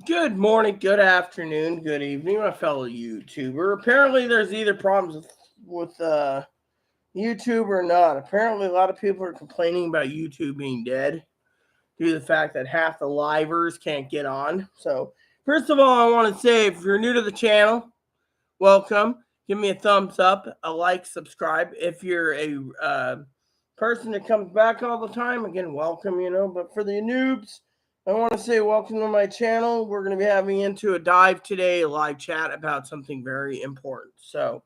Good morning, good afternoon, good evening, my fellow YouTuber. Apparently, there's either problems with YouTube or not. Apparently, a lot of people are complaining about YouTube being dead due to the fact that half the livers can't get on. So, first of all, I want to say if you're new to the channel, welcome. Give me a thumbs up, a like, subscribe. If you're a person that comes back all the time, again, welcome. But for the noobs, I want to say welcome to my channel. We're going to be having into a dive today, a live chat about something very important. So,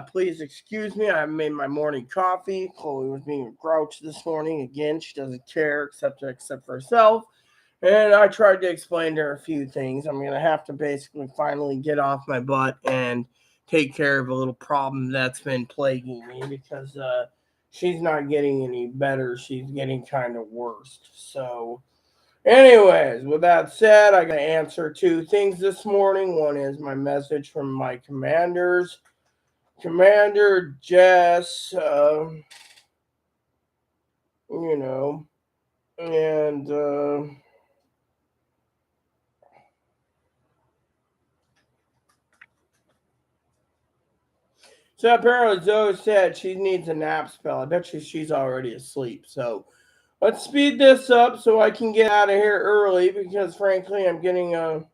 please excuse me. I haven't made my morning coffee. Chloe was being a grouch this morning. Again, she doesn't care except for herself. And I tried to explain to her a few things. I'm going to have to basically finally get off my butt and take care of a little problem that's been plaguing me because she's not getting any better. She's getting kind of worse. So, anyways, with that said, I got to answer two things this morning. One is my message from my commanders. Commander Jess, you know, and so apparently Zoe said she needs a nap spell. I bet she's already asleep. So let's speed this up so I can get out of here early because frankly I'm getting a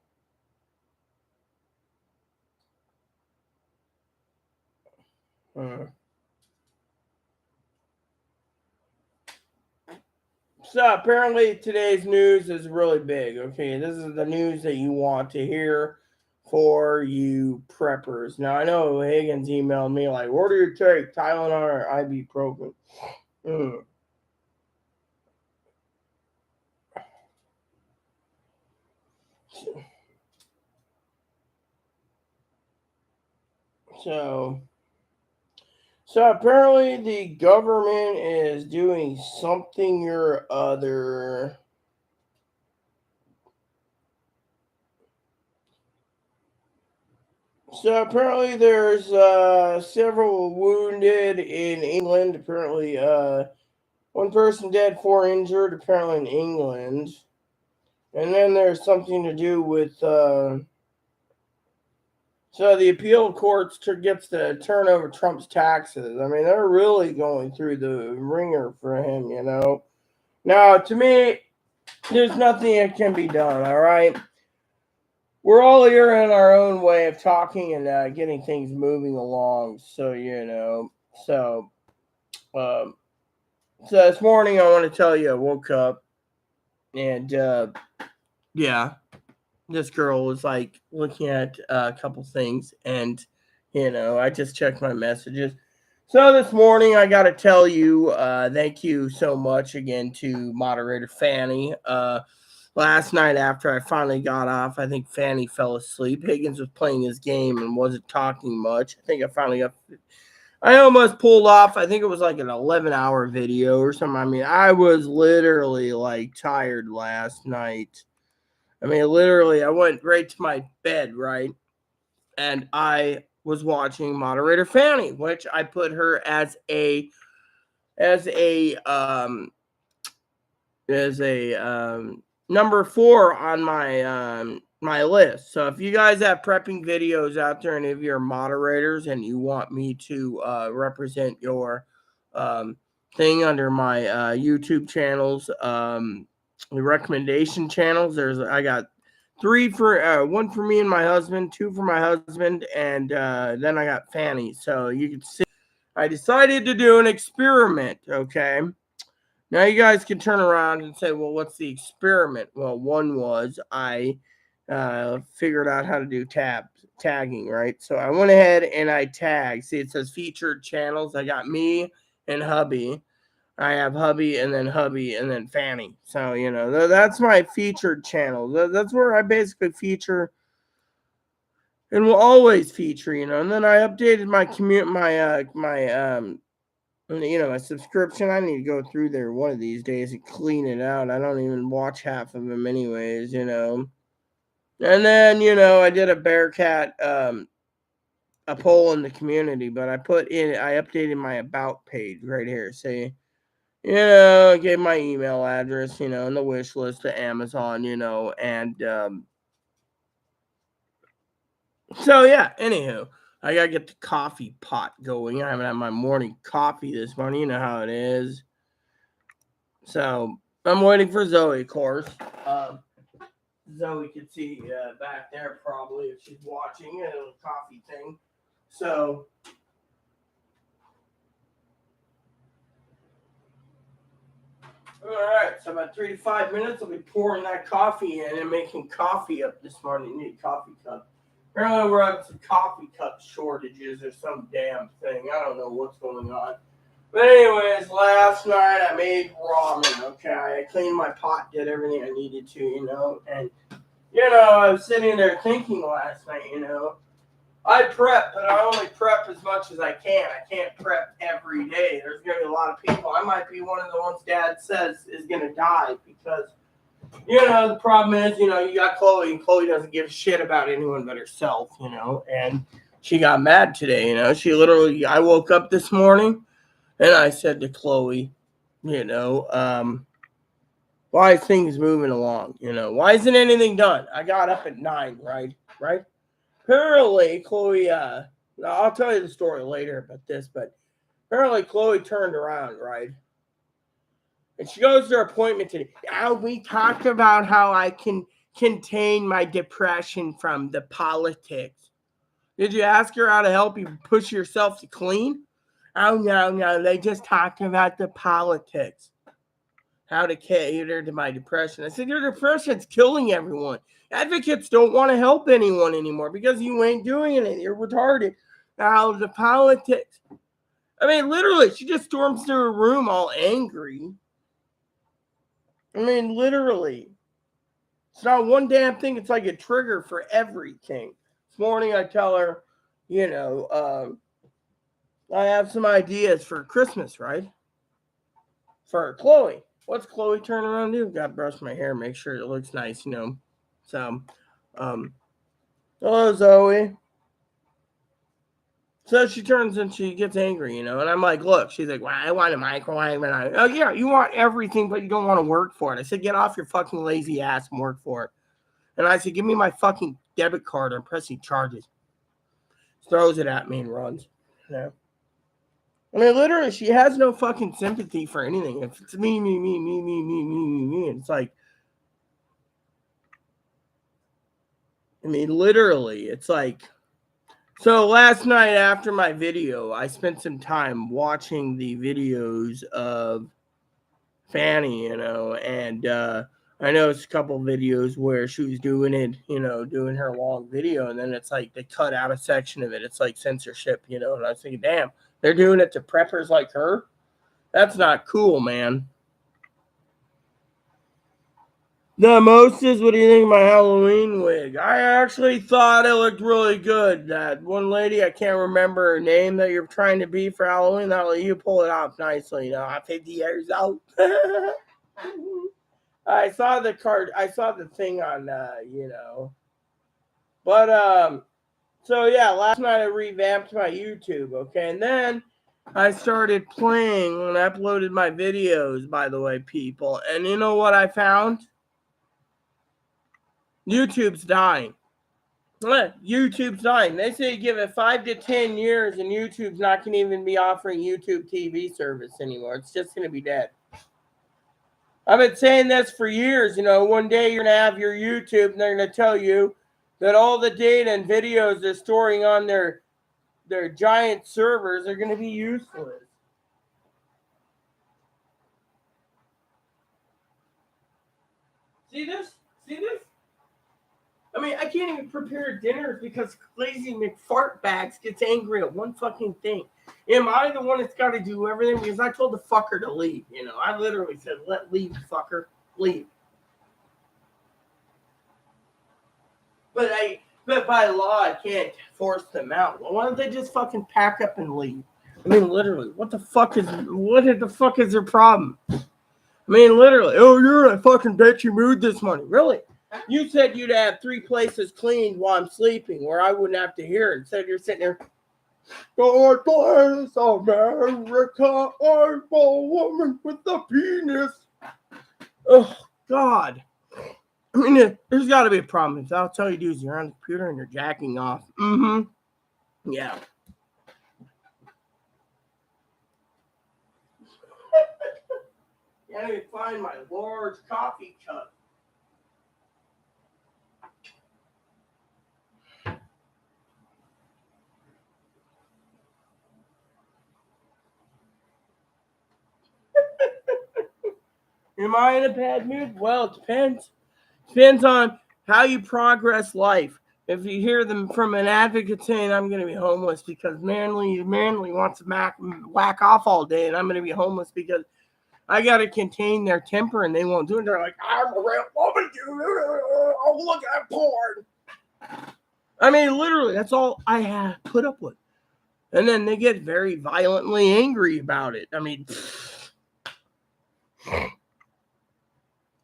so apparently today's news is really big. Okay, this is the news that you want to hear for you preppers. Now I know Higgins emailed me like, "What do you take, Tylenol or ibuprofen?" Mm. So, so apparently the government is doing something or other. So apparently there's several wounded in England. Apparently, one person dead, four injured. Apparently in England, and then there's something to do with. So the appeal courts gets to turn over Trump's taxes. I mean, they're really going through the ringer for him. Now, to me, there's nothing that can be done. All right, we're all here in our own way of talking and getting things moving along. So um, so this morning I want to tell you I woke up and yeah, this girl was like looking at a couple things and I just checked my messages. So this morning I got to tell you thank you so much again to moderator Fanny. Last night after I finally got off, I think Fanny fell asleep. Higgins was playing his game and wasn't talking much. I think I almost pulled off. I think it was like an 11-hour video or something. I mean, I was literally like tired last night. I mean, literally, I went right to my bed, right? And I was watching moderator Fanny, which I put her as a number 4 on my list. So if you guys have prepping videos out there and if you're moderators and you want me to represent your thing under my YouTube channels, the recommendation channels, I got 3 for one for me and my husband, 2 for my husband, and then I got Fanny. So you can see I decided to do an experiment. Okay. Now you guys can turn around and say, well, what's the experiment? Well, one was I figured out how to do tagging, right? So I went ahead and I tagged. See, it says featured channels. I got me and hubby. I have hubby and then Fanny. So, that's my featured channel. That's where I basically feature and will always feature. And then I updated my subscription. I need to go through there one of these days and clean it out. I don't even watch half of them anyways. And then, I did a Bearcat a poll in the community, but I updated my about page right here. See, I gave my email address, and the wish list to Amazon, and So yeah, anywho, I gotta get the coffee pot going. I haven't had my morning coffee this morning. You know how it is. So I'm waiting for Zoe, of course. Zoe can see back there probably if she's watching a little coffee thing. So all right, so about 3 to 5 minutes, I'll be pouring that coffee in and making coffee up this morning. Need a coffee cup. Apparently, we're having some coffee cup shortages or some damn thing. I don't know what's going on. But anyways, last night I made ramen. Okay, I cleaned my pot, did everything I needed to, and I was sitting there thinking last night, I prep, but I only prep as much as I can. I can't prep every day. There's going to be a lot of people. I might be one of the ones Dad says is going to die because, the problem is, you got Chloe, and Chloe doesn't give a shit about anyone but herself, and she got mad today, I woke up this morning and I said to Chloe, why is things moving along? Why isn't anything done? I got up at 9, right? Right? Apparently, Chloe, I'll tell you the story later about this, but apparently Chloe turned around, right? And she goes to her appointment today. We talked about how I can contain my depression from the politics. Did you ask her how to help you push yourself to clean? Oh, no, they just talked about the politics. How to cater to my depression. I said, your depression's killing everyone. Advocates don't want to help anyone anymore because you ain't doing it. You're retarded. Now, the politics. I mean, literally, she just storms through her room all angry. I mean, literally. It's not one damn thing. It's like a trigger for everything. This morning, I tell her, I have some ideas for Christmas, right? For Chloe. What's Chloe turn around and do? Got to brush my hair, make sure it looks nice, So, hello, Zoe. So she turns and she gets angry, and I'm like, look, she's like, well, I want a microwave. And oh, yeah, you want everything, but you don't want to work for it. I said, get off your fucking lazy ass and work for it. And I said, give me my fucking debit card. I'm pressing charges. Throws it at me and runs. I mean, literally, she has no fucking sympathy for anything. If it's me, it's like, I mean, literally, it's like, so last night after my video, I spent some time watching the videos of Fanny, and I noticed a couple videos where she was doing it, doing her long video, and then it's like they cut out a section of it. It's like censorship, and I was thinking, damn, they're doing it to preppers like her? That's not cool, man. The Moses, what do you think of my Halloween wig? I actually thought it looked really good. That one lady, I can't remember her name, that you're trying to be for Halloween, I'll let you pull it off nicely. I'm 50 years old. I saw the card. I saw the thing on, But, so yeah, last night I revamped my YouTube, okay? And then I started playing and uploaded my videos, by the way, people. And you know what I found? YouTube's dying. YouTube's dying. They say give it 5 to 10 years and YouTube's not going to even be offering YouTube TV service anymore. It's just going to be dead. I've been saying this for years. One day you're going to have your YouTube and they're going to tell you that all the data and videos they're storing on their giant servers are going to be useless. See this? I mean, I can't even prepare dinners because lazy McFartbags gets angry at one fucking thing. Am I the one that's got to do everything? Because I told the fucker to leave. I literally said, leave, fucker, leave. But by law, I can't force them out. Well, why don't they just fucking pack up and leave? I mean, literally, what the fuck is their problem? I mean, literally, oh, you're in a fucking bitchy mood this morning. Really? You said you'd have 3 places cleaned while I'm sleeping where I wouldn't have to hear it. Instead, you're sitting there, God bless America, I'm a woman with a penis. Oh, God. I mean, there's got to be a problem. If that's all you do is you're on the computer and you're jacking off. Mm-hmm. Yeah. Can't even find my large coffee cup. Am I in a bad mood? Well, it depends. Depends on how you progress life. If you hear them from an advocate saying I'm going to be homeless because Manly wants to whack off all day, and I'm going to be homeless because I got to contain their temper and they won't do it. They're like, I'm a real woman, oh, look at porn. I mean, literally, that's all I have put up with. And then they get very violently angry about it. I mean,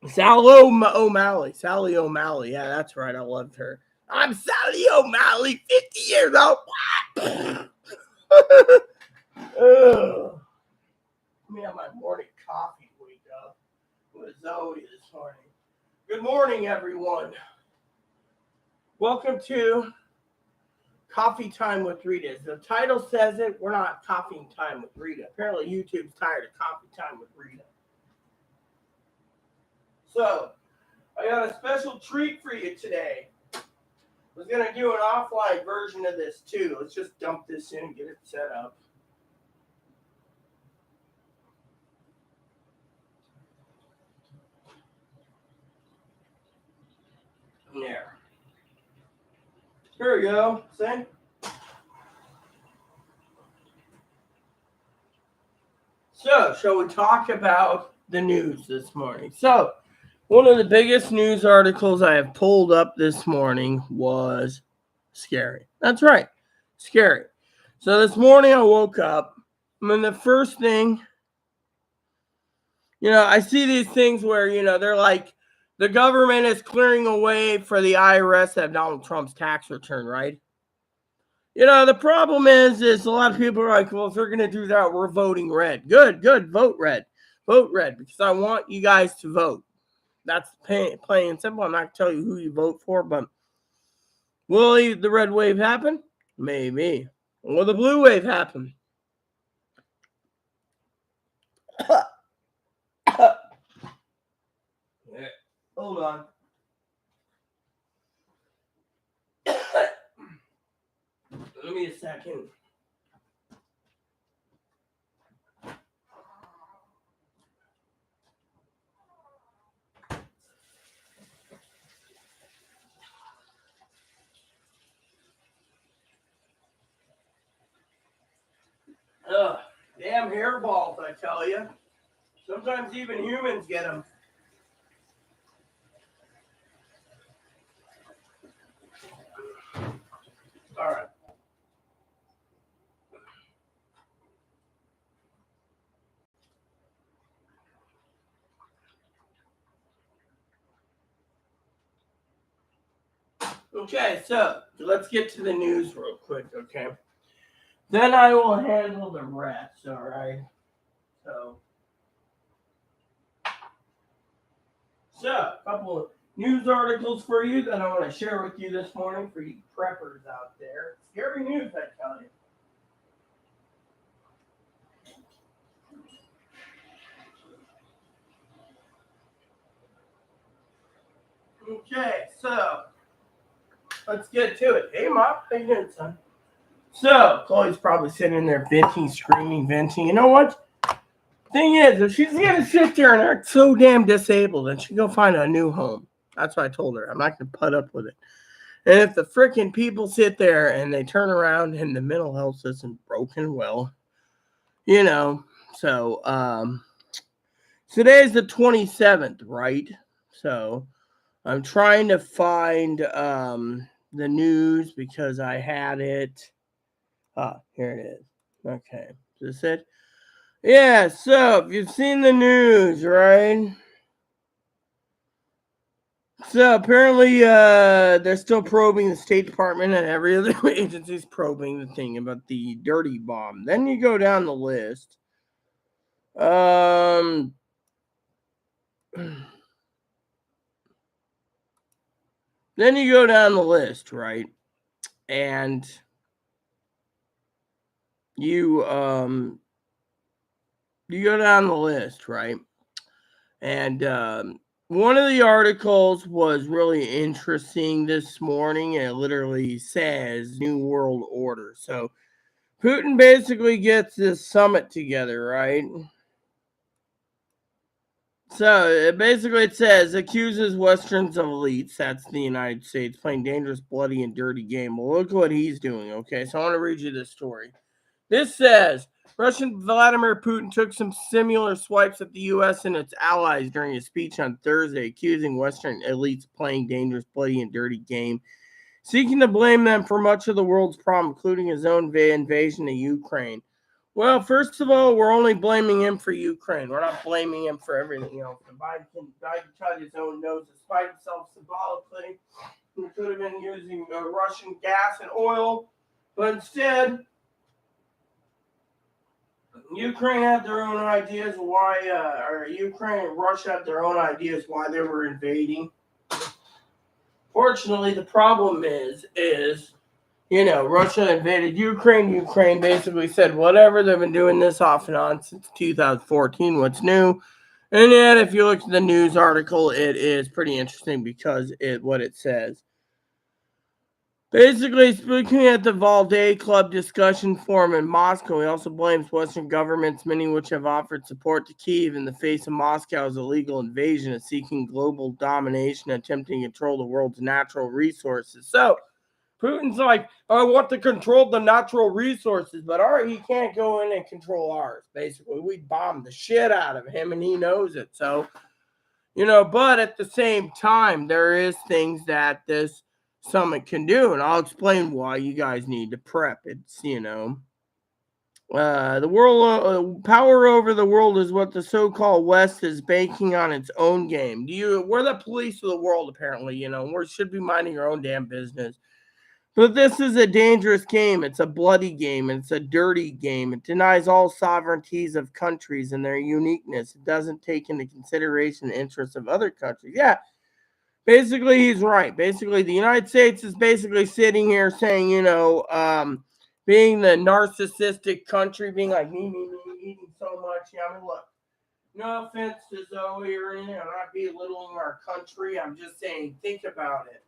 Sally O'Malley. Yeah, that's right. I loved her. I'm Sally O'Malley, 50 years old. Ugh. Let me have my morning coffee to wake up with Zoe this morning. Good morning, everyone. Welcome to Coffee Time with Rita. The title says it. We're not coffee time with Rita. Apparently, YouTube's tired of Coffee Time with Rita. So, I got a special treat for you today. I was going to do an offline version of this too. Let's just dump this in and get it set up. There. Here we go. See? So, shall we talk about the news this morning? So, one of the biggest news articles I have pulled up this morning was scary. That's right. Scary. So this morning I woke up, and the first thing, I see these things where, they're like, the government is clearing a way for the IRS to have Donald Trump's tax return, right? The problem is a lot of people are like, well, if they're going to do that, we're voting red. Good. Vote red. Vote red, because I want you guys to vote. That's plain and simple. I'm not going to tell you who you vote for, but will the red wave happen? Maybe. Will the blue wave happen? Hold on. Give me a second. Ugh, damn hairballs, I tell you. Sometimes even humans get them. All right. Okay, so let's get to the news real quick, okay? Then I will handle the rest, all right? So, a couple of news articles for you that I want to share with you this morning for you preppers out there. Scary news, I tell you. Okay, so let's get to it. Hey, Mom, how you doing, son? So, Chloe's probably sitting there venting, screaming, venting. You know what? Thing is, if she's going to sit there and act so damn disabled, then she go find a new home. That's what I told her. I'm not going to put up with it. And if the freaking people sit there and they turn around and the mental health system's broken, well, so today's the 27th, right? So I'm trying to find the news because I had it. Here it is. Okay. Is this it? Yeah, so if you've seen the news, right? So apparently they're still probing the State Department and every other agency's probing the thing about the dirty bomb. Then you go down the list. Then you go down the list, right? And you go down the list, right? And one of the articles was really interesting this morning. It literally says New World Order. So Putin basically gets this summit together, right? So basically it says accuses Westerns of elites, that's the United States, playing dangerous, bloody, and dirty game. Well, look what he's doing, okay? So I want to read you this story. This says Russian Vladimir Putin took some similar swipes at the U.S. and its allies during his speech on Thursday, accusing Western elites playing dangerous, bloody, and dirty game, seeking to blame them for much of the world's problem, including his own invasion of Ukraine. Well, first of all, we're only blaming him for Ukraine. We're not blaming him for everything else. Biden can cut his own nose despite himself symbolically. He could have been using Russian gas and oil, but instead, Ukraine had their own ideas why, Ukraine and Russia had their own ideas why they were invading. Fortunately, the problem is, Russia invaded Ukraine. Ukraine basically said, whatever, they've been doing this off and on since 2014. What's new? And yet, if you look at the news article, it is pretty interesting because what it says. Basically, speaking at the Valday Club discussion forum in Moscow, he also blames Western governments, many of which have offered support to Kyiv in the face of Moscow's illegal invasion of seeking global domination, attempting to control the world's natural resources. So, Putin's like, I want to control the natural resources, but he can't go in and control ours. Basically, we bombed the shit out of him, and he knows it. So, but at the same time, there is things that this summit can do, and I'll explain why you guys need to prep. It's, the world power over the world is what the so-called West is banking on its own game. We're the police of the world, apparently. We should be minding our own damn business. But this is a dangerous game. It's a bloody game. It's a dirty game. It denies all sovereignties of countries and their uniqueness. It doesn't take into consideration the interests of other countries. Yeah, basically, he's right. Basically, the United States is basically sitting here saying, being the narcissistic country, being like, me, eating so much. Yeah, I mean, look, no offense to Zoe or anything. I'm not belittling our country. I'm just saying, think about it.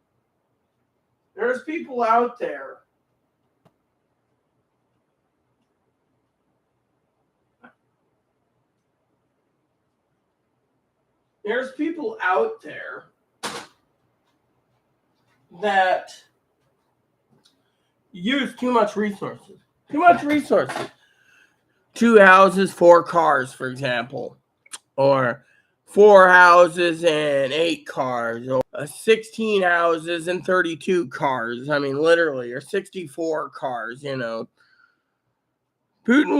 There's people out there that use too much resources. Too much resources. 2 houses, 4 cars, for example. Or 4 houses and 8 cars. Or 16 houses and 32 cars. I mean, literally. Or 64 cars, Putin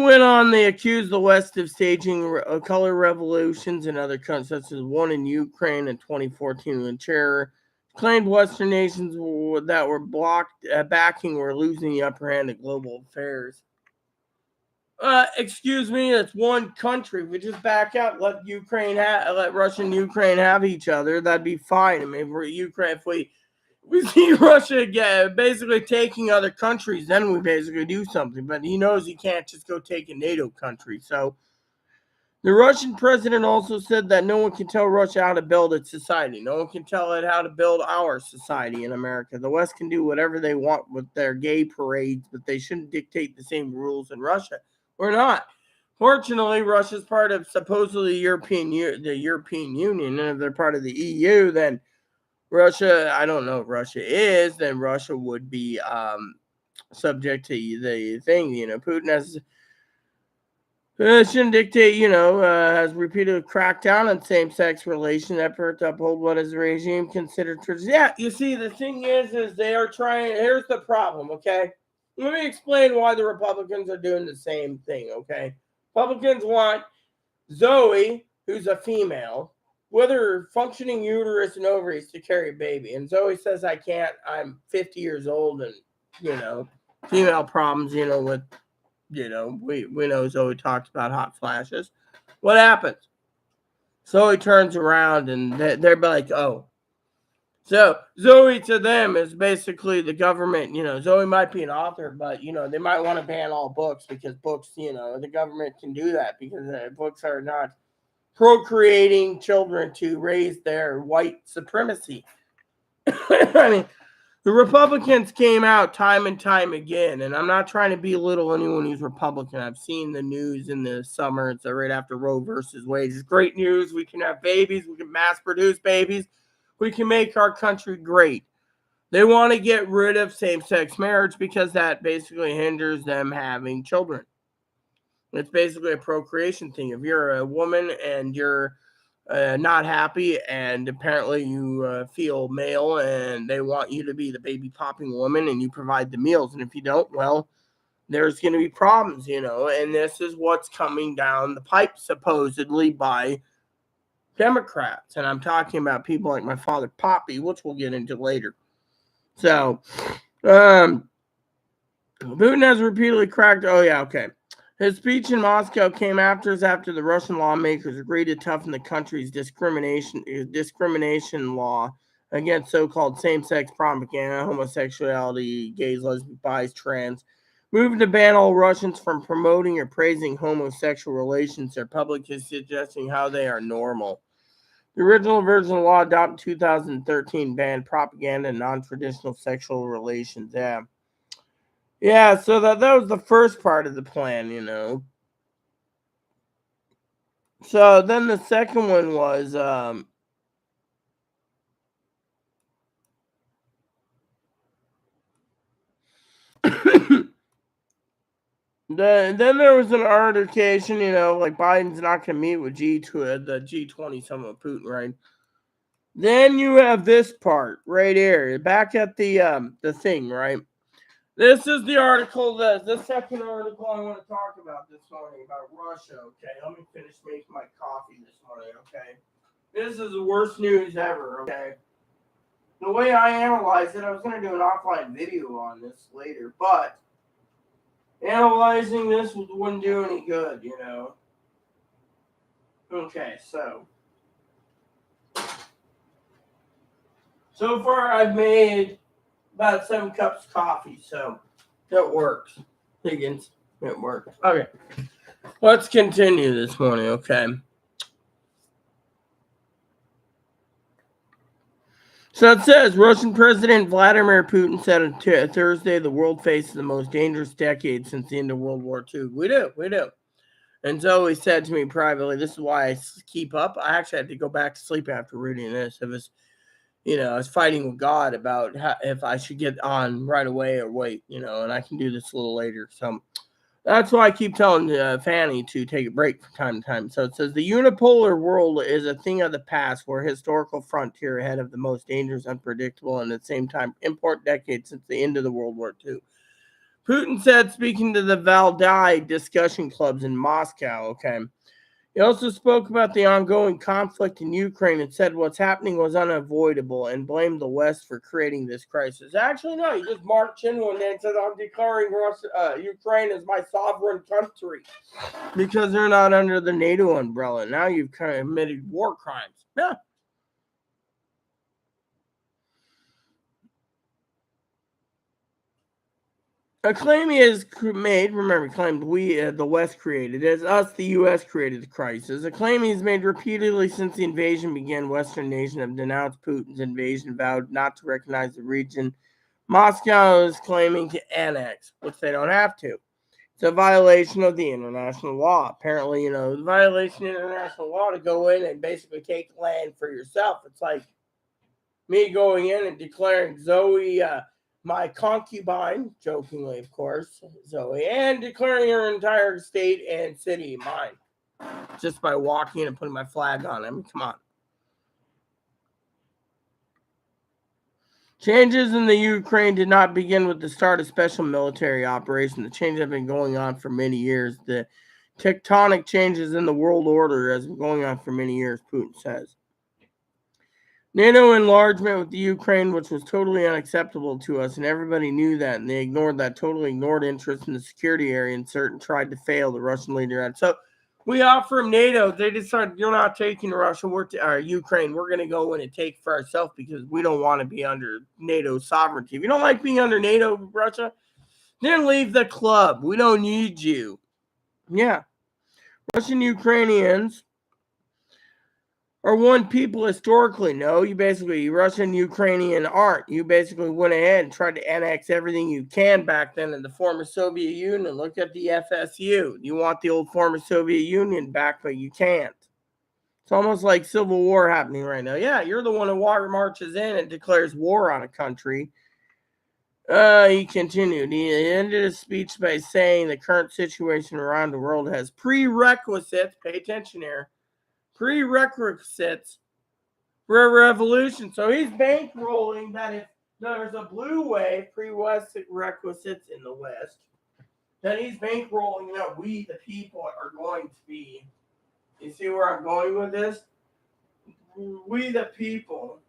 went on, they accused the West of staging color revolutions in other countries, such as one in Ukraine in 2014 when terror claimed Western nations that were blocked backing were losing the upper hand in global affairs. Excuse me, it's one country. If we just back out, let Russia and Ukraine have each other, that'd be fine. I mean, if we see Russia basically taking other countries, then we basically do something. But he knows he can't just go take a NATO country. So the Russian president also said that no one can tell Russia how to build its society. No one can tell it how to build our society in America. The West can do whatever they want with their gay parades, but they shouldn't dictate the same rules in Russia. We're not. Fortunately, Russia's part of supposedly the European Union, and if they're part of the EU, then Russia, I don't know if Russia is, then Russia would be subject to the thing. Putin has shouldn't dictate, has repeatedly cracked down on same-sex relation effort to uphold what his regime considered tradition. Yeah, you see, the thing is they are trying. Here's the problem, okay? Let me explain why the Republicans are doing the same thing, okay? Republicans want Zoe, who's a female, with her functioning uterus and ovaries to carry a baby. And Zoe says, I can't. I'm 50 years old and, female problems, with, we know Zoe talks about hot flashes. What happens? Zoe turns around and they're like, oh. So Zoe to them is basically the government. Zoe might be an author, but they might want to ban all books because books, the government can do that because books are not procreating children to raise their white supremacy. I mean, the Republicans came out time and time again, and I'm not trying to belittle anyone who's Republican. I've seen the news in the summer. It's right after Roe versus Wade. It's great news. We can have babies. We can mass produce babies. We can make our country great. They want to get rid of same-sex marriage because that basically hinders them having children. It's basically a procreation thing. If you're a woman and you're not happy and apparently you feel male and they want you to be the baby popping woman and you provide the meals, and if you don't, well, there's going to be problems, and this is what's coming down the pipe supposedly by Democrats, and I'm talking about people like my father Poppy, which we'll get into later. So Putin has repeatedly cracked his speech in Moscow came after the Russian lawmakers agreed to toughen the country's discrimination law against so-called same-sex propaganda, homosexuality, gays, lesbians, bis, trans, moving to ban all Russians from promoting or praising homosexual relations. Their public is suggesting how they are normal. The original version of the law adopted in 2013 banned propaganda and non-traditional sexual relations. Yeah, so that was the first part of the plan, So then the second one was then there was an altercation, like Biden's not going to meet with the G20 summit with Putin, right? Then you have this part right here, back at the thing, right? This is the article, the second article I want to talk about this morning about Russia, okay? Let me finish making my coffee this morning, okay? This is the worst news ever, okay? The way I analyze it, I was going to do an offline video on this later, but analyzing this wouldn't do any good, Okay, so far I've made about 7 cups of coffee, so it works. Higgins, it works. Okay, let's continue this morning, okay? So it says, Russian President Vladimir Putin said on Thursday the world faces the most dangerous decade since the end of World War II. We do. And Zoe said to me privately, this is why I keep up. I actually had to go back to sleep after reading this. It was, I was fighting with God about if I should get on right away or wait, and I can do this a little later. So that's why I keep telling Fanny to take a break from time to time. So it says the unipolar world is a thing of the past, where historical frontier ahead of the most dangerous, unpredictable, and at the same time important decade since the end of the World War II. Putin said, speaking to the Valdai discussion clubs in Moscow, okay. He also spoke about the ongoing conflict in Ukraine and said what's happening was unavoidable and blamed the West for creating this crisis. Actually, no, he just marched in one day and said, I'm declaring Ukraine as my sovereign country because they're not under the NATO umbrella. Now you've committed war crimes. Yeah. A claim he has made, remember, he claimed we, the West, created it. As us, the U.S., created the crisis. A claim he's made repeatedly since the invasion began. Western nations have denounced Putin's invasion, vowed not to recognize the region Moscow is claiming to annex, which they don't have to. It's a violation of the international law. Apparently, the violation of international law to go in and basically take land for yourself. It's like me going in and declaring Zoe my concubine, jokingly, of course, Zoe, and declaring her entire state and city mine just by walking in and putting my flag on it. I mean, come on. Changes in the Ukraine did not begin with the start of special military operation. The changes have been going on for many years. The tectonic changes in the world order has been going on for many years, Putin says. NATO enlargement with the Ukraine, which was totally unacceptable to us, and everybody knew that, and they ignored that, totally ignored interest in the security area, and tried to fail the Russian leader. So We offer them NATO. They decided you're not taking Russia or Ukraine. We're going to go in and take for ourselves because we don't want to be under NATO sovereignty. If you don't like being under NATO, Russia, then leave the club. We don't need you. Yeah. Russian Ukrainians are one people historically. No, you basically, Russian Ukrainian aren't. You basically went ahead and tried to annex everything you can back then in the former Soviet Union. Look at the FSU. You want the old former Soviet Union back, but you can't. It's almost like civil war happening right now. Yeah, you're the one who marches in and declares war on a country. He continued. He ended his speech by saying the current situation around the world has prerequisites. Pay attention here. Prerequisites for a revolution. So he's bankrolling that if there's a blue wave, prerequisites in the West, then he's bankrolling that we, the people, are going to be. You see where I'm going with this? We, the people.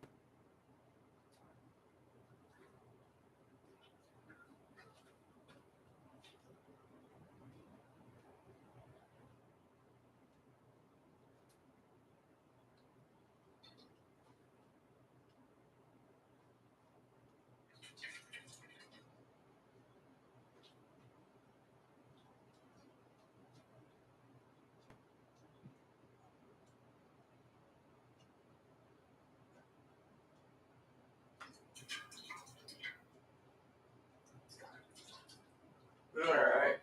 All right.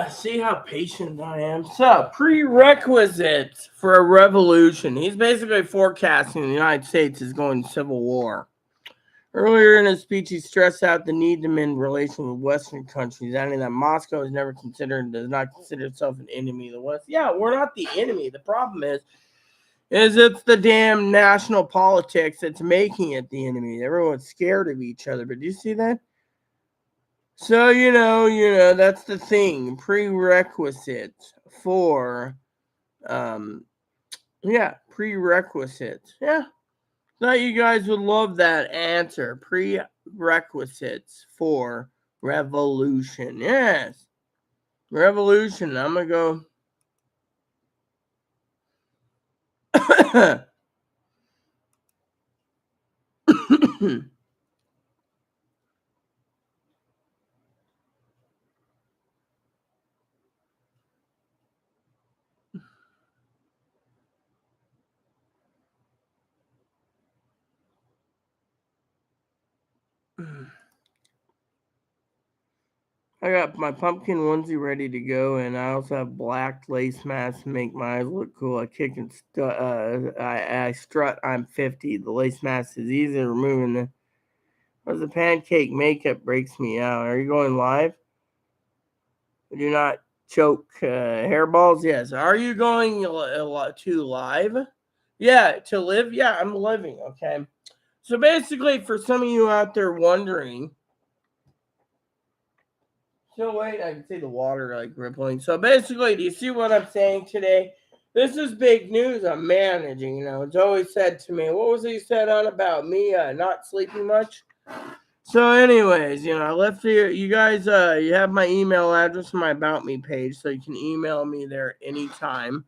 See how patient I am. So, prerequisites for a revolution. He's basically forecasting the United States is going to civil war. Earlier in his speech, he stressed out the need to mend relations with Western countries, adding that Moscow is never considered does not consider itself an enemy of the West. Yeah, we're not the enemy. The problem is it's the damn national politics that's making it the enemy. Everyone's scared of each other. But do you see that? So you know that's the thing. Prerequisites for, prerequisites. Yeah, thought you guys would love that answer. Prerequisites for revolution. Yes, revolution. I'm gonna go. I got my pumpkin onesie ready to go, and I also have black lace mask to make my eyes look cool. I kick and I strut. I'm 50. The lace mask is easy to remove, and the pancake makeup breaks me out. Are you going live? Do not choke hairballs. Yes. Are you going to live? Yeah, to live. Yeah, I'm living. Okay. So basically, for some of you out there wondering. So wait, I can see the water like rippling. So basically, do you see what I'm saying today? This is big news I'm managing. It's always said to me, what was he said on about me not sleeping much? So anyways, I left you guys, you have my email address on my About Me page, so you can email me there anytime,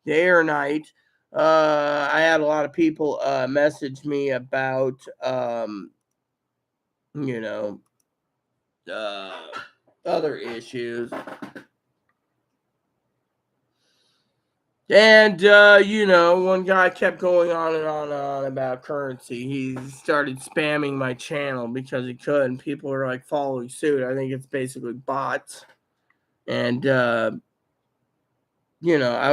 day or night. I had a lot of people message me about, you know, other issues. And, one guy kept going on and on and on about currency. He started spamming my channel because he could, and people are like following suit. I think it's basically bots. And, I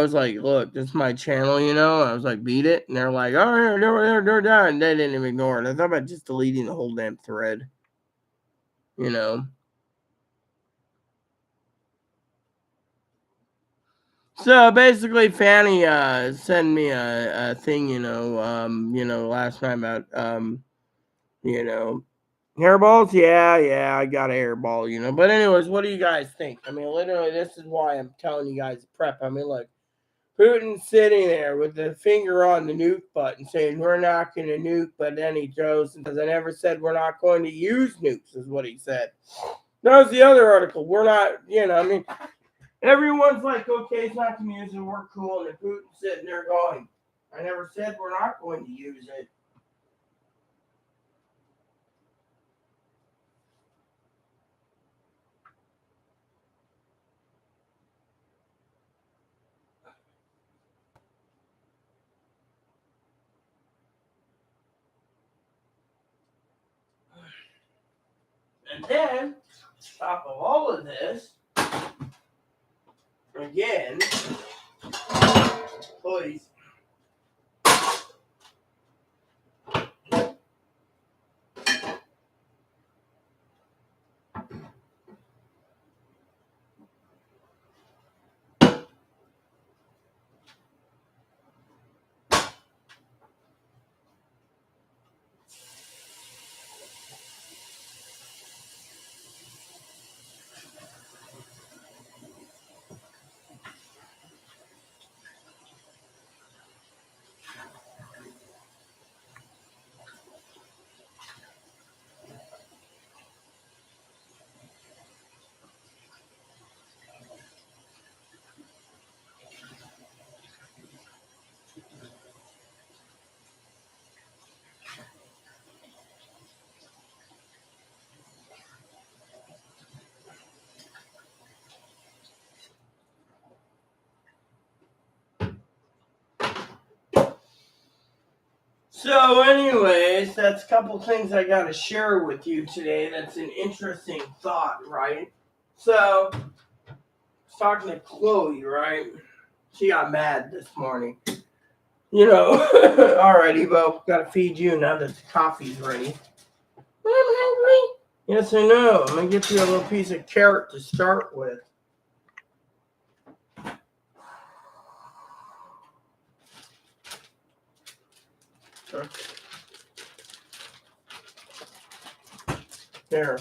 was like, look, this is my channel, I was like, beat it. And they're like, oh, they're done. And they didn't even ignore it. I thought about just deleting the whole damn thread, So basically, Fanny sent me a thing, last night about, you know, Hairballs? Yeah, I got a hairball, you know. But anyways, what do you guys think? I mean, literally, this is why I'm telling you guys to prep. I mean, look, Putin's sitting there with the finger on the nuke button saying, we're not going to nuke, but then he goes and says, I never said we're not going to use nukes, is what he said. That was the other article. We're not, I mean, everyone's like, okay, it's not going to use it, we're cool. And Putin's sitting there going, I never said we're not going to use it. And then, on top of all of this, again, please. So, anyways, that's a couple things I got to share with you today. That's an interesting thought, right? So, I was talking to Chloe, right? She got mad this morning. Alrighty, well, got to feed you now that the coffee's ready. I'm hungry. Yes, I know. I'm going to get you a little piece of carrot to start with. There.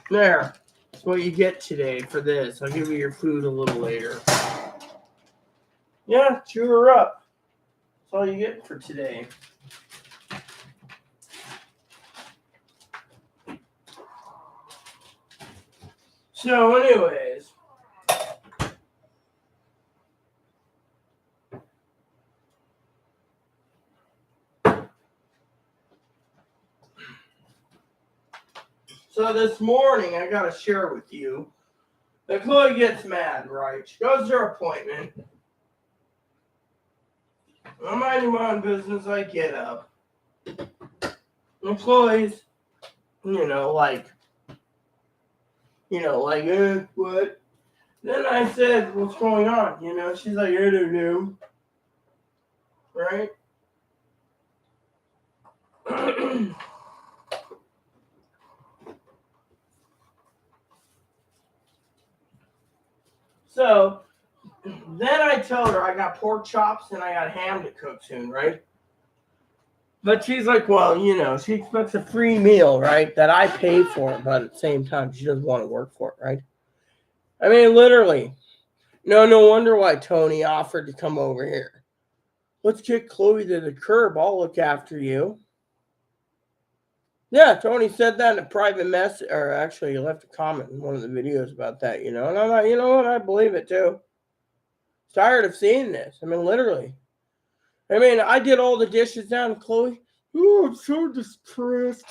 That's what you get today for this. I'll give you your food a little later. Yeah, chew her up. That's all you get for today. So, anyways. So this morning, I got to share with you that Chloe gets mad, right? She goes to her appointment. I'm minding my own business. I get up. And Chloe's, what? Then I said, what's going on? She's like, I don't know. Right? So then I told her I got pork chops and I got ham to cook soon, right? But she's like, well, she expects a free meal, right? That I pay for, but at the same time, she doesn't want to work for it, right? I mean, literally. No wonder why Tony offered to come over here. Let's get Chloe to the curb. I'll look after you. Yeah, Tony said that in a private message, or actually, he left a comment in one of the videos about that, And I'm like, you know what? I believe it too. Tired of seeing this. I mean, literally. I mean, I did all the dishes down, Chloe. Oh, I'm so depressed.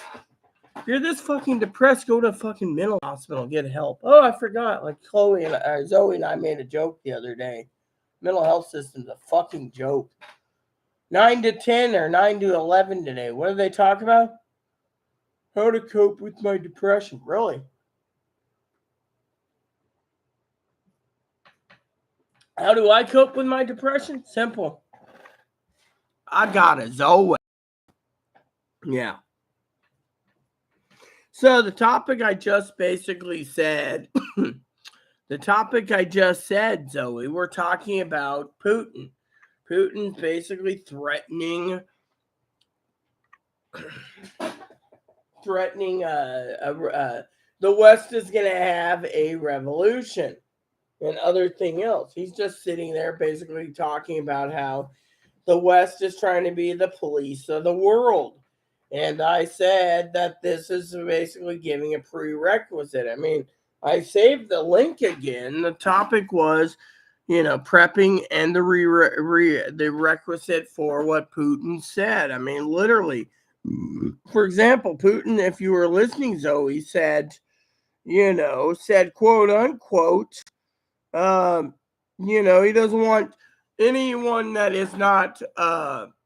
If you're this fucking depressed, go to a fucking mental hospital and get help. Oh, I forgot. Like Zoe and I made a joke the other day. Mental health system's a fucking joke. 9 to 10 or 9 to 11 today. What do they talk about? How to cope with my depression. Really? How do I cope with my depression? Simple. I got a Zoe. Yeah. So the topic I just basically said, Zoe, we're talking about Putin. Putin's basically threatening threatening the West is going to have a revolution and other thing else. He's just sitting there basically talking about how the West is trying to be the police of the world. And I said that this is basically giving a prerequisite. I mean, I saved the link again. The topic was, prepping and the requisite for what Putin said. I mean, literally. For example, Putin, if you were listening, Zoe, said, said, quote unquote, he doesn't want anyone that is not,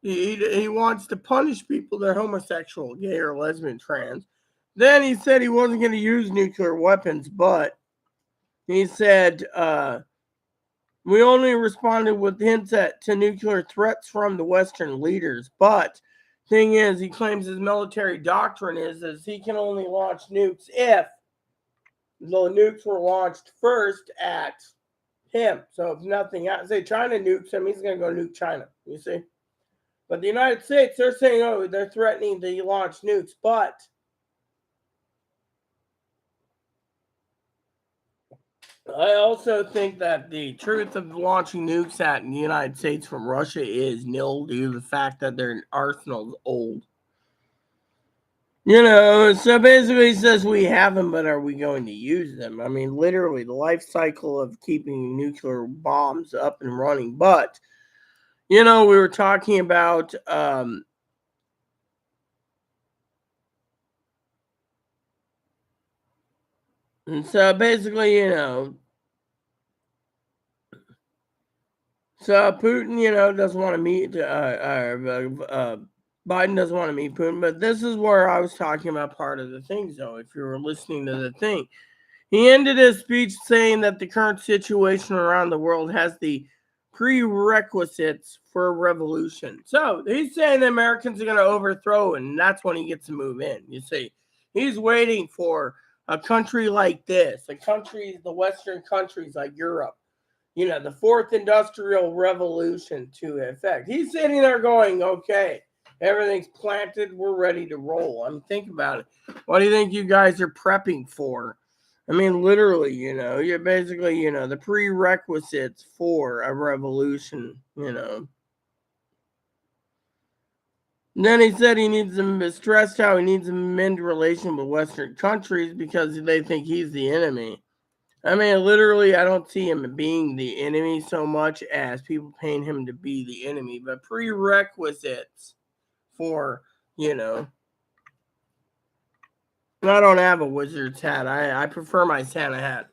he wants to punish people that are homosexual, gay, or lesbian, trans. Then he said he wasn't going to use nuclear weapons, but he said, we only responded with hints to nuclear threats from the Western leaders. But thing is, he claims his military doctrine is he can only launch nukes if the nukes were launched first at him. So if nothing else, say China nukes him, he's going to go nuke China, you see. But the United States, they're saying, oh, they're threatening to launch nukes. But I also think that the truth of launching nukes at the United States from Russia is nil due to the fact that their arsenal's old. So basically he says we have them, but are we going to use them? I mean, literally the life cycle of keeping nuclear bombs up and running. But, we were talking about and so basically, so Putin, doesn't want to meet Biden doesn't want to meet Putin, but this is where I was talking about part of the thing, though, if you were listening to the thing. He ended his speech saying that the current situation around the world has the prerequisites for a revolution. So he's saying the Americans are going to overthrow, and that's when he gets to move in. You see, he's waiting for a country like this, the Western countries like Europe, the fourth industrial revolution to effect. He's sitting there going, okay, everything's planted. We're ready to roll. I mean, think about it. What do you think you guys are prepping for? I mean, literally, you're basically, the prerequisites for a revolution, And then he said he needs to stress how he needs to mend relation with Western countries because they think he's the enemy. I mean, literally, I don't see him being the enemy so much as people paying him to be the enemy, but prerequisites for, I don't have a wizard's hat. I prefer my Santa hat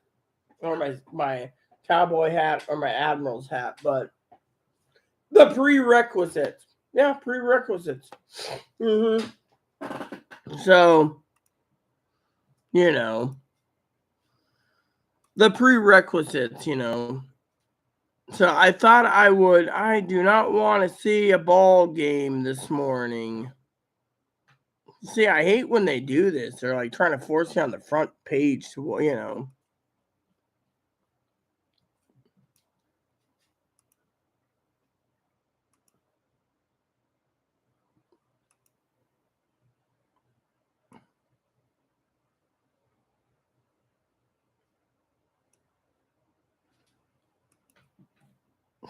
or my cowboy hat or my admiral's hat, but the prerequisites. Yeah, prerequisites. So, the prerequisites, So I thought I do not want to see a ball game this morning. See, I hate when they do this. They're like trying to force you on the front page to,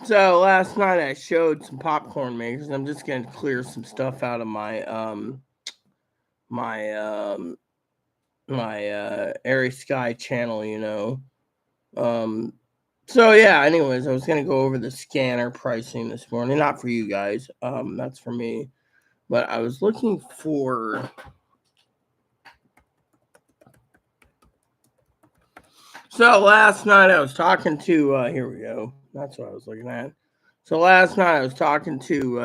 So last night I showed some popcorn makers. I'm just gonna clear some stuff out of my Airy Sky channel, So yeah, anyways, I was gonna go over the scanner pricing this morning. Not for you guys. That's for me. But I was looking for So last night I was talking to here we go. That's what I was looking at. So last night I was talking to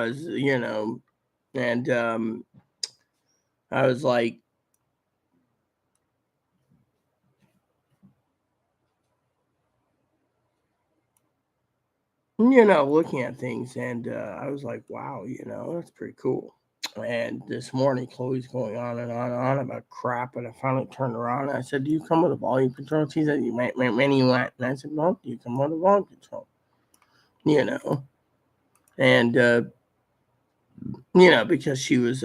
and I was like looking at things and I was like, wow, that's pretty cool. And this morning Chloe's going on and on about crap, and I finally turned around and I said, do you come with a volume control? She said, when do you want? And I said, no, do you come with a volume control? And because she was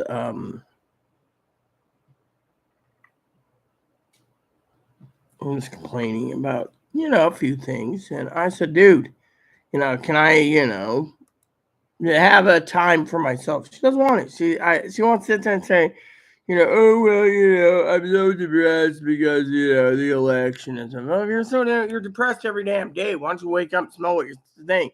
was complaining about, a few things. And I said, dude, can I, have a time for myself? She doesn't want it. She wants to sit there and say, oh well, I'm so depressed because the election and stuff. Well, if you're depressed every damn day, why don't you wake up and smell what you're saying?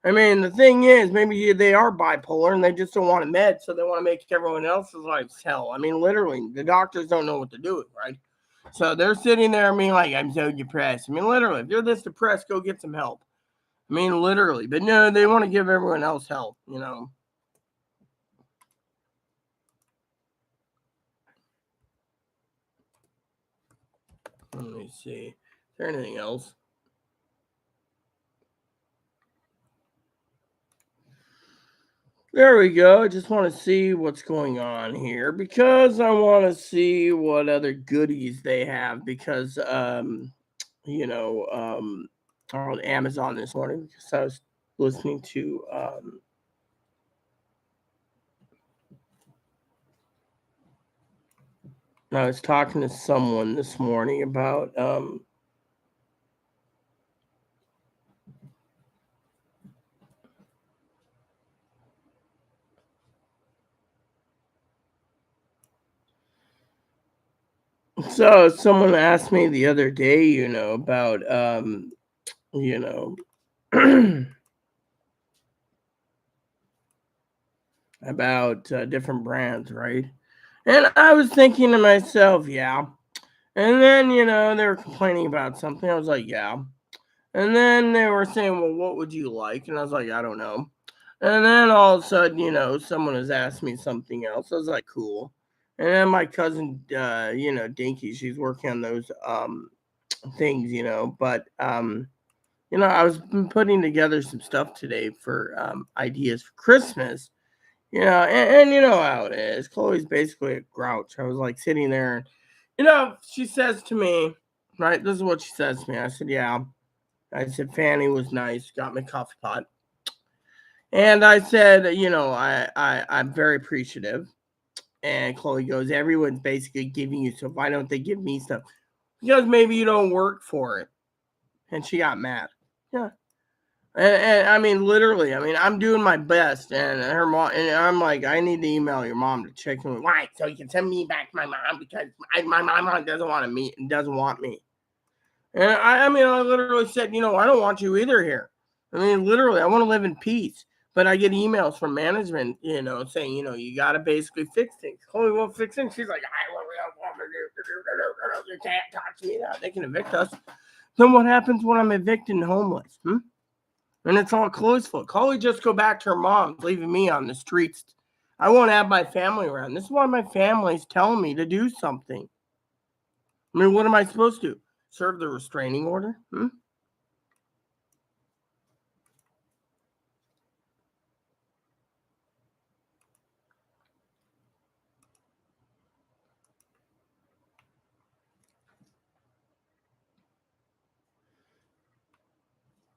I mean, the thing is, maybe they are bipolar and they just don't want a med, so they want to make everyone else's lives hell. I mean, literally, the doctors don't know what to do, right? So they're sitting there being like, I'm so depressed. I mean, literally, if you're this depressed, go get some help. I mean, literally. But no, they want to give everyone else help. Let me see. Is there anything else? There we go. I just want to see what's going on here because I want to see what other goodies they have because on Amazon this morning because I was listening to I was talking to someone this morning about so someone asked me the other day, about you know about different brands, right? And I was thinking to myself, yeah. And then, they were complaining about something. I was like, yeah. And then they were saying, well, what would you like? And I was like, I don't know. And then all of a sudden, someone has asked me something else. I was like, cool. And then my cousin, Dinky, she's working on those things, but I was putting together some stuff today for ideas for Christmas. And you know how it is. Chloe's basically a grouch. I was like sitting there, and she says to me, right? This is what she says to me. I said, yeah. I said, Fanny was nice, got me a coffee pot. And I said, I'm very appreciative. And Chloe goes, everyone's basically giving you stuff. Why don't they give me stuff? Because maybe you don't work for it. And she got mad. Yeah. And I mean, literally, I'm doing my best. And her mom, and I'm like, I need to email your mom to check in. Why? So you can send me back to my mom because my mom doesn't want me. And I literally said, I don't want you either here. I mean, literally, I want to live in peace. But I get emails from management, saying, you got to basically fix things. Chloe won't fix things. She's like, you can't talk to me that. They can evict us. Then what happens when I'm evicted and homeless? And it's all Chloe's fault. Chloe just go back to her mom's, leaving me on the streets. I won't have my family around. This is why my family's telling me to do something. I mean, what am I supposed to do? Serve the restraining order?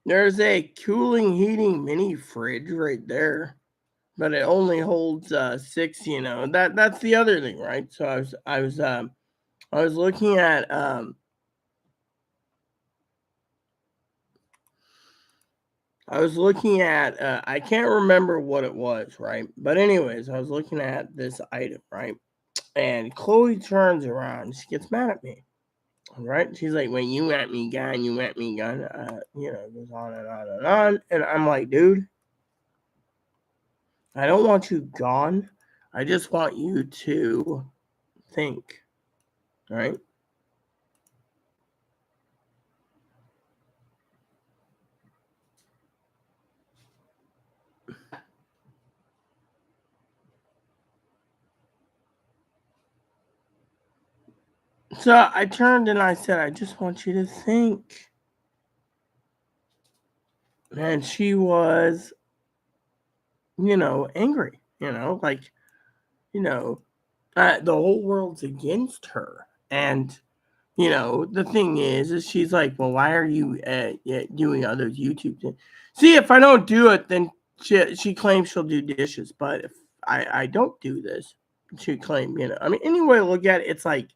There's a cooling heating mini fridge right there, but it only holds 6. That's the other thing, right? So I was looking at I can't remember what it was, right? But anyways, I was looking at this item, right? And Chloe turns around, she gets mad at me. Right? She's like, when you want me gone, you want me gone. It goes on and on and on. And I'm like, dude, I don't want you gone. I just want you to think. Right? So I turned and I said, I just want you to think. And she was, angry, like, you know, the whole world's against her. And the thing is she's like, well, why are you doing all those YouTube things? See, if I don't do it, then she claims she'll do dishes. But if I don't do this, she claim, anyway, look at it, it's like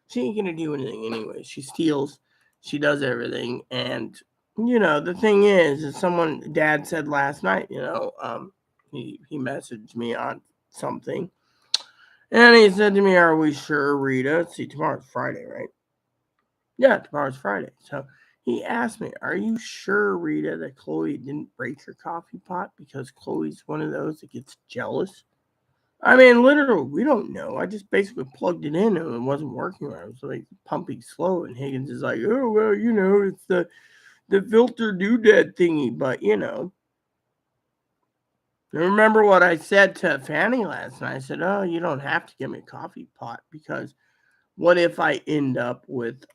she ain't gonna do anything anyway. She steals. She does everything. And, the thing is Dad said last night, he messaged me on something. And he said to me, "Are we sure, Rita?" Let's see, tomorrow's Friday, right? Yeah, tomorrow's Friday. So he asked me, "Are you sure, Rita, that Chloe didn't break your coffee pot? Because Chloe's one of those that gets jealous." I mean, literally, we don't know. I just basically plugged it in and it wasn't working right. It was like pumping slow. And Higgins is like, "Oh, well, it's the filter doodad thingy." But, remember what I said to Fanny last night? I said, "Oh, you don't have to give me a coffee pot because what if I end up with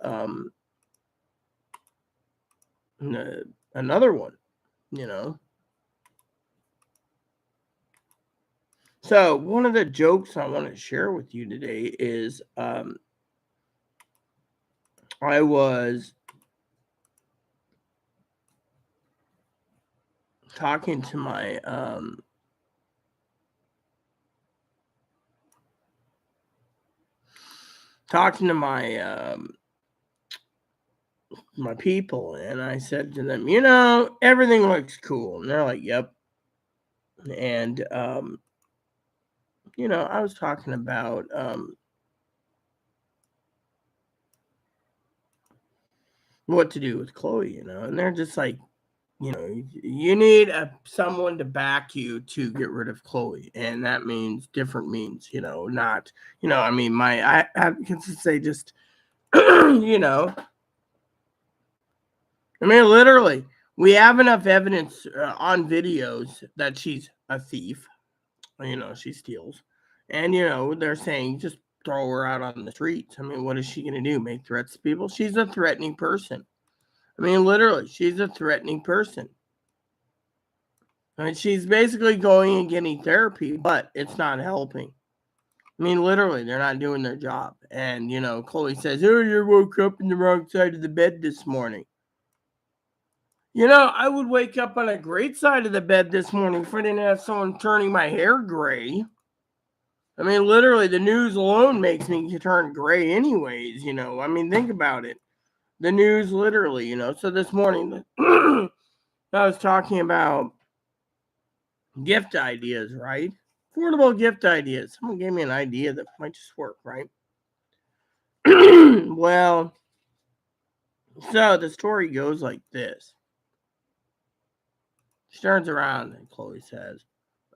another one, you know?" So one of the jokes I want to share with you today is I was talking to my my people, and I said to them, everything looks cool. And they're like, "Yep." And I was talking about what to do with Chloe, and they're just like, you need someone to back you to get rid of Chloe, and that means different means, not, I mean, my advocates say just, I mean, literally, we have enough evidence on videos that she's a thief. She steals, and they're saying just throw her out on the streets. I mean, what is she going to do? Make threats to people? She's a threatening person. I mean, literally, she's a threatening person. I mean, she's basically going and getting therapy, but it's not helping. I mean, literally, they're not doing their job. And, Chloe says, "Oh, you woke up in the wrong side of the bed this morning." I would wake up on a great side of the bed this morning if I didn't have someone turning my hair gray. I mean, literally, the news alone makes me turn gray anyways, I mean, think about it. The news literally, So this morning, I was talking about gift ideas, right? Affordable gift ideas. Someone gave me an idea that might just work, right? Well, so the story goes like this. She turns around and Chloe says,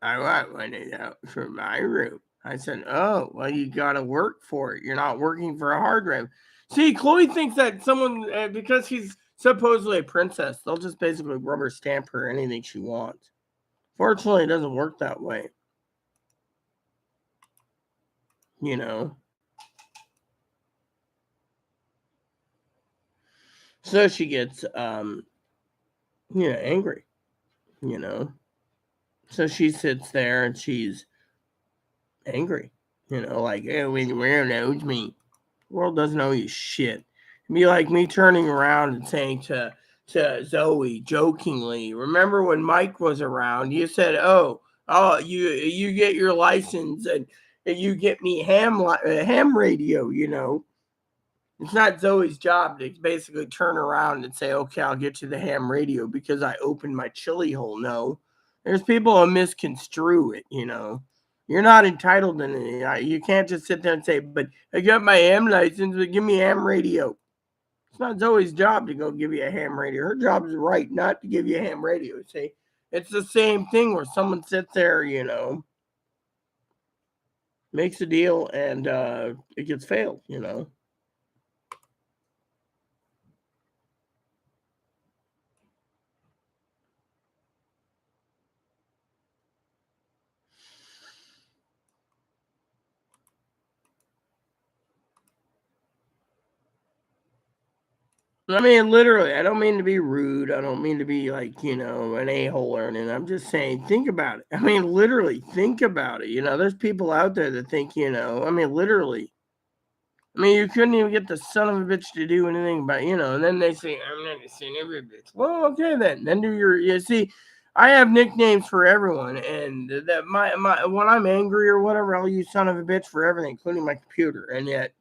"I want one of those for my room." I said, "Oh, well, you got to work for it. You're not working for a hard drive." See, Chloe thinks that someone, because she's supposedly a princess, they'll just basically rubber stamp her anything she wants. Fortunately, it doesn't work that way. So she gets, angry, So she sits there and she's angry, like, "Oh, the world owes me." The world doesn't owe you shit. It'd be like me turning around and saying to Zoe jokingly, "Remember when Mike was around? You said, oh, you get your license and you get me ham radio." It's not Zoe's job to basically turn around and say, "Okay, I'll get you the ham radio because I opened my chili hole." No, there's people who misconstrue it. You're not entitled to anything. You can't just sit there and say, "But I got my ham license, but give me ham radio." It's not Zoe's job to go give you a ham radio. Her job is right not to give you a ham radio. See, it's the same thing where someone sits there, makes a deal and it gets failed. I mean, literally, I don't mean to be rude. I don't mean to be like, an a-hole or anything. I'm just saying, think about it. I mean, literally, think about it. There's people out there that think, I mean, literally. I mean, you couldn't even get the son of a bitch to do anything, but, and then they say, "I'm not a son of a bitch." Well, okay, then. Then you see, I have nicknames for everyone, and that my when I'm angry or whatever, I'll use son of a bitch for everything, including my computer. And yet,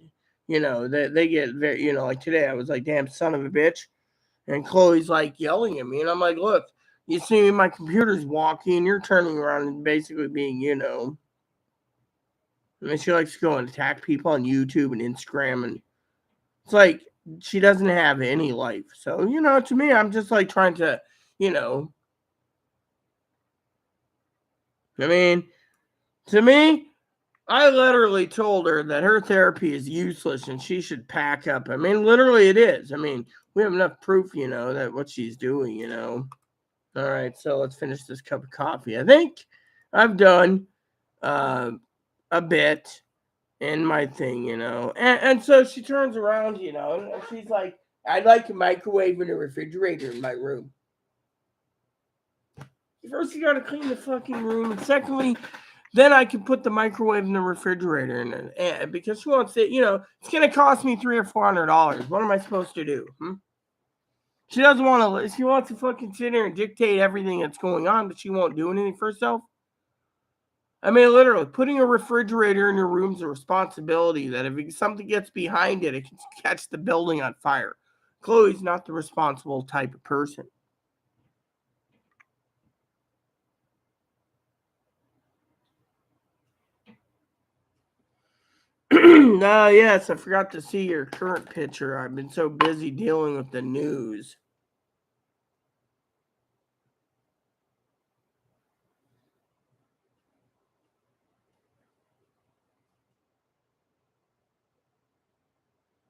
they get very, like today I was like, damn son of a bitch. And Chloe's like yelling at me. And I'm like, look, you see my computer's walking, you're turning around and basically being, I mean, she likes to go and attack people on YouTube and Instagram. And it's like, she doesn't have any life. So, to me, I'm just like trying to, I mean, to me, I literally told her that her therapy is useless and she should pack up. I mean, literally it is. I mean, we have enough proof, that what she's doing. All right, so let's finish this cup of coffee. I think I've done a bit in my thing, And so she turns around, and she's like, I'd like a microwave and a refrigerator in my room. First, you got to clean the fucking room. And secondly, then I can put the microwave and the refrigerator in it. And because she wants it, it's going to cost me $300 or $400. What am I supposed to do? She doesn't want to, she wants to fucking sit here and dictate everything that's going on, but she won't do anything for herself. I mean, literally, putting a refrigerator in your room is a responsibility that if something gets behind it, it can catch the building on fire. Chloe's not the responsible type of person. Yes, I forgot to see your current picture. I've been so busy dealing with the news.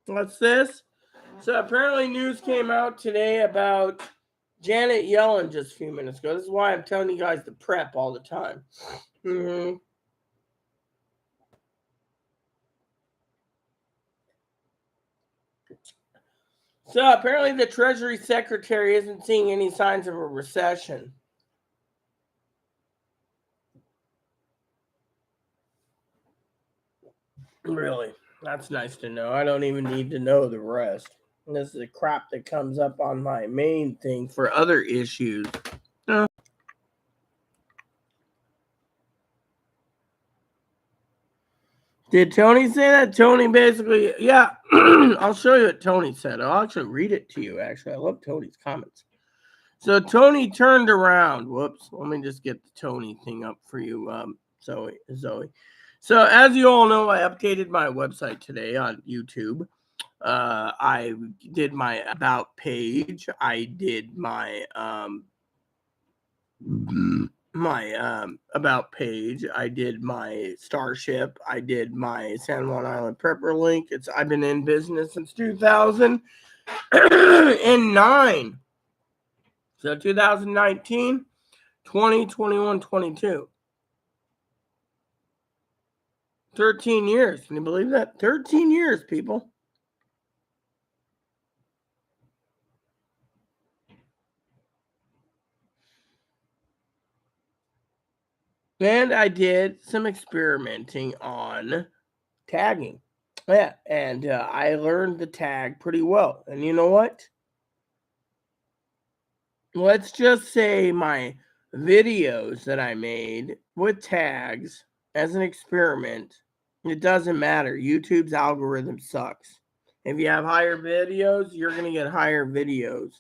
What's this? So apparently news came out today about Janet Yellen just a few minutes ago. This is why I'm telling you guys to prep all the time. Mm-hmm. So apparently the Treasury Secretary isn't seeing any signs of a recession. Really? That's nice to know. I don't even need to know the rest. This is the crap that comes up on my main thing for other issues. Did Tony say that? Tony basically, yeah. I'll show you what Tony said. I'll actually read it to you, actually. I love Tony's comments. So Tony turned around. Whoops. Let me just get the Tony thing up for you, Zoe. So as you all know, I updated my website today on YouTube. I did my about page. I did my about page. I did my Starship. I did my San Juan Island Prepper link. I've been in business since 2009. So 2019, 20, 21, 22. 13 years. Can you believe that? 13 years, people. And I did some experimenting on tagging. Yeah, and I learned the tag pretty well. And you know what? Let's just say my videos that I made with tags as an experiment, it doesn't matter. YouTube's algorithm sucks. If you have higher videos, you're going to get higher videos.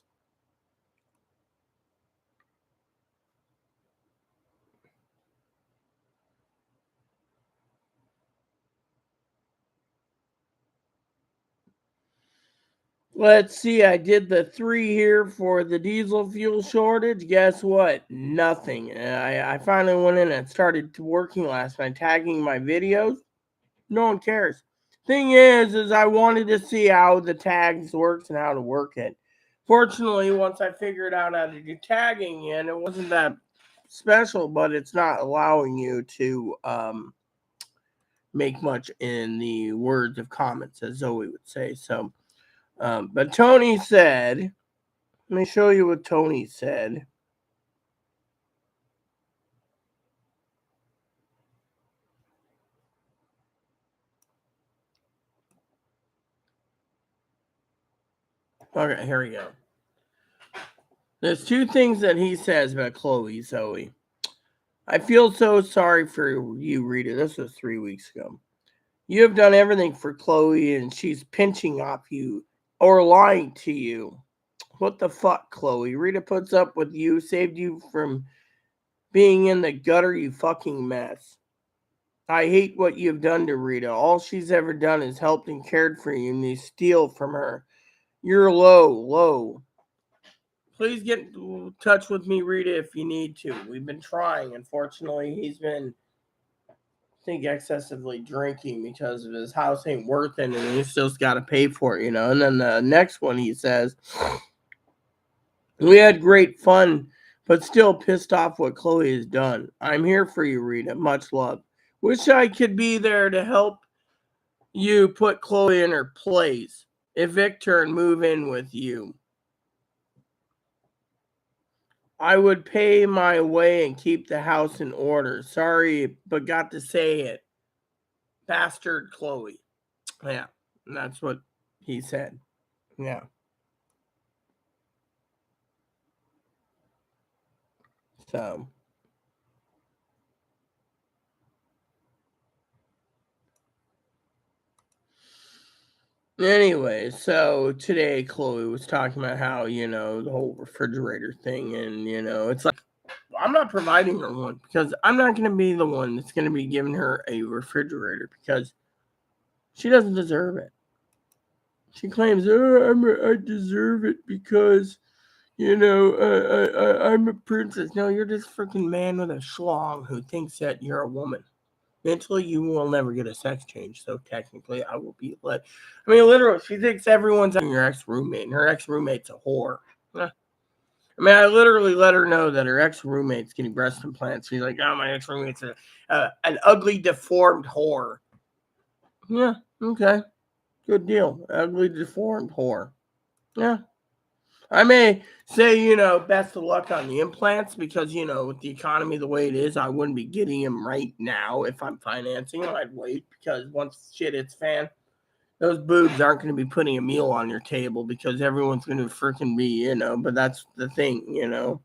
Let's see, I did the 3 here for the diesel fuel shortage. Guess what? Nothing. I finally went in and started working last night, tagging my videos. No one cares. Thing is I wanted to see how the tags works and how to work it. Fortunately, once I figured out how to do tagging in, it wasn't that special, but it's not allowing you to make much in the words of comments, as Zoe would say. So, but Tony said, let me show you what Tony said. Okay, here we go. There's 2 things that he says about Chloe, Zoe. I feel so sorry for you, Rita. This was 3 weeks ago. You have done everything for Chloe and she's pinching off you or lying to you. What the fuck, Chloe? Rita puts up with you, saved you from being in the gutter, you fucking mess. I hate what you've done to Rita. All she's ever done is helped and cared for you, and you steal from her. You're low. Please get in touch with me, Rita, if you need to. We've been trying. Unfortunately, he's been, I think, excessively drinking because of his house ain't worth it, and he still's got to pay for it, And then the next one, he says, we had great fun, but still pissed off what Chloe has done. I'm here for you, Rita. Much love. Wish I could be there to help you put Chloe in her place. Evict her and move in with you. I would pay my way and keep the house in order. Sorry, but got to say it. Bastard Chloe. Yeah, that's what he said. Yeah. So, anyway, so today Chloe was talking about how, the whole refrigerator thing, and, it's like, I'm not providing her one because I'm not going to be the one that's going to be giving her a refrigerator because she doesn't deserve it. She claims, I deserve it because, I'm a princess. No, you're just a freaking man with a schlong who thinks that you're a woman. Mentally, you will never get a sex change, so technically, I will be let. I mean, literally, she thinks everyone's your ex-roommate, and her ex-roommate's a whore. I mean, I literally let her know that her ex-roommate's getting breast implants. She's like, oh, my ex-roommate's an ugly, deformed whore. Yeah, okay. Good deal. Ugly, deformed whore. Yeah. I may say, best of luck on the implants because, with the economy the way it is, I wouldn't be getting them right now if I'm financing them. I'd wait because once shit hits fan, those boobs aren't going to be putting a meal on your table because everyone's going to freaking be, but that's the thing.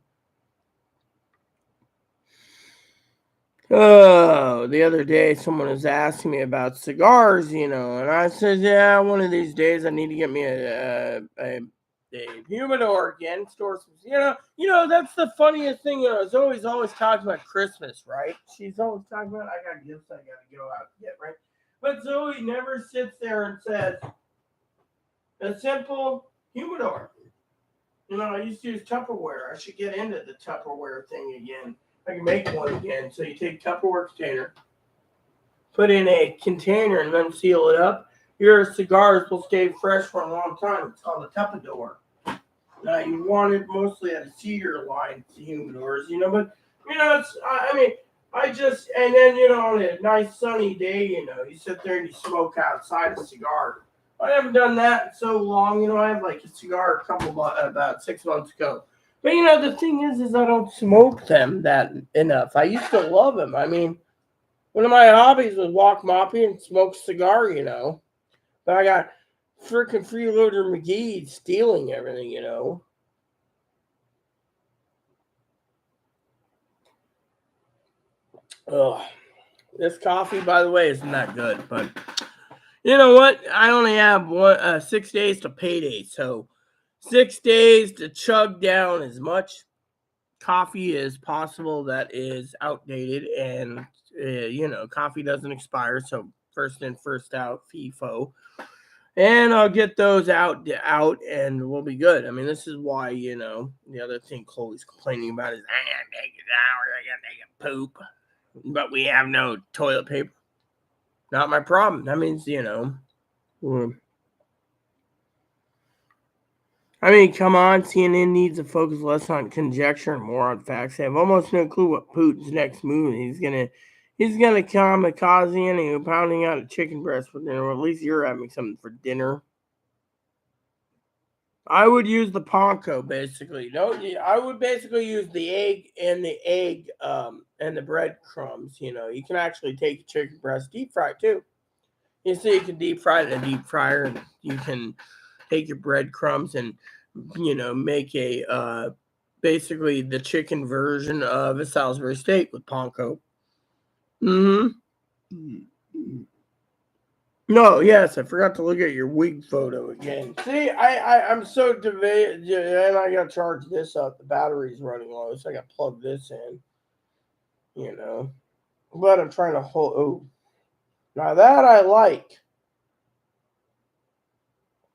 Oh, the other day someone was asking me about cigars, and I said, yeah, one of these days I need to get me a humidor again, store some, that's the funniest thing. It's always talking about Christmas, right? She's always talking about, I got gifts I got to go out and get, right? But Zoe never sits there and says a simple humidor. I used to use Tupperware. I should get into the Tupperware thing again. I can make one again. So you take Tupperware container, put in a container, and then seal it up. Your cigars will stay fresh for a long time. It's called a Tupperware. Now you want it mostly at a cedar line humidors, but I just and then on a nice sunny day, you sit there and you smoke outside a cigar. I haven't done that in so long. I had like a cigar about 6 months ago. But the thing is I don't smoke them that enough. I used to love them. I mean, one of my hobbies was walk moppy and smoke cigar. But I got freaking freeloader McGee stealing everything. Ugh. This coffee, by the way, isn't that good. But you know what? I only have 6 days to payday, so 6 days to chug down as much coffee as possible that is outdated, and coffee doesn't expire, so first in, first out, FIFO. And I'll get those out, and we'll be good. I mean, this is why, the other thing Chloe's complaining about is, I gotta take a shower, I gotta take a poop, but we have no toilet paper. Not my problem. That means, I mean, come on, CNN needs to focus less on conjecture and more on facts. They have almost no clue what Putin's next move. He's gonna kamikaze and pounding out a chicken breast for dinner. Or at least you're having something for dinner. I would use the panko basically. No, I would basically use the egg and the breadcrumbs. You can actually take a chicken breast, deep fry it too. You can deep fry it in a deep fryer, and you can take your breadcrumbs and make a basically the chicken version of a Salisbury steak with panko. Mm-hmm. No, yes, I forgot to look at your wig photo again. See, I'm so divided, and I got to charge this up. The battery's running low, so I got to plug this in. You know, but I'm trying to hold. Oh, now that I like.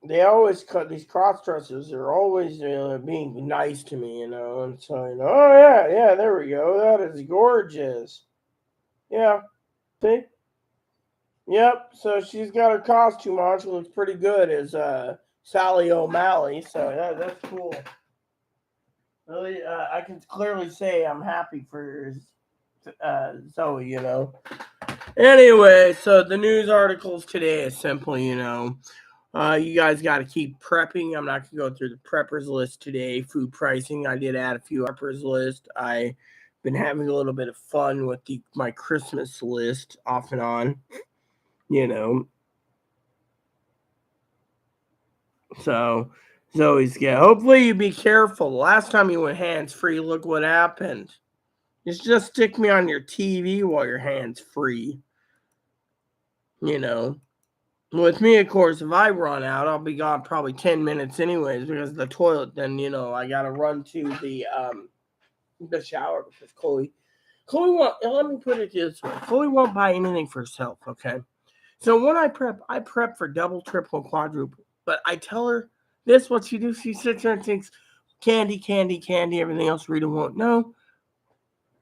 They always cut these cross dressers. They're always being nice to me, and saying, "Oh yeah, there we go. That is gorgeous." Yeah, see, yep. So she's got her costume on. She looks pretty good as Sally O'Malley. So that's cool. Really, I can clearly say I'm happy for Zoe. Anyway, so the news articles today is simply, you guys got to keep prepping. I'm not going to go through the preppers list today. Food pricing, I did add a few preppers list. I've been having a little bit of fun with my Christmas list off and on, you know. So Zoe's yeah. Hopefully you be careful. The last time you went hands free, look what happened. Just stick me on your TV while your hands free. You know. With me, of course, if I run out, I'll be gone probably 10 minutes anyways because of the toilet. Then I gotta run to the shower because Chloe won't. Let me put it this way: Chloe won't buy anything for herself. Okay, so when I prep for double, triple, and quadruple. But I tell her this: what she do? She sits there and thinks candy, candy, candy. Everything else Rita won't know.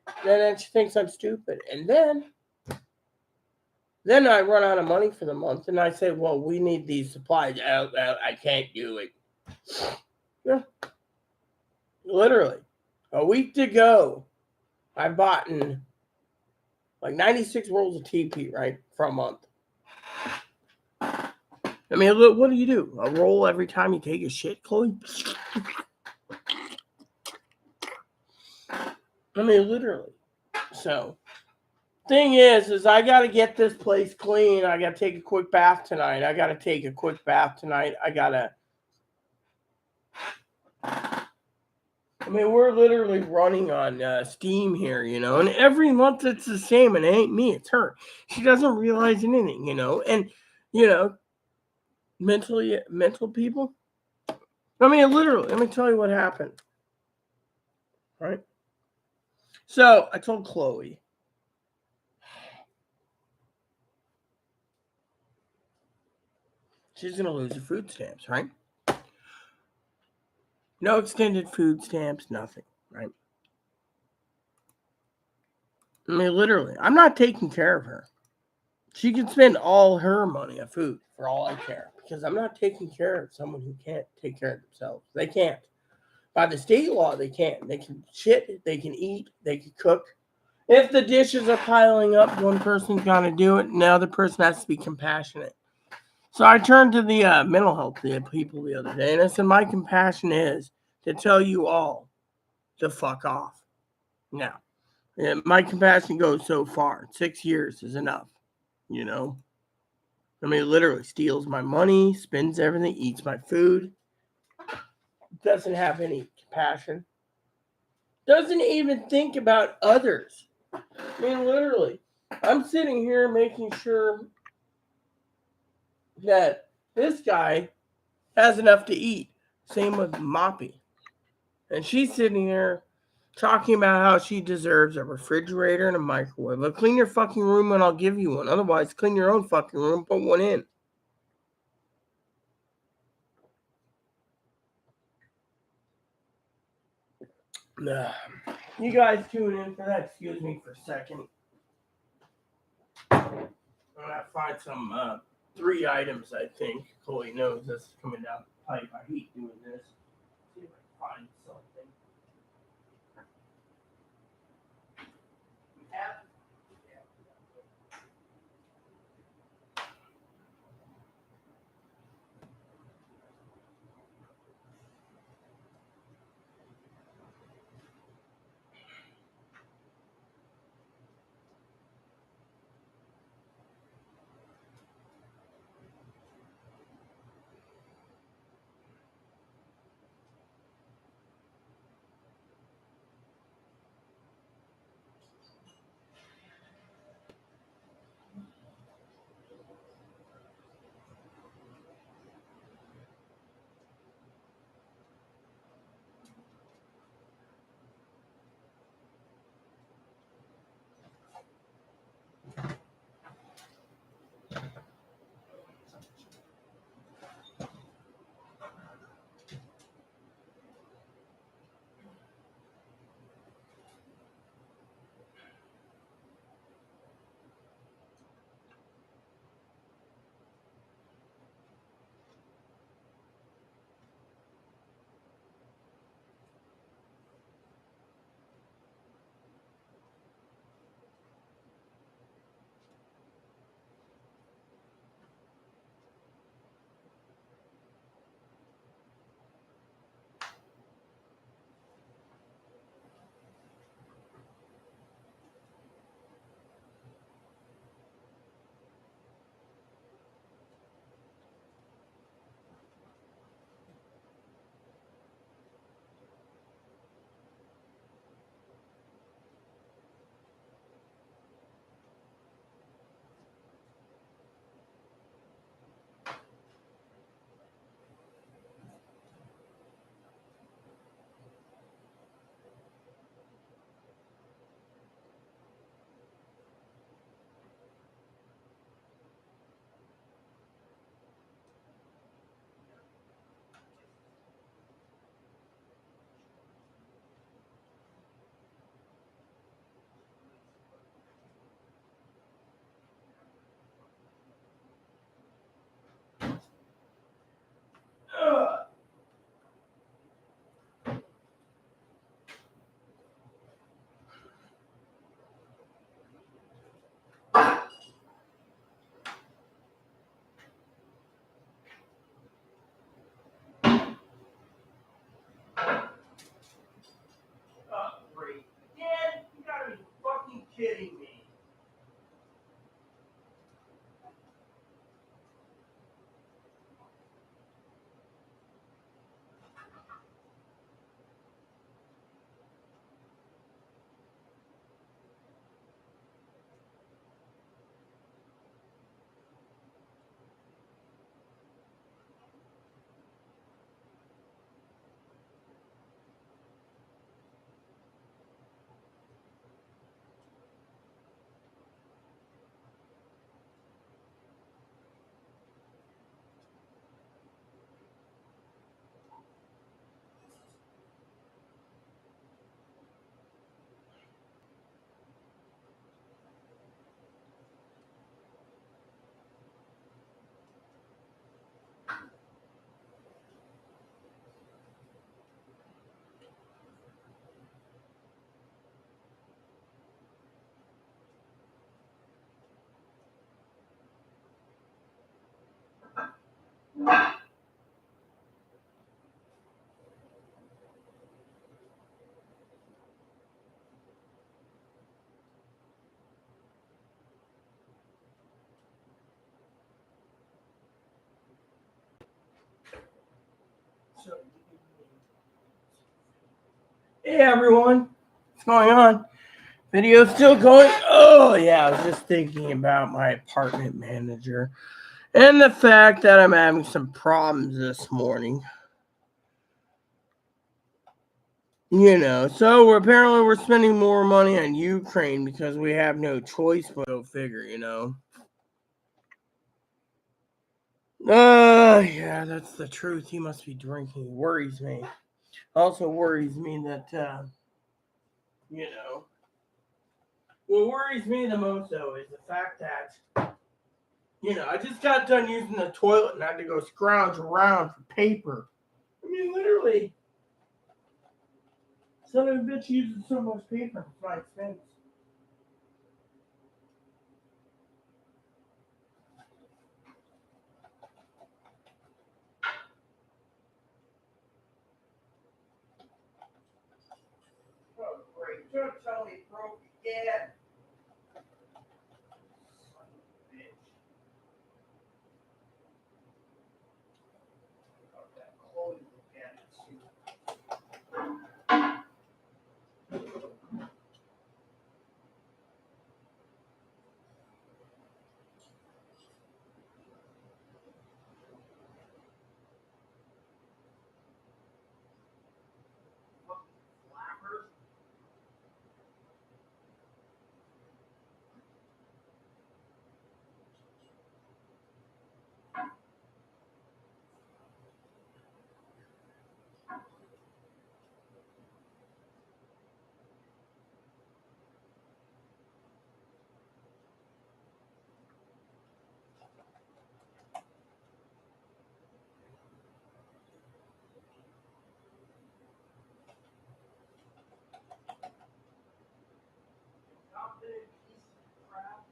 And then she thinks I'm stupid, and then I run out of money for the month, and I say, "Well, we need these supplies." I can't do it. Yeah, literally, a week to go. I bought like 96 rolls of TP right for a month. I mean, look, what do? A roll every time you take a shit, Chloe? I mean, literally. So, thing is I got to get this place clean. I got to take a quick bath tonight. I mean, we're literally running on steam here, and every month it's the same, and it ain't me, it's her. She doesn't realize anything, and, you know, mental people. I mean, literally, let me tell you what happened, right? So I told Chloe, she's going to lose her food stamps, right? No extended food stamps, nothing, right? I mean, literally, I'm not taking care of her. She can spend all her money on food for all I care because I'm not taking care of someone who can't take care of themselves. They can't. By the state law, they can't. They can shit, they can eat, they can cook. If the dishes are piling up, one person's got to do it, and the other person has to be compassionate. So I turned to the mental health people the other day, and I said, my compassion is to tell you all to fuck off. Now, my compassion goes so far. 6 years is enough, you know? I mean, literally steals my money, spends everything, eats my food, doesn't have any compassion, doesn't even think about others. I mean, literally, I'm sitting here making sure that this guy has enough to eat. Same with Moppy. And she's sitting there talking about how she deserves a refrigerator and a microwave. Well, clean your fucking room and I'll give you one. Otherwise, clean your own fucking room, put one in. You guys tune in for that. Excuse me for a second. I'm gonna find some 3 items. I think Chloe knows this is coming down the pipe. I hate doing this. See if I can find something. Yeah. Hey everyone, what's going on? Video still going? Oh yeah, I was just thinking about my apartment manager and the fact that I'm having some problems this morning. So we're spending more money on Ukraine because we have no choice but to go figure. Yeah, that's the truth. He must be drinking. It worries me. Also worries me that you know. What worries me the most though is the fact that I just got done using the toilet and I had to go scrounge around for paper. I mean, literally, son of a bitch uses so much paper for my expense. Oh, great. Don't tell me it broke again. Son of a bitch. Oh, that clothes again. Flappers. Confident piece of crap.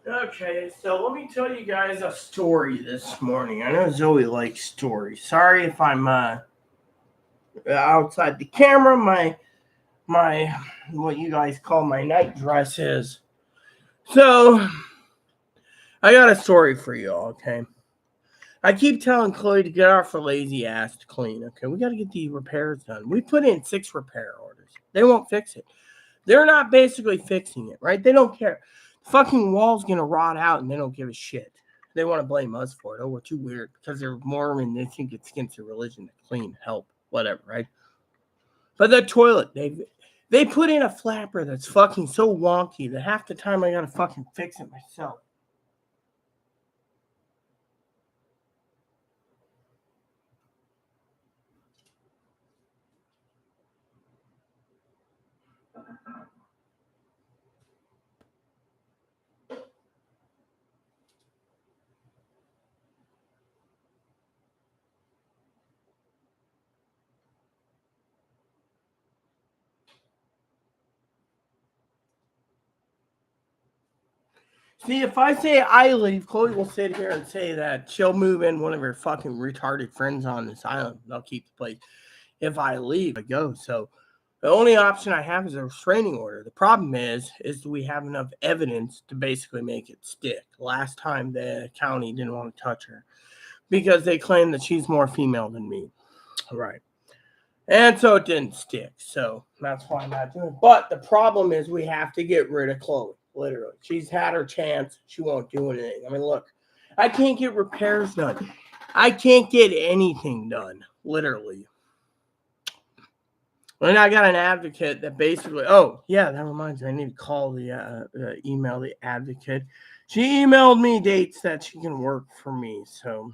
Okay, so let me tell you guys a story this morning. I know Zoe likes stories. Sorry if I'm outside the camera. My what you guys call my night dress is. So I got a story for you all, okay? I keep telling Chloe to get off her lazy ass to clean, okay? We got to get the repairs done. We put in 6 repair orders. They won't fix it. They're not basically fixing it, right? They don't care. The fucking wall's going to rot out and they don't give a shit. They want to blame us for it. Oh, we're too weird because they're Mormon. They think it's against their religion to clean, help, whatever, right? But the toilet, they put in a flapper that's fucking so wonky that half the time I got to fucking fix it myself. See, if I say I leave, Chloe will sit here and say that she'll move in one of her fucking retarded friends on this island. They'll keep the place. If I leave, I go. So the only option I have is a restraining order. The problem is do we have enough evidence to basically make it stick? Last time the county didn't want to touch her because they claim that she's more female than me. Right. And so it didn't stick. So that's why I'm not doing it. But the problem is we have to get rid of Chloe. Literally. She's had her chance. She won't do anything. I mean, look, I can't get repairs done. I can't get anything done. Literally. And I got an advocate that basically, oh, yeah, that reminds me, I need to call email the advocate. She emailed me dates that she can work for me, so.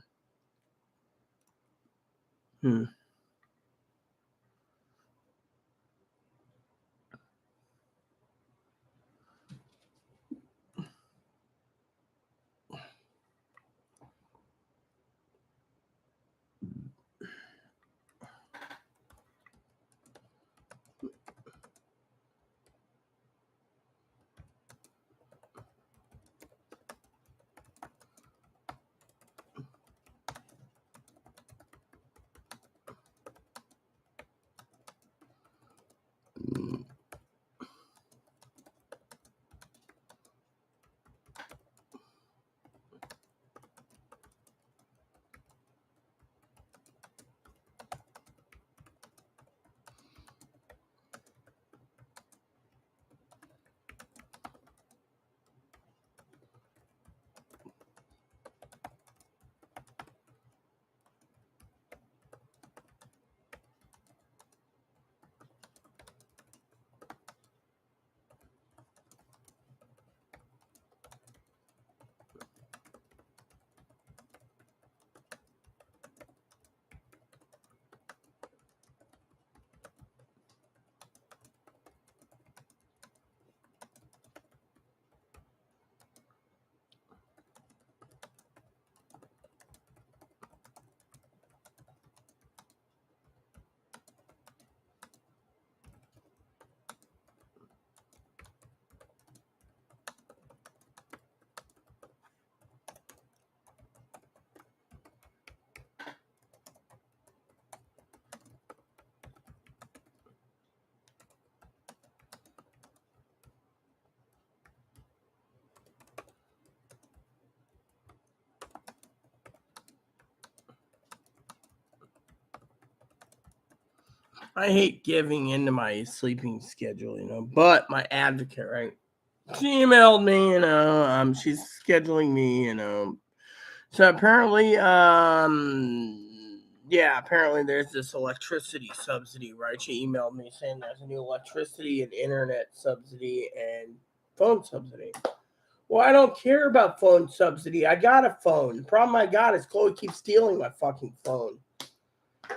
I hate giving into my sleeping schedule, but my advocate, right? She emailed me, she's scheduling me. So apparently, apparently there's this electricity subsidy, right? She emailed me saying there's a new electricity and internet subsidy and phone subsidy. Well, I don't care about phone subsidy. I got a phone. The problem I got is Chloe keeps stealing my fucking phone.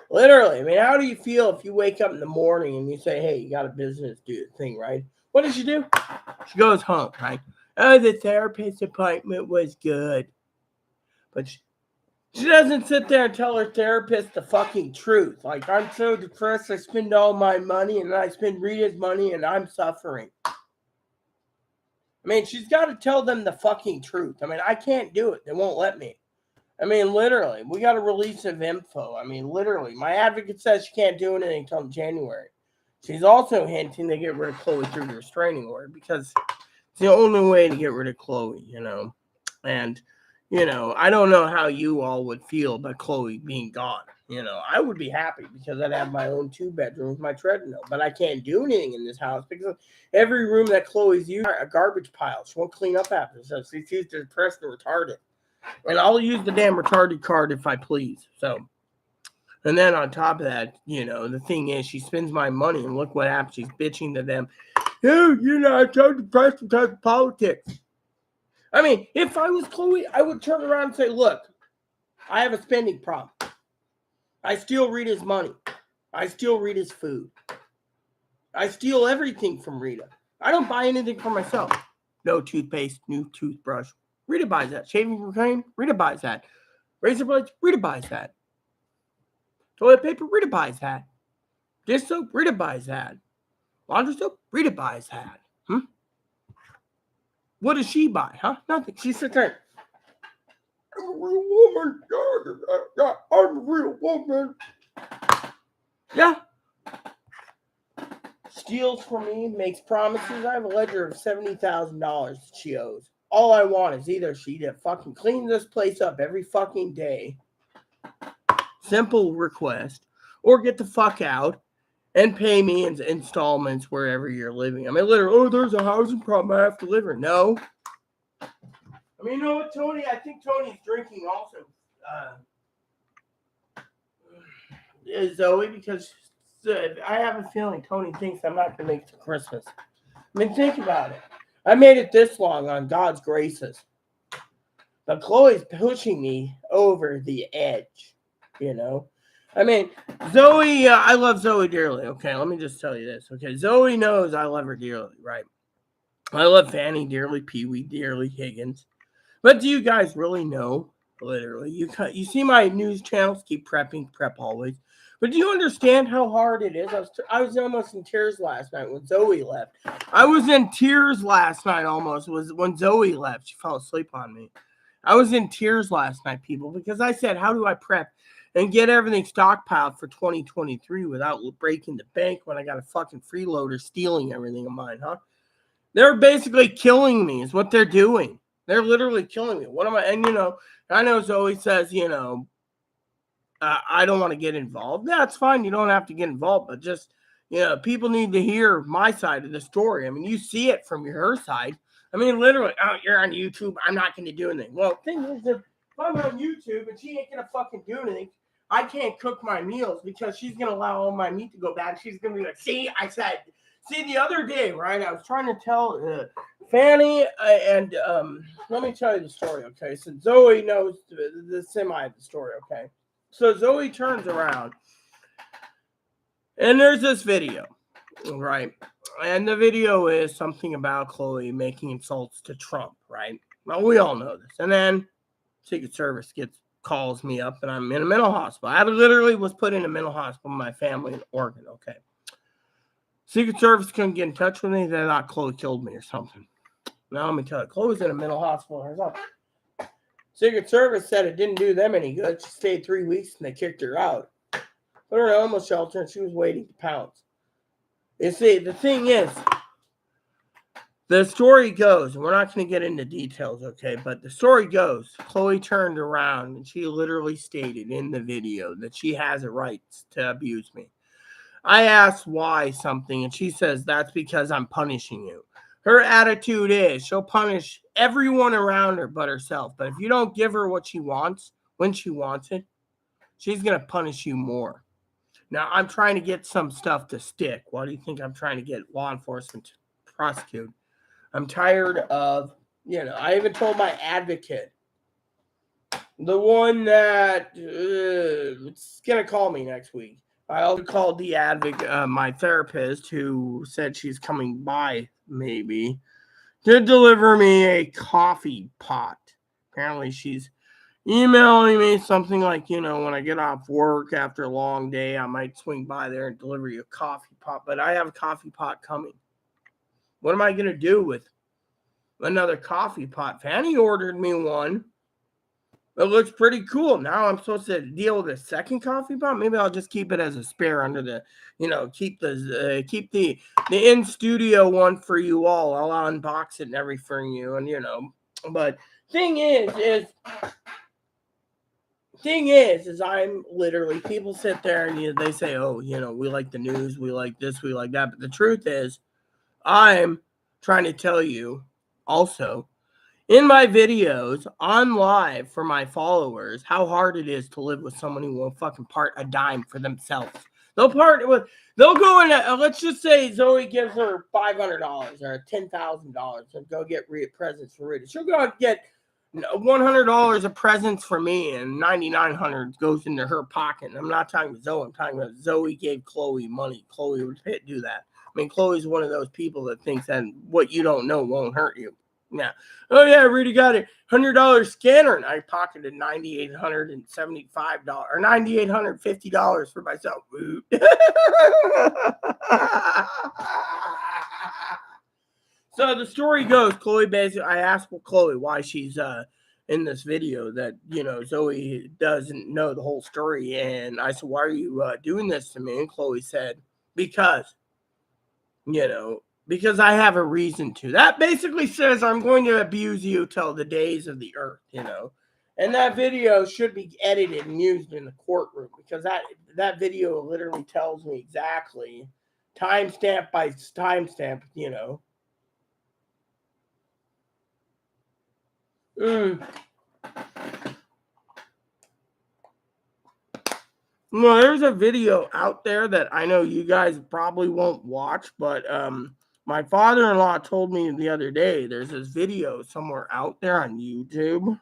Literally. I mean, how do you feel if you wake up in the morning and you say, hey, you got a business thing, right? What does she do? She goes home, right? Oh, the therapist appointment was good. But she doesn't sit there and tell her therapist the fucking truth. Like, I'm so depressed, I spend all my money, and then I spend Rita's money, and I'm suffering. I mean, she's got to tell them the fucking truth. I mean, I can't do it. They won't let me. I mean, literally, we got a release of info. I mean, literally, my advocate says she can't do anything until January. She's also hinting to get rid of Chloe through the restraining order because it's the only way to get rid of Chloe. And, I don't know how you all would feel about Chloe being gone. I would be happy because I'd have my own 2-bedroom with my treadmill. But I can't do anything in this house because every room that Chloe's used a garbage pile. She won't clean up after herself. She's depressed and retarded. And I'll use the damn retarded card if I please. So, and then on top of that, the thing is, she spends my money, and look what happens. She's bitching to them. I'm so depressed because of politics. I mean, if I was Chloe, I would turn around and say, look, I have a spending problem. I steal Rita's money. I steal Rita's food. I steal everything from Rita. I don't buy anything for myself. No toothpaste, new toothbrush. Rita buys that. Shaving cream, Rita buys that. Razor blades, Rita buys that. Toilet paper, Rita buys that. Dish soap, Rita buys that. Laundry soap, Rita buys that. What does she buy, huh? Nothing. She sits there. I'm a real woman. I'm a real woman. Yeah. Steals from me, makes promises. I have a ledger of $70,000 she owes. All I want is either she to fucking clean this place up every fucking day. Simple request. Or get the fuck out and pay me in installments wherever you're living. I mean, literally, there's a housing problem. I have to live here. No. I mean, you know what, Tony? I think Tony's drinking also. Zoe, because I have a feeling Tony thinks I'm not going to make it to Christmas. I mean, think about it. I made it this long on God's graces. But Chloe's pushing me over the edge, you know? I mean, Zoe, I love Zoe dearly, okay? Let me just tell you this, okay? Zoe knows I love her dearly, right? I love Fanny dearly, Pee-wee dearly, Higgins. But do you guys really know? Literally, you see my news channels keep prepping, prep always. But do you understand how hard it is? I was almost in tears last night when Zoe left. I was in tears last night almost was when Zoe left. She fell asleep on me. I was in tears last night, people, because I said, how do I prep and get everything stockpiled for 2023 without breaking the bank when I got a fucking freeloader stealing everything of mine, huh? They're basically killing me is what they're doing. They're literally killing me. What am I? And, I know Zoe says, I don't want to get involved. That's fine. You don't have to get involved, but just, people need to hear my side of the story. I mean, you see it from her side. I mean, literally, oh, you're on YouTube. I'm not going to do anything. Well, the thing is, if I'm on YouTube and she ain't going to fucking do anything, I can't cook my meals because she's going to allow all my meat to go bad. She's going to be like, see, the other day, right, I was trying to tell Fanny and let me tell you the story, okay? So Zoe knows the story, okay? So Zoe turns around and there's this video, right? And the video is something about Chloe making insults to Trump, right? Well, we all know this. And then Secret Service calls me up and I'm in a mental hospital. I literally was put in a mental hospital with my family in Oregon, okay? Secret Service couldn't get in touch with me. They thought Chloe killed me or something. Now let me tell you, Chloe's in a mental hospital herself. Secret Service said it didn't do them any good. She stayed 3 weeks and they kicked her out. Put her in a homeless shelter and she was waiting to pounce. You see, the thing is, the story goes, and we're not going to get into details, okay, but the story goes, Chloe turned around and she literally stated in the video that she has a right to abuse me. I asked why something, and she says, that's because I'm punishing you. Her attitude is she'll punish everyone around her but herself. But if you don't give her what she wants, when she wants it, she's going to punish you more. Now, I'm trying to get some stuff to stick. Why do you think I'm trying to get law enforcement to prosecute? I'm tired of, I even told my advocate, the one that is going to call me next week. I also called the advocate, my therapist, who said she's coming by, maybe, to deliver me a coffee pot. Apparently, she's emailing me something like, when I get off work after a long day, I might swing by there and deliver you a coffee pot. But I have a coffee pot coming. What am I going to do with another coffee pot? Fanny ordered me one. It looks pretty cool. Now I'm supposed to deal with a second coffee pot. Maybe I'll just keep it as a spare under the, keep the in studio one for you all. I'll unbox it and everything for you, and But thing is I'm literally, people sit there and they say, oh, we like the news, we like this, we like that. But the truth is, I'm trying to tell you also, in my videos on live for my followers, how hard it is to live with someone who won't fucking part a dime for themselves. They'll go in, let's just say Zoe gives her $500 or $10,000 and go get presents for Rita. She'll go get $100 of presents for me and $9,900 goes into her pocket. And I'm not talking about Zoe. I'm talking about Zoe gave Chloe money. Chloe would do that. I mean, Chloe's one of those people that thinks that what you don't know won't hurt you. Yeah. Oh yeah, I already got a $100 scanner, and I pocketed $9,875 or $9,850 for myself. So the story goes, Chloe basically, I asked Chloe why she's in this video that Zoe doesn't know the whole story, and I said, why are you doing this to me? And Chloe said, because I have a reason to. That basically says I'm going to abuse you till the days of the earth, And that video should be edited and used in the courtroom because that video literally tells me exactly, timestamp by timestamp, No, there's a video out there that I know you guys probably won't watch, but my father-in-law told me the other day there's this video somewhere out there on YouTube.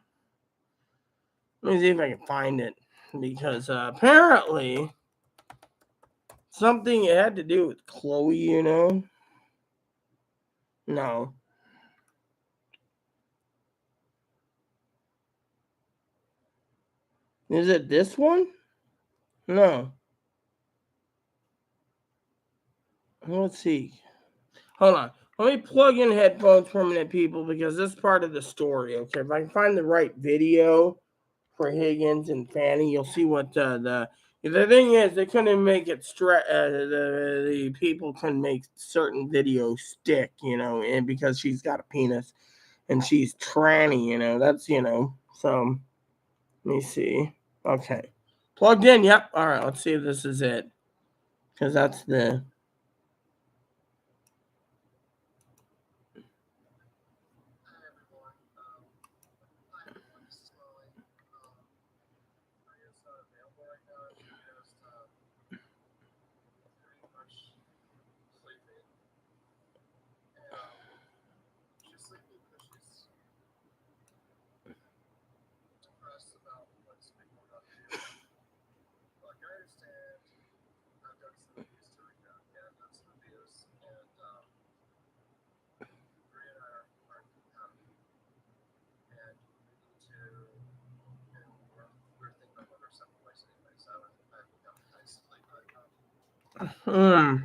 Let me see if I can find it because apparently something it had to do with Chloe, you know. No. Is it this one? No. Let's see. Hold on. Let me plug in headphones for a minute, people, because this is part of the story. Okay, if I can find the right video for Higgins and Fanny, you'll see what the thing is. They couldn't make it the people couldn't make certain videos stick, you know, and because she's got a penis and she's tranny, you know, that's So let me see. Okay, plugged in. Yep. All right. Let's see if this is it, because that's the. Hmm.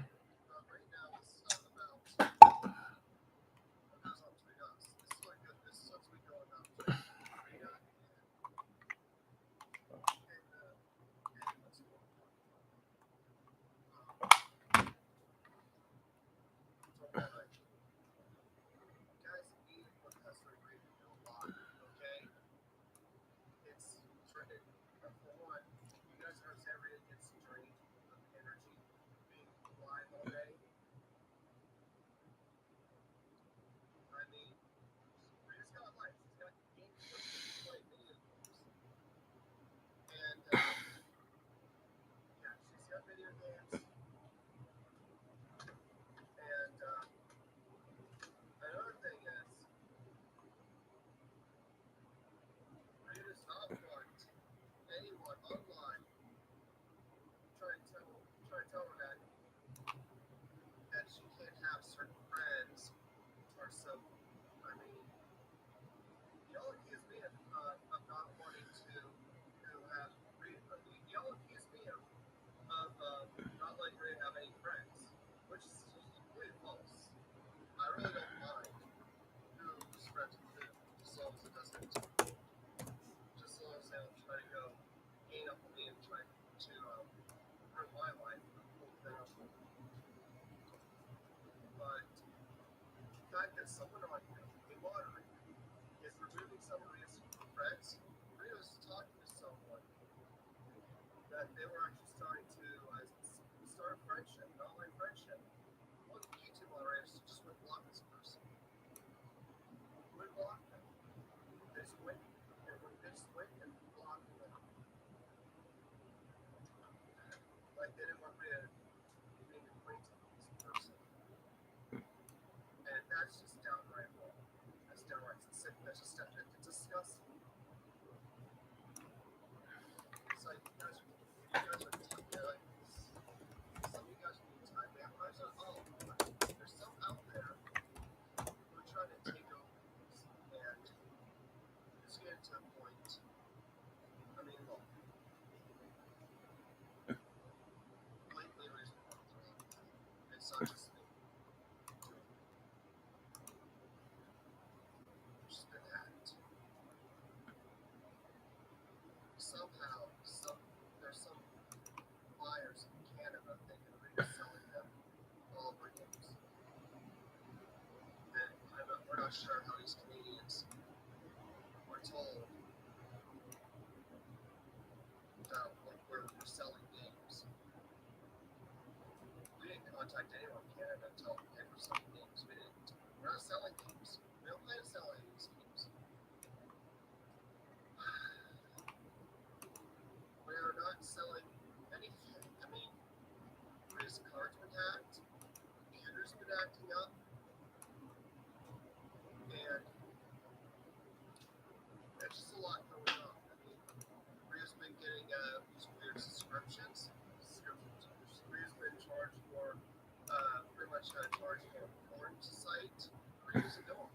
been acting up, and there's just a lot going on. I mean, Rhea's been getting these weird subscriptions. Rhea's been charged for, pretty much charged for a porn site. Rhea doesn't know.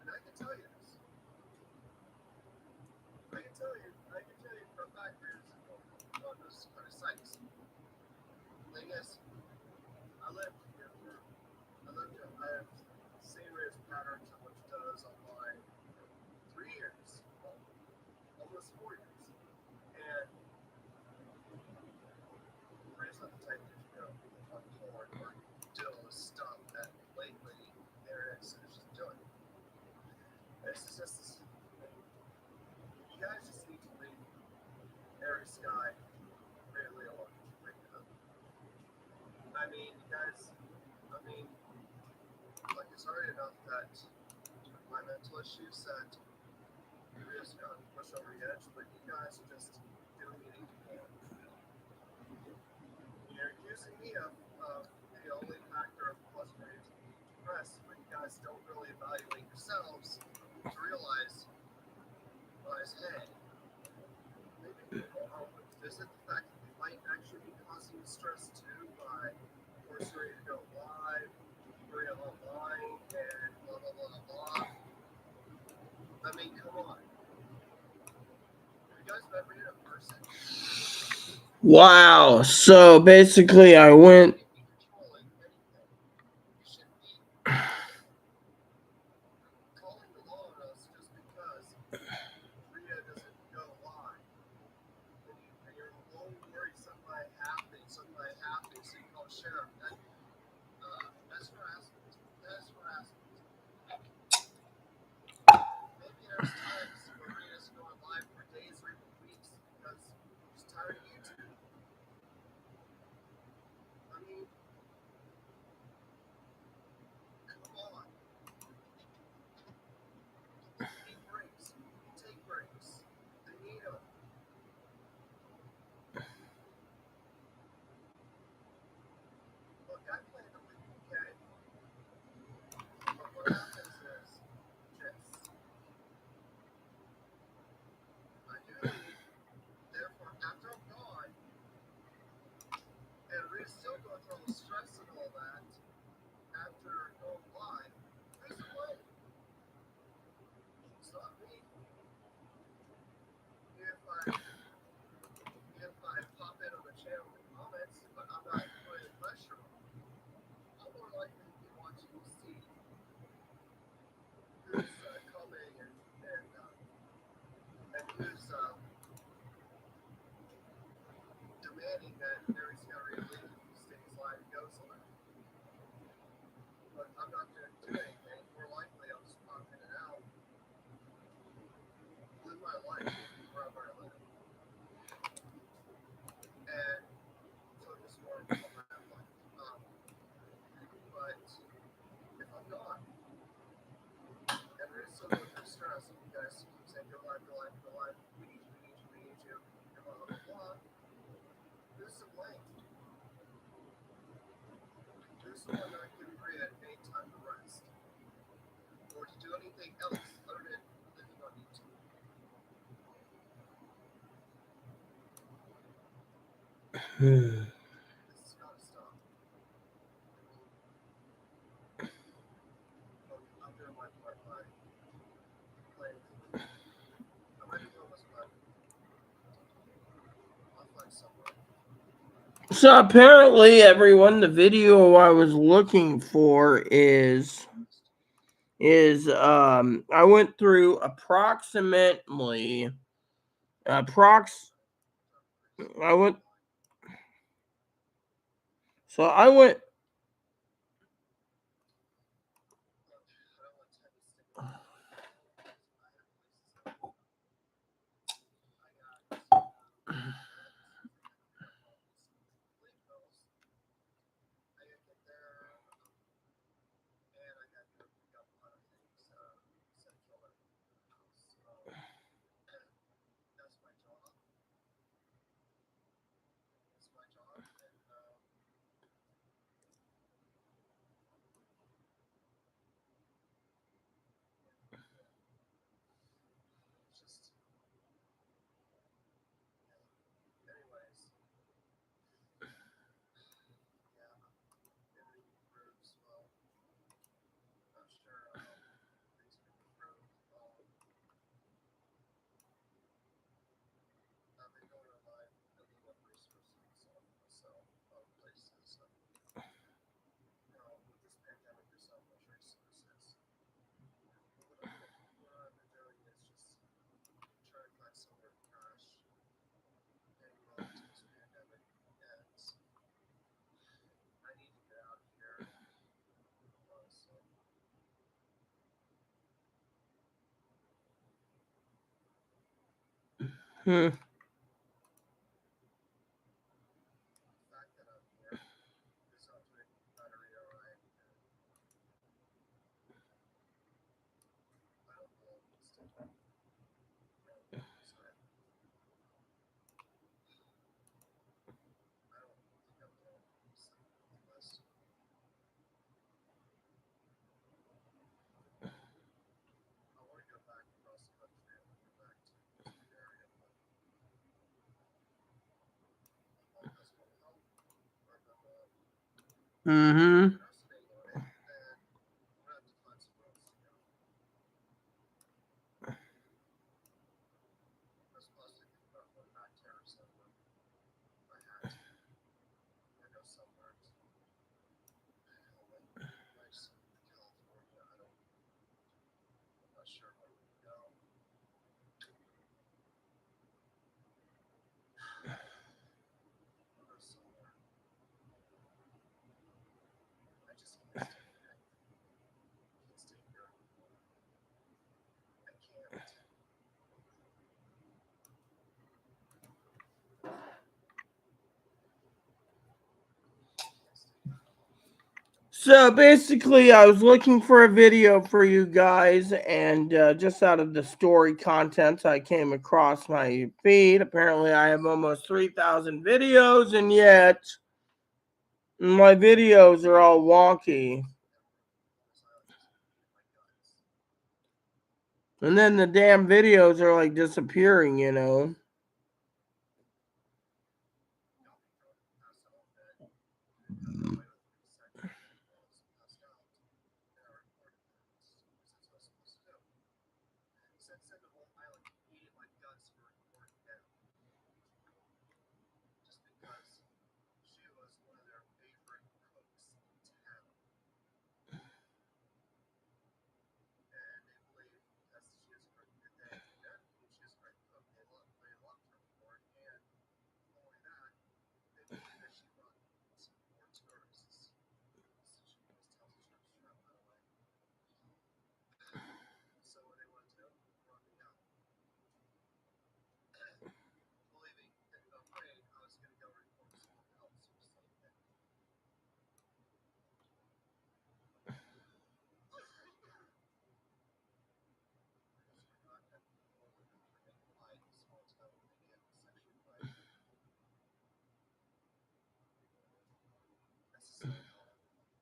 And I can tell you this. I can tell you for a fact Rhea doesn't know on those kind of sites. The thing is, I lived here for, I've seen Rhea's patterns of what she does online for 3 years, almost 4 years. And Rhea's not the type to go on porn or do all the stuff that lately the internet says she's doing. This is just, you guys just need to leave Aries Sky really alone right now. I mean, you guys, I mean, like it's already enough that my mental issues that Rhea's got pushed over the edge, but you guys are just doing it even more. You're accusing me of the only factor of causing Rhea to be depressed, but you guys don't really evaluate yourselves to realize, hey, maybe is it the fact that you might actually be causing stress too by forcing Rhea to go live, Rhea online, and blah blah blah blah. I mean, come on. Have you guys met Rhea in person? Wow. So basically, I went. Calling the law on us just because Rhea doesn't go live. And you're worried something might happen, so you call the sheriff. That's harassment. That is harassment. Maybe there's times where Rhea's going live for days or even weeks because she's tired of YouTube. I mean, come on. People need breaks. You take breaks. They need them. Look, I plan to leave, okay? But what happens is this. I do leave. Therefore, after I'm gone, and Rhea's still going through all the stress and all that, after going live, Rhea's away. It's not me. If I pop in on the channel and comments, but I'm not putting pressure on, I'm more likely to be watching to see who's coming and who's demanding that Aries Sky leave, stays live, and goes live. But I'm not going to do anything. More likely, I'll just pop in and out, live my life wherever I live, and focus more on my life. But if I'm gone, and there's so much stress, and you guys keep saying go live, we need you, and blah blah blah. There's some blame. There's someone not giving Rhea any time to rest or to do anything else other than living on YouTube. This has got to stop. Look, I'm doing my part by playing. I might be homeless, but I'll find somewhere. So apparently, everyone, the video I was looking for is I went through approximately I went so I went Hmm. The fact that I'm here is not doing battery alright. I don't know what's to do. Sorry. I don't think I'm going to sleep with this. I want to go back across the country and go back to this area, but mom has one health or Mm-hmm. nursing on it, then I'm gonna have to find somewhere else to go. I was supposed to think about going back to Arizona if I had to, or go somewhere to nice California. I'm not sure where we would go. I'll go somewhere. I just can't stay here. I can't stay here anymore. I can't. I can't stay here. So basically, I was looking for a video for you guys, and just out of the story contents, I came across my feed. Apparently, I have almost 3,000 videos, and yet my videos are all wonky. And then the damn videos are like disappearing, you know. Send the whole island eating my guts for recording them. Just because she was one of their favorite cooks in town. And they believe because she is a great cook, that she is a great cook, they loved her for it. And not only that, they believe that she brought more tourists. So she always tells the tourists to travel that way. So what they want to do, brought me out. Believing that afraid I was going to go record someone else or something. Small town when they get sexually violent. That's just not how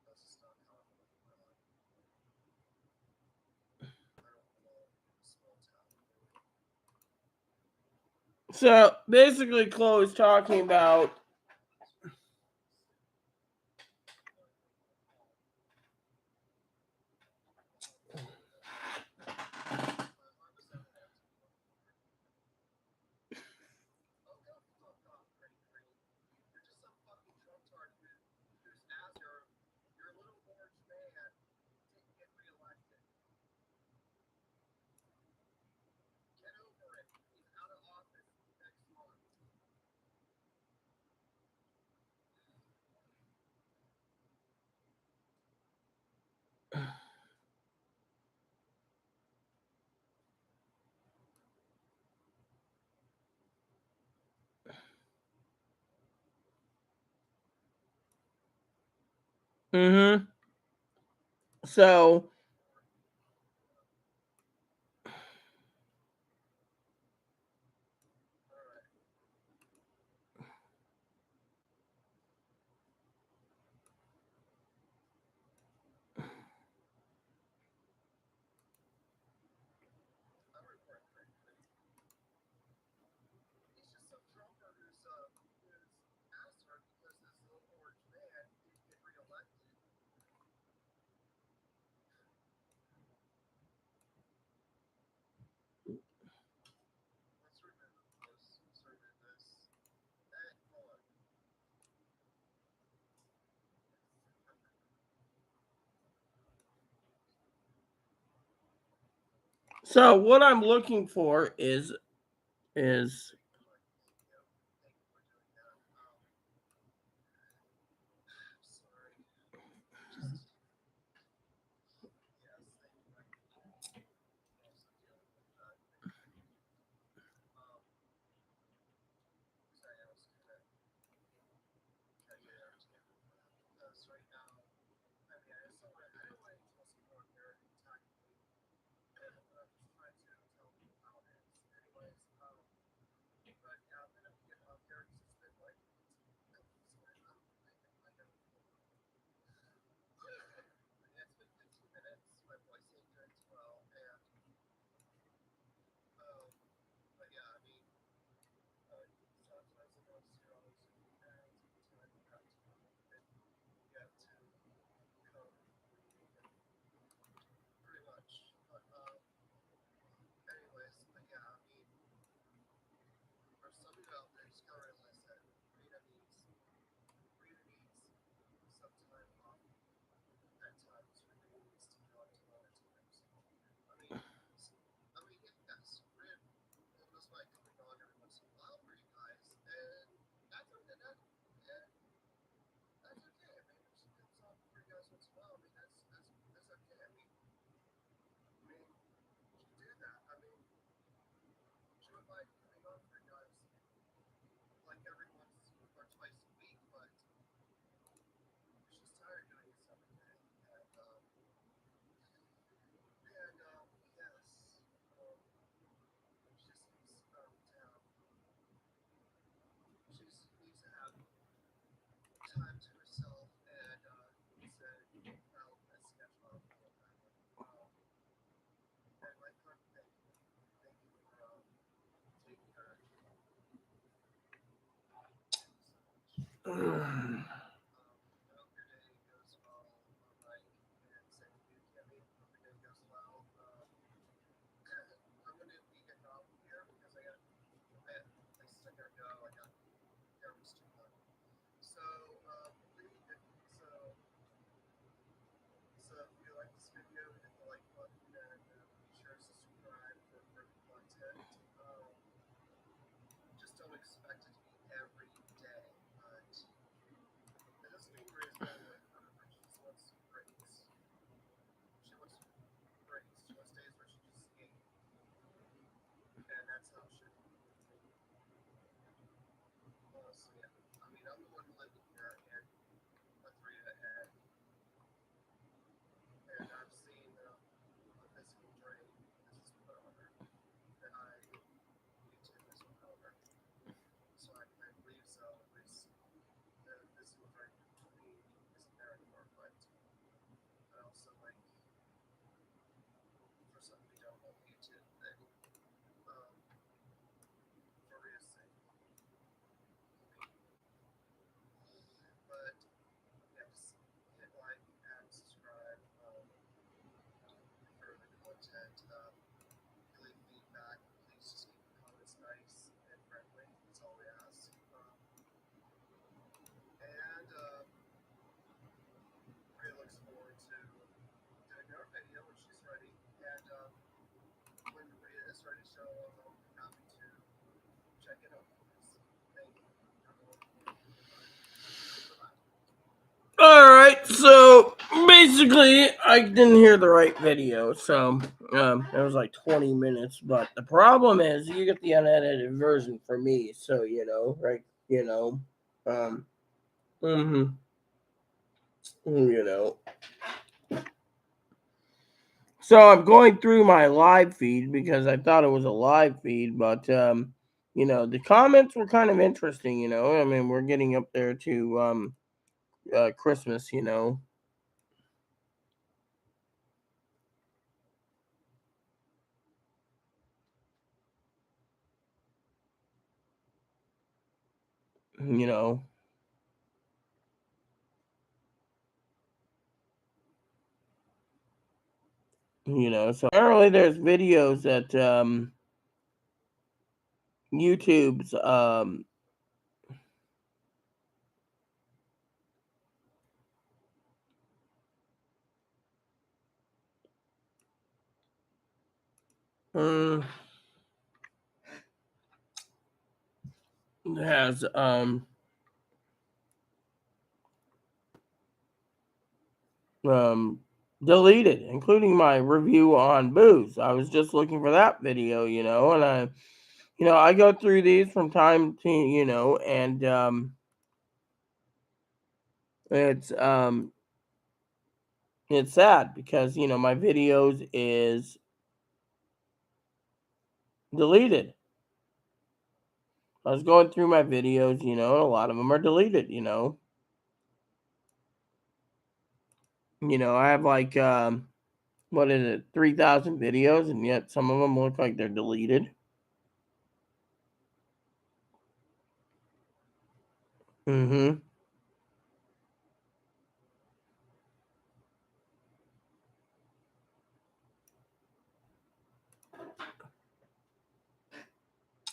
that's just not how I want to live my life. I don't belong in a small town. So basically, Chloe's talking about. My heart was out and empty. Oh, go fuck off, Pretty Green. You're just some fucking Trump tart who's asked your little orange man to get reelected. Get over it. He's out of office next month. Mm-hmm. So. Alright. I'm recording Pretty Green. He's just some Trumper who's asked her because this little orange man didn't get reelected. Let's remember this. Let's remember this. Hey, hold on. So what I'm looking for is Thank you for doing that. I'm sorry. Just yes, thank you. I'm also dealing with that. Um, right now. I mean, I just don't want. I don't want to tell someone they're tactically. I'm just trying to tell people how it is. Anyways, but yeah, I'm gonna get up there because it's been like. I know. It's been 15 minutes. My voice ain't doing too well, and but yeah, I mean, sometimes it goes through all those and until I go back to normal, and you have to come pretty much. But anyways, but yeah, I mean, for some of you out there, just gotta realize that Rita needs some time off at times. Rita needs to go to other times. I mean, yes, Rita was like coming on every once in a while for you guys, and that's okay. That's okay. I mean, if she comes on for you guys once in a while, I mean, that's okay. I mean, she can do that. I mean, she would like coming on for you guys like every once or twice a week, but she's tired doing this every day, and yes, she just needs needs to have time to herself and said, well, a sketch of and like, thank you for taking her. Thank you so much. I hope your day goes well, Mike, and same to you, Kimmy. Hope your day goes well. I'm going to be getting off here because I places I gotta go. I got errands to run. So, please, so if you like this video, hit the like button and be sure to subscribe for further content. Just don't expect it to be every day, but it doesn't mean Maria's going away from her. She just wants breaks. She wants breaks. She wants days where she just skates. And that's how it should be. So yeah, I mean, I'm the one living here, and with Rita, and I've seen the physical drain this is put on her, and I YouTube this one over. So I believe so. At least the physical drain for me isn't there anymore, but I also like for some of you don't know YouTube that for Rita's sake. But yeah, just hit like and subscribe for the content. Leave feedback. Please just keep the comments nice and friendly. That's all we ask. And Rhea looks forward to doing our video when she's ready. And when Rhea is ready to show, I'll be happy to check it out. Thank you. All right, so basically, I didn't hear the right video, so it was like 20 minutes. But the problem is, you get the unedited version for me, so right? Mm-hmm, you know. So I'm going through my live feed because I thought it was a live feed, but the comments were kind of interesting. I mean, we're getting up there to Christmas. You know. So apparently there's videos that YouTube's mm, has um deleted, including my review on booze. I was just looking for that video, and I go through these from time to, and It's it's sad because my videos is deleted. I was going through my videos, and a lot of them are deleted. I have like what is it, 3,000 videos, and yet some of them look like they're deleted. Mm-hmm.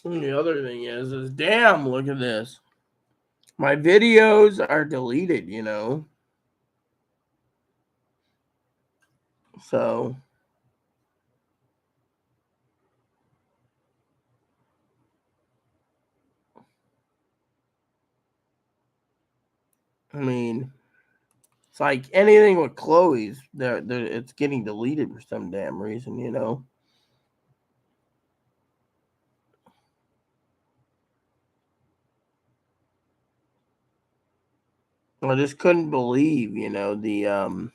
And the other thing is damn, look at this. My videos are deleted. So, I mean, it's like anything with Chloe's, it's getting deleted for some damn reason. I just couldn't believe, the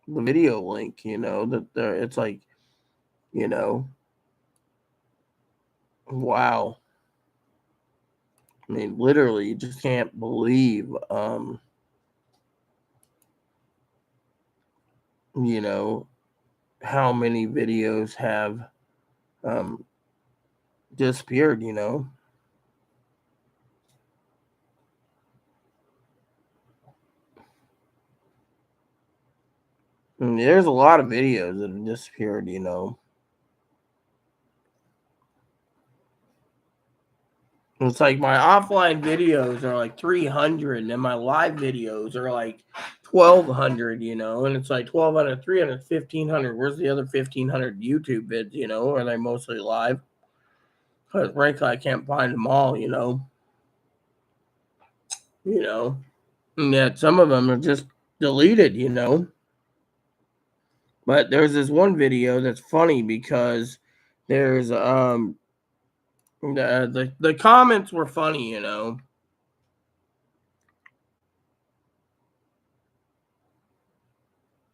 video link, that it's like, you know, wow. I mean, literally, you just can't believe, you know, how many videos have um, disappeared. And there's a lot of videos that have disappeared. It's like my offline videos are like 300 and my live videos are like 1,200, and it's like 1,200, 300, 1,500. Where's the other 1,500 YouTube vids? Are they mostly live? Because frankly, I can't find them all. And yet some of them are just deleted. But there's this one video that's funny because there's the comments were funny.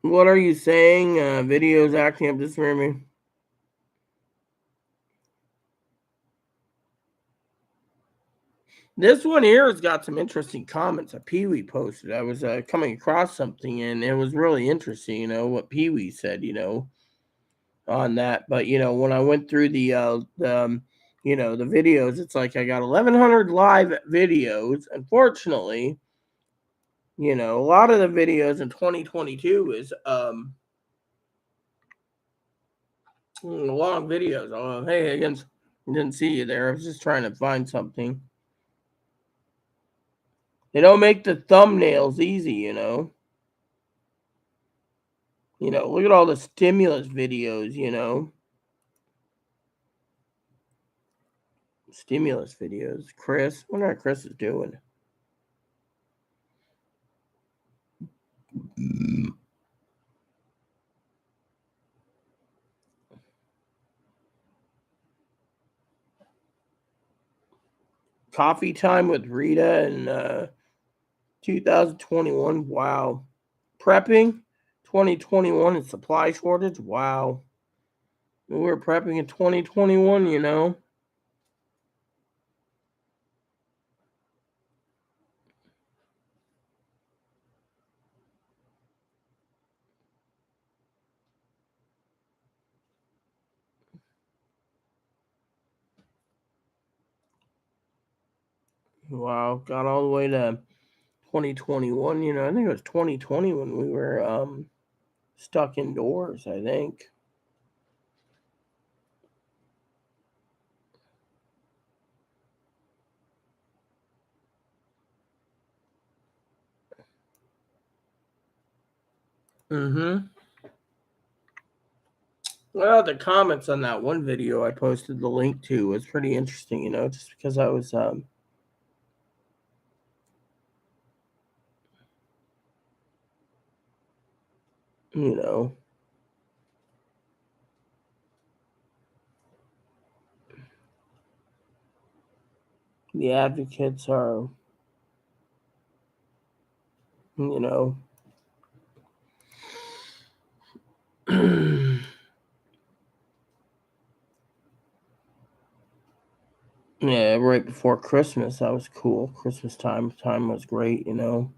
What are you saying? Videos acting up this for me. This one here has got some interesting comments that Pee Wee posted. I was coming across something and it was really interesting, what Pee Wee said, on that. But when I went through the videos, it's like I got 1,100 live videos. Unfortunately, a lot of the videos in 2022 is long videos. Oh, hey Higgins, didn't see you there. I was just trying to find something. They don't make the thumbnails easy. Look at all the stimulus videos. Stimulus videos. Chris, I wonder what Chris is doing. Coffee time with Rita in 2021. Wow. Prepping 2021 and supply shortage. Wow. We were prepping in 2021. Wow. Got all the way to 2021. I think it was 2020 when we were stuck indoors, I think. Mm-hmm. Well, the comments on that one video I posted the link to was pretty interesting, just because I was you know, the advocates are you know. Yeah, right before Christmas, that was cool. Christmas time was great, you know.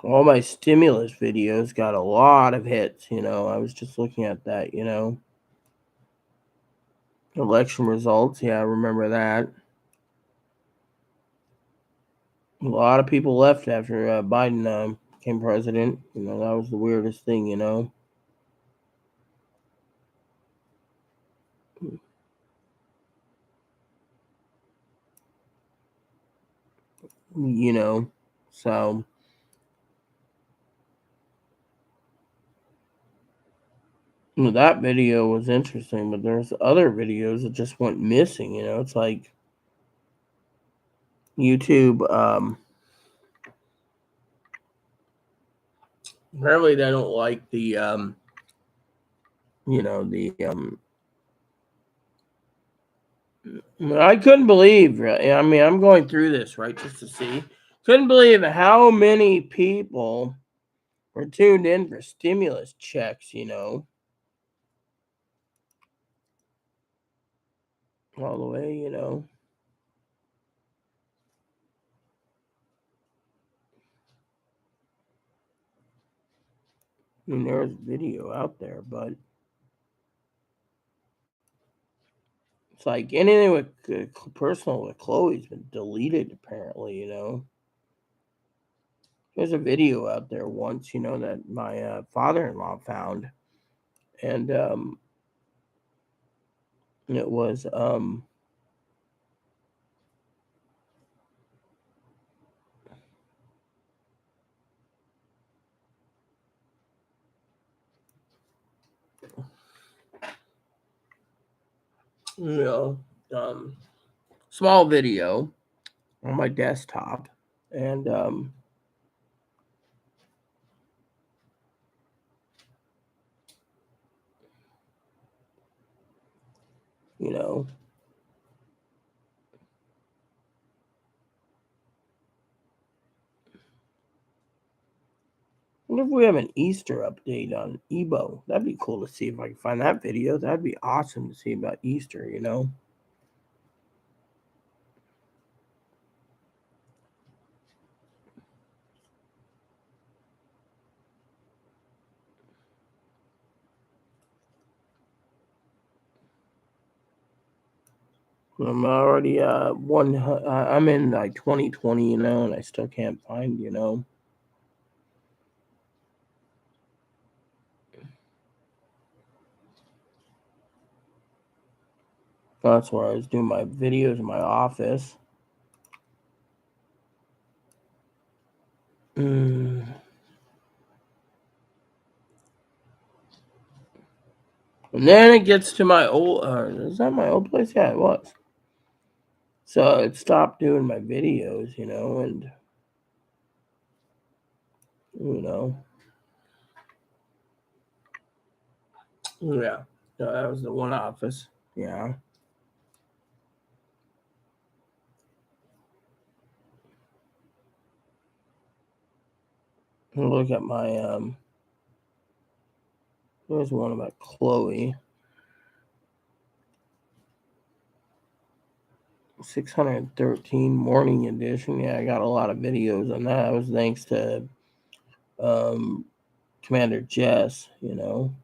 All my stimulus videos got a lot of hits, you know. I was just looking at that, you know. Election results, yeah, I remember that. A lot of people left after Biden became president. You know, that was the weirdest thing, you know. You know, so you know, that video was interesting, but there's other videos that just went missing. You know, it's like YouTube. Apparently, they don't like the you know, the I couldn't believe. I mean, I'm going through this right just to see. Couldn't believe how many people were tuned in for stimulus checks. You know, all the way. You know. I mean, there's video out there, but it's like anything with personal with Chloe's been deleted. Apparently, you know, there's a video out there once, you know, that my father-in-law found, and it was you know small video on my desktop, and you know. What if we have an Easter update on Ebo? That'd be cool to see if I can find that video. That'd be awesome to see about Easter, you know. I'm already I'm in like 2020, you know, and I still can't find, you know. That's where I was doing my videos in my office. Mm. And then it gets to my old, is that my old place? Yeah, it was. So it stopped doing my videos, you know, and, you know, yeah. So that was the one office. Yeah. Look at my, there's one about Chloe. 613 morning edition. Yeah, I got a lot of videos on that. That was thanks to um, Commander Jess, you know.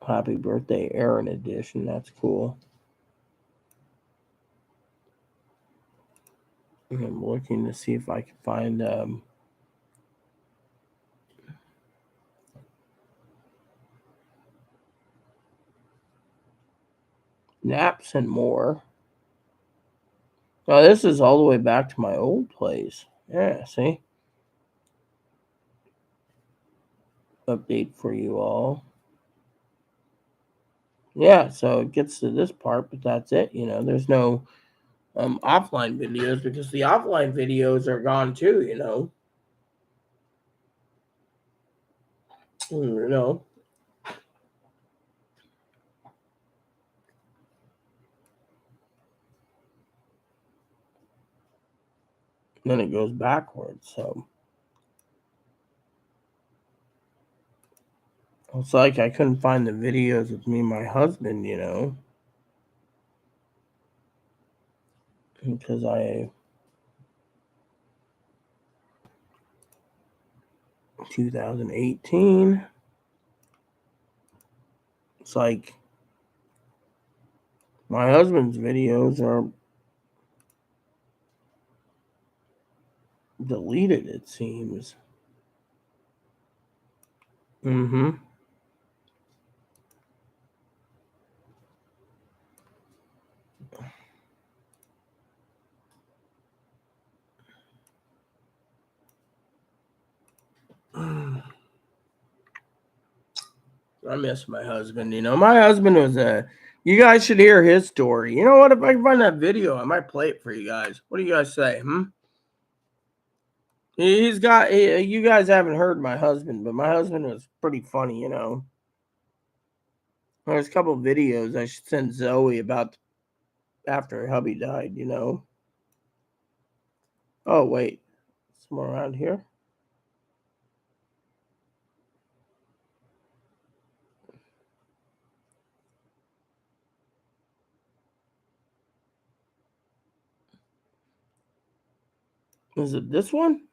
Happy birthday, Aaron edition. That's cool. I'm looking to see if I can find naps and more. Oh, this is all the way back to my old place. Yeah, see? Update for you all. Yeah, so it gets to this part, but that's it. You know, there's no offline videos because the offline videos are gone too, you know. You know. then it goes backwards. So it's like I couldn't find the videos with me and my husband, because 2018. It's like my husband's videos are deleted, it seems. Mm-hmm. I miss my husband. My husband was you guys should hear his story. You know what? If I can find that video, I might play it for you guys. What do you guys say? He's got. You guys haven't heard my husband, but my husband was pretty funny. There's a couple of videos I should send Zoe about after her hubby died. Oh wait, somewhere around here. Is it this one?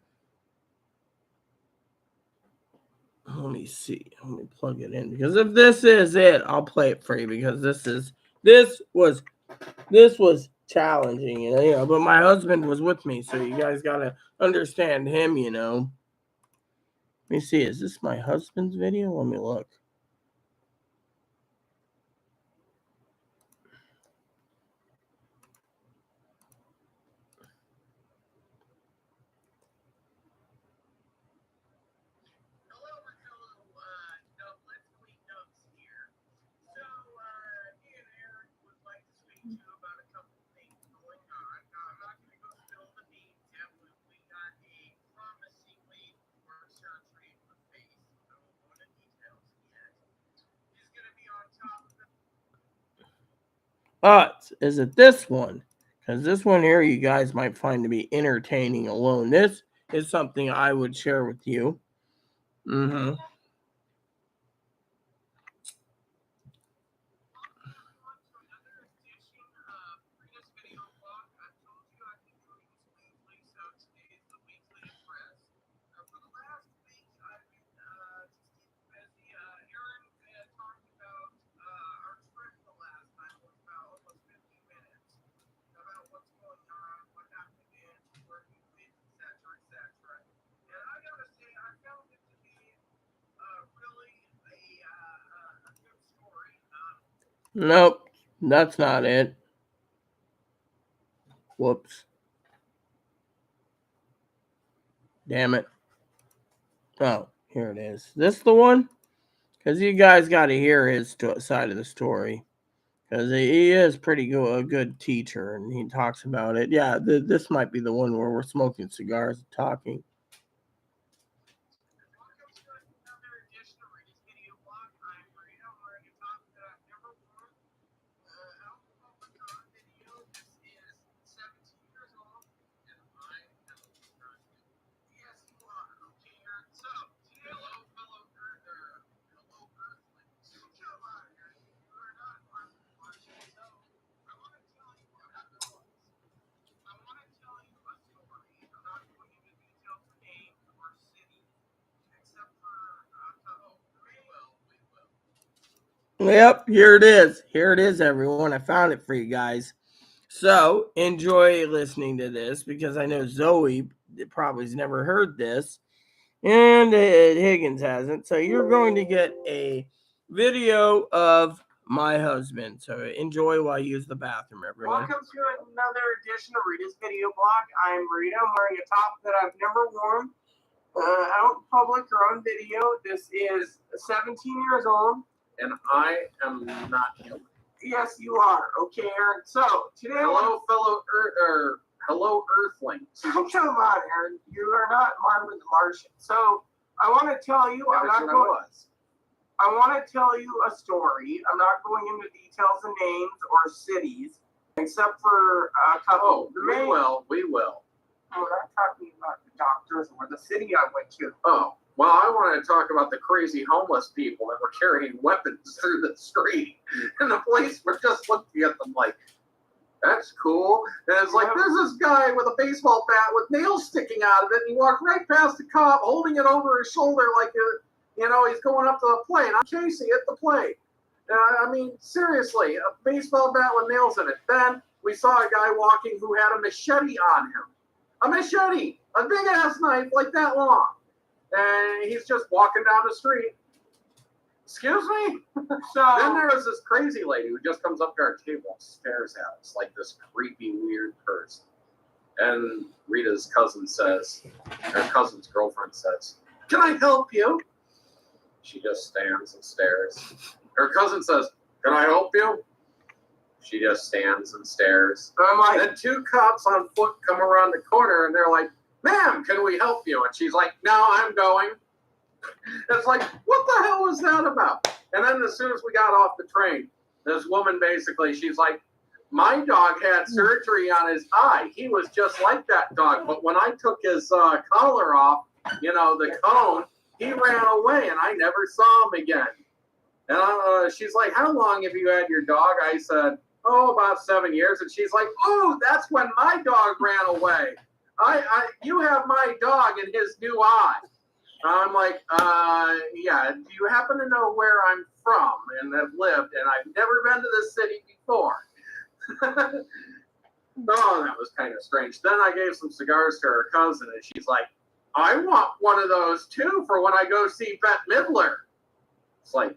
Let me see. Let me plug it in, because if this is it, I'll play it for you, because this was challenging, but my husband was with me, so you guys gotta understand him. Let me see. Is this my husband's video? Let me look. Is it this one? Because this one here, you guys might find to be entertaining alone. This is something I would share with you. Mm-hmm. Nope, that's not it. Whoops. Damn it. Oh, here it is. This the one? Because you guys got to hear his side of the story. Because he is pretty good, a good teacher, and he talks about it. Yeah, this might be the one where we're smoking cigars and talking. Yep, here it is. Here it is, everyone. I found it for you guys. So enjoy listening to this, because I know Zoe probably has never heard this, and Higgins hasn't. So you're going to get a video of my husband. So enjoy while you use the bathroom, everyone. Welcome to another edition of Rita's Video Blog. I'm Rita. I'm wearing a top that I've never worn out in public or on video. This is 17 years old. And I am not human. Yes, you are. Okay, Aaron. So today, hello, hello, Earthlings. Come on, Aaron. You are not Marvin the Martian. So I want to tell you, I want to tell you a story. I'm not going into details of names or cities, except for a couple. Oh, we will. We're not talking about the doctors or the city I went to. Oh, well, I wanted to talk about the crazy homeless people that were carrying weapons through the street. And the police were just looking at them like, that's cool. And it's like, there's this guy with a baseball bat with nails sticking out of it, and he walked right past the cop, holding it over his shoulder like, he's going up to the plate. I'm Casey at the plate. I mean, seriously, a baseball bat with nails in it. Then we saw a guy walking who had a machete on him. A machete! A big-ass knife like that long. And he's just walking down the street. Excuse me? Then there was this crazy lady who just comes up to our table and stares at us like this creepy, weird person. And Rita's cousin's girlfriend says, "Can I help you?" She just stands and stares. Her cousin says, "Can I help you?" She just stands and stares. Then two cops on foot come around the corner and they're like, "Ma'am, can we help you?" And she's like, "No, I'm going." It's like, what the hell was that about? And then as soon as we got off the train, this woman basically, she's like, "My dog had surgery on his eye. He was just like that dog. But when I took his collar off, the cone, he ran away and I never saw him again." And she's like, "How long have you had your dog?" I said, "Oh, about 7 years." And she's like, "Oh, that's when my dog ran away. You have my dog and his new eye." I'm like, yeah, do you happen to know where I'm from and have lived? And I've never been to this city before. Oh, that was kind of strange. Then I gave some cigars to her cousin, and she's like, "I want one of those too for when I go see Bette Midler." It's like,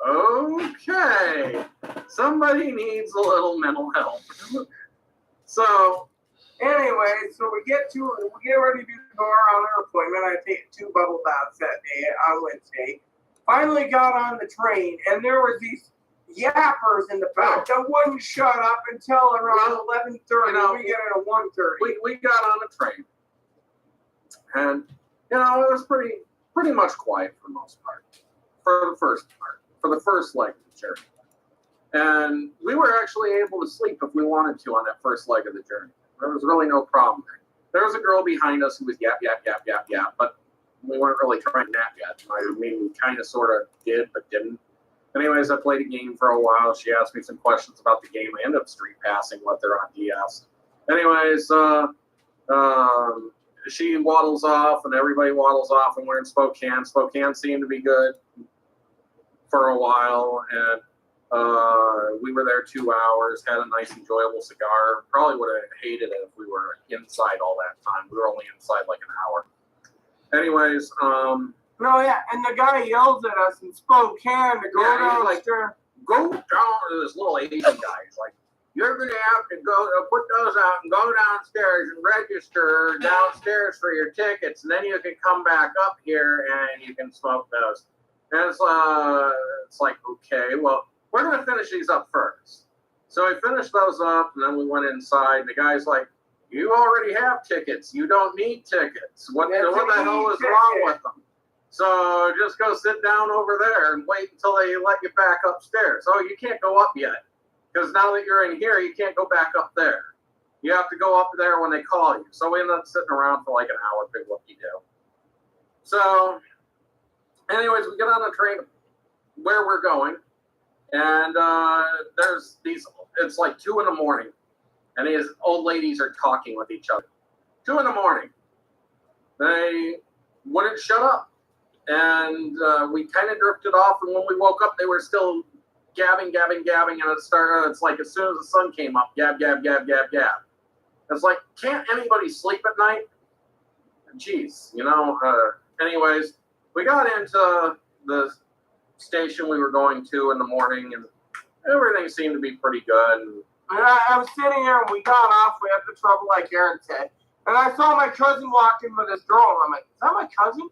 okay, somebody needs a little mental help. So, anyway, so we get ready to go on our appointment. I take 2 bubble baths that day on Wednesday. Finally got on the train, and there was these yappers in the back that wouldn't shut up until around 11:30. We get at 1:30. We got on a train, and it was pretty much quiet for the most part, for the first leg of the journey. And we were actually able to sleep if we wanted to on that first leg of the journey. There was really no problem there. There was a girl behind us who was yap, yap, yap, yap, yap, but we weren't really trying to nap yet. I mean, we kind of sort of did, but didn't. Anyways, I played a game for a while. She asked me some questions about the game. I ended up street passing what they're on DS. Anyways, she waddles off, and everybody waddles off, and we're in Spokane. Spokane seemed to be good for a while, and we were there 2 hours, had a nice, enjoyable cigar. Probably would have hated it if we were inside all that time. We were only inside like an hour. Anyways, no, yeah, and the guy yells at us in Spokane to go down. Like, go down to this little Asian guy. He's like, "You're going to have to go put those out and go downstairs and register downstairs for your tickets, and then you can come back up here and you can smoke those." And it's like, okay, well, we're going to finish these up first. So we finished those up, and then we went inside. And the guy's like, "You already have tickets. You don't need tickets. What the hell is wrong with them? So just go sit down over there and wait until they let you back upstairs." "Oh, you can't go up yet. Because now that you're in here, you can't go back up there. You have to go up there when they call you." So we ended up sitting around for like an hour, big whoop-de-doo. So anyways, we get on the train where we're going. And there's these, it's like 2 a.m. and these old ladies are talking with each other. 2 a.m. They wouldn't shut up. And we kind of drifted off, and when we woke up, they were still gabbing, and it's like as soon as the sun came up, gab, gab, gab, gab, gab. It's like, can't anybody sleep at night? Jeez, anyways, we got into the station we were going to in the morning, and everything seemed to be pretty good. And I was sitting here, and we got off. We had the trouble, like Aaron said. And I saw my cousin walk in with this girl, and I'm like, "Is that my cousin?"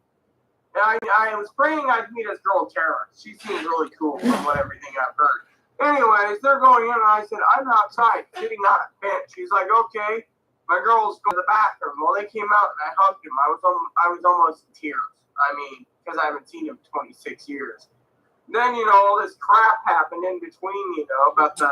And I was praying I'd meet this girl, Tara. She seemed really cool from everything I've heard. Anyways, they're going in, and I said, "I'm outside, sitting on a bench." She's like, "Okay." My girls go to the bathroom. Well, they came out, and I hugged him. I was almost in tears. I mean, because I haven't seen him in 26 years. Then, all this crap happened in between, about the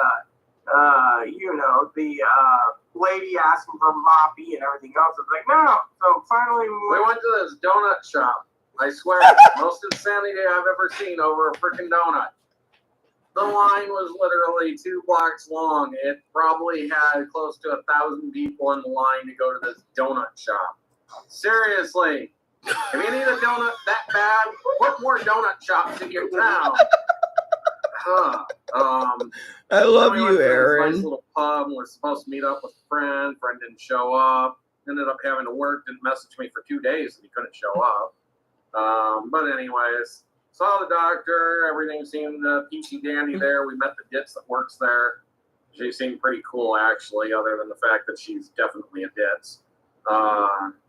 lady asking for moppy and everything else. I was like, no. So finally, We went to this donut shop. I swear, most insanity I've ever seen over a freaking donut. The line was literally 2 blocks long. It probably had close to 1,000 people in the line to go to this donut shop. Seriously, if you need a donut that bad, put more donut shops in your town. I love we went you, to this Aaron. nice little pub. We're supposed to meet up with a friend. Friend didn't show up. Ended up having to work. Didn't message me for 2 days, and he couldn't show up. But anyways, saw the doctor. Everything seemed peachy dandy there. We met the ditz that works there. She seemed pretty cool, actually, other than the fact that she's definitely a ditz.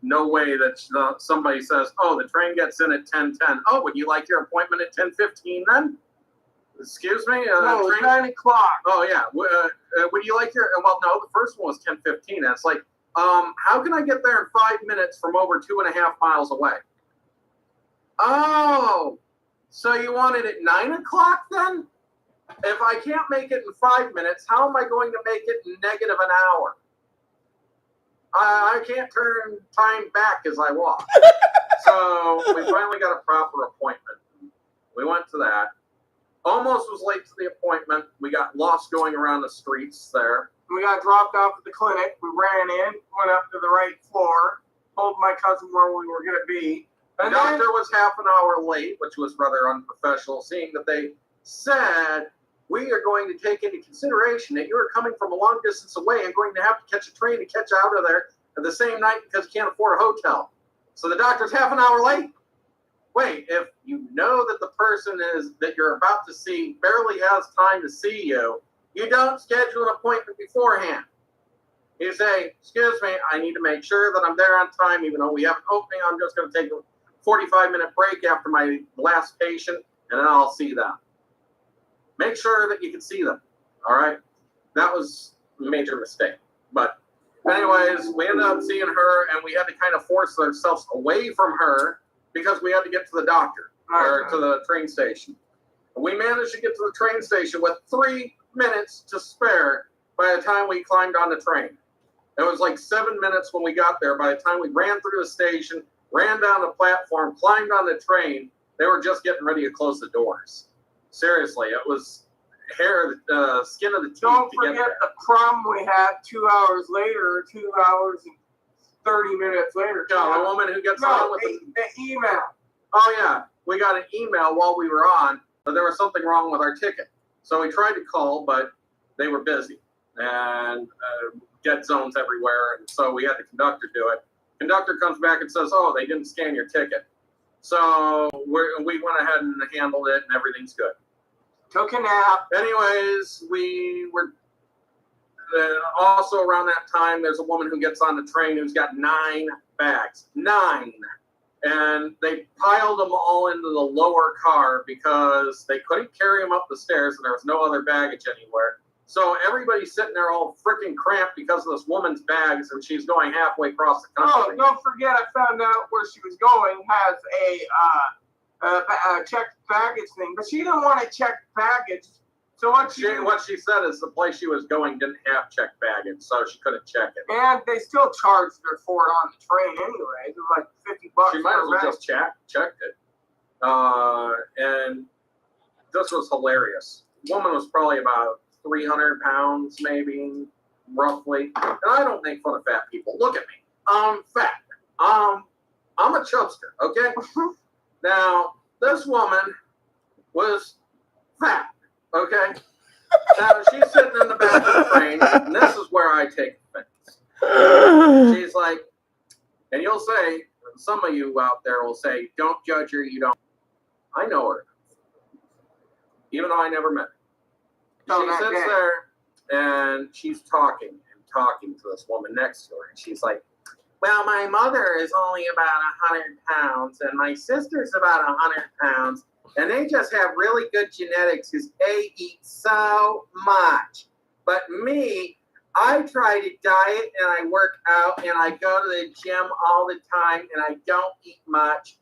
No way that somebody says, "Oh, the train gets in at 10:10. Oh, would you like your appointment at 10:15 then?" Excuse me? No, train... 9 o'clock. Oh, yeah. Would you like your... Well, no, the first one was 10:15. That's like, how can I get there in 5 minutes from over 2.5 miles away? Oh, so you want it at 9 o'clock then? If I can't make it in 5 minutes, how am I going to make it in negative an hour? I can't turn time back as I walk. So we finally got a proper appointment. We went to that. Almost was late to the appointment. We got lost going around the streets there. We got dropped off at the clinic. We ran in, went up to the right floor, told my cousin where we were going to be. The doctor was half an hour late, which was rather unprofessional, seeing that they said, we are going to take into consideration that you are coming from a long distance away and going to have to catch a train to catch out of there at the same night because you can't afford a hotel. So the doctor's half an hour late? Wait, if you know that the person that you're about to see barely has time to see you, you don't schedule an appointment beforehand. You say, excuse me, I need to make sure that I'm there on time, even though we have an opening. I'm just going to take a 45-minute break after my last patient, and then I'll see them. Make sure that you can see them, all right? That was a major mistake. But anyways, we ended up seeing her, and we had to kind of force ourselves away from her because we had to get to the doctor, or to the train station. We managed to get to the train station with 3 minutes to spare by the time we climbed on the train. It was like 7 minutes when we got there. By the time we ran through the station, ran down the platform, climbed on the train, they were just getting ready to close the doors. Seriously, it was skin of the teeth. Don't forget the crumb we had 2 hours later, 2 hours and 30 minutes later. No, the woman who gets on with the email. Oh, yeah. We got an email while we were on, but there was something wrong with our ticket. So we tried to call, but they were busy. And dead zones everywhere. And so we had the conductor do it. Conductor comes back and says, oh, they didn't scan your ticket. So we went ahead and handled it, and everything's good. Took a nap. Anyways, we were also around that time, there's a woman who gets on the train who's got 9 bags. 9. And they piled them all into the lower car because they couldn't carry them up the stairs and there was no other baggage anywhere. So everybody's sitting there all freaking cramped because of this woman's bags, and she's going halfway across the country. Oh, don't forget, I found out where she was going has a checked baggage thing, but she didn't want to check baggage. So what she said is the place she was going didn't have checked baggage, so she couldn't check it. And they still charged her for it on the train anyway. It was like $50. She might as well just checked it. And this was hilarious. The woman was probably about 300 pounds, maybe, roughly. And I don't make fun of fat people. Look at me. I'm fat. I'm a chubster, okay? Now, this woman was fat, okay? Now, she's sitting in the back of the train, and this is where I take offense. She's like, and you'll say, some of you out there will say, don't judge her, you don't. I know her. Even though I never met her. She sits there, and she's talking to this woman next to her, and she's like, well, my mother is only about 100 pounds, and my sister's about 100 pounds, and they just have really good genetics because they eat so much. But me, I try to diet, and I work out, and I go to the gym all the time, and I don't eat much.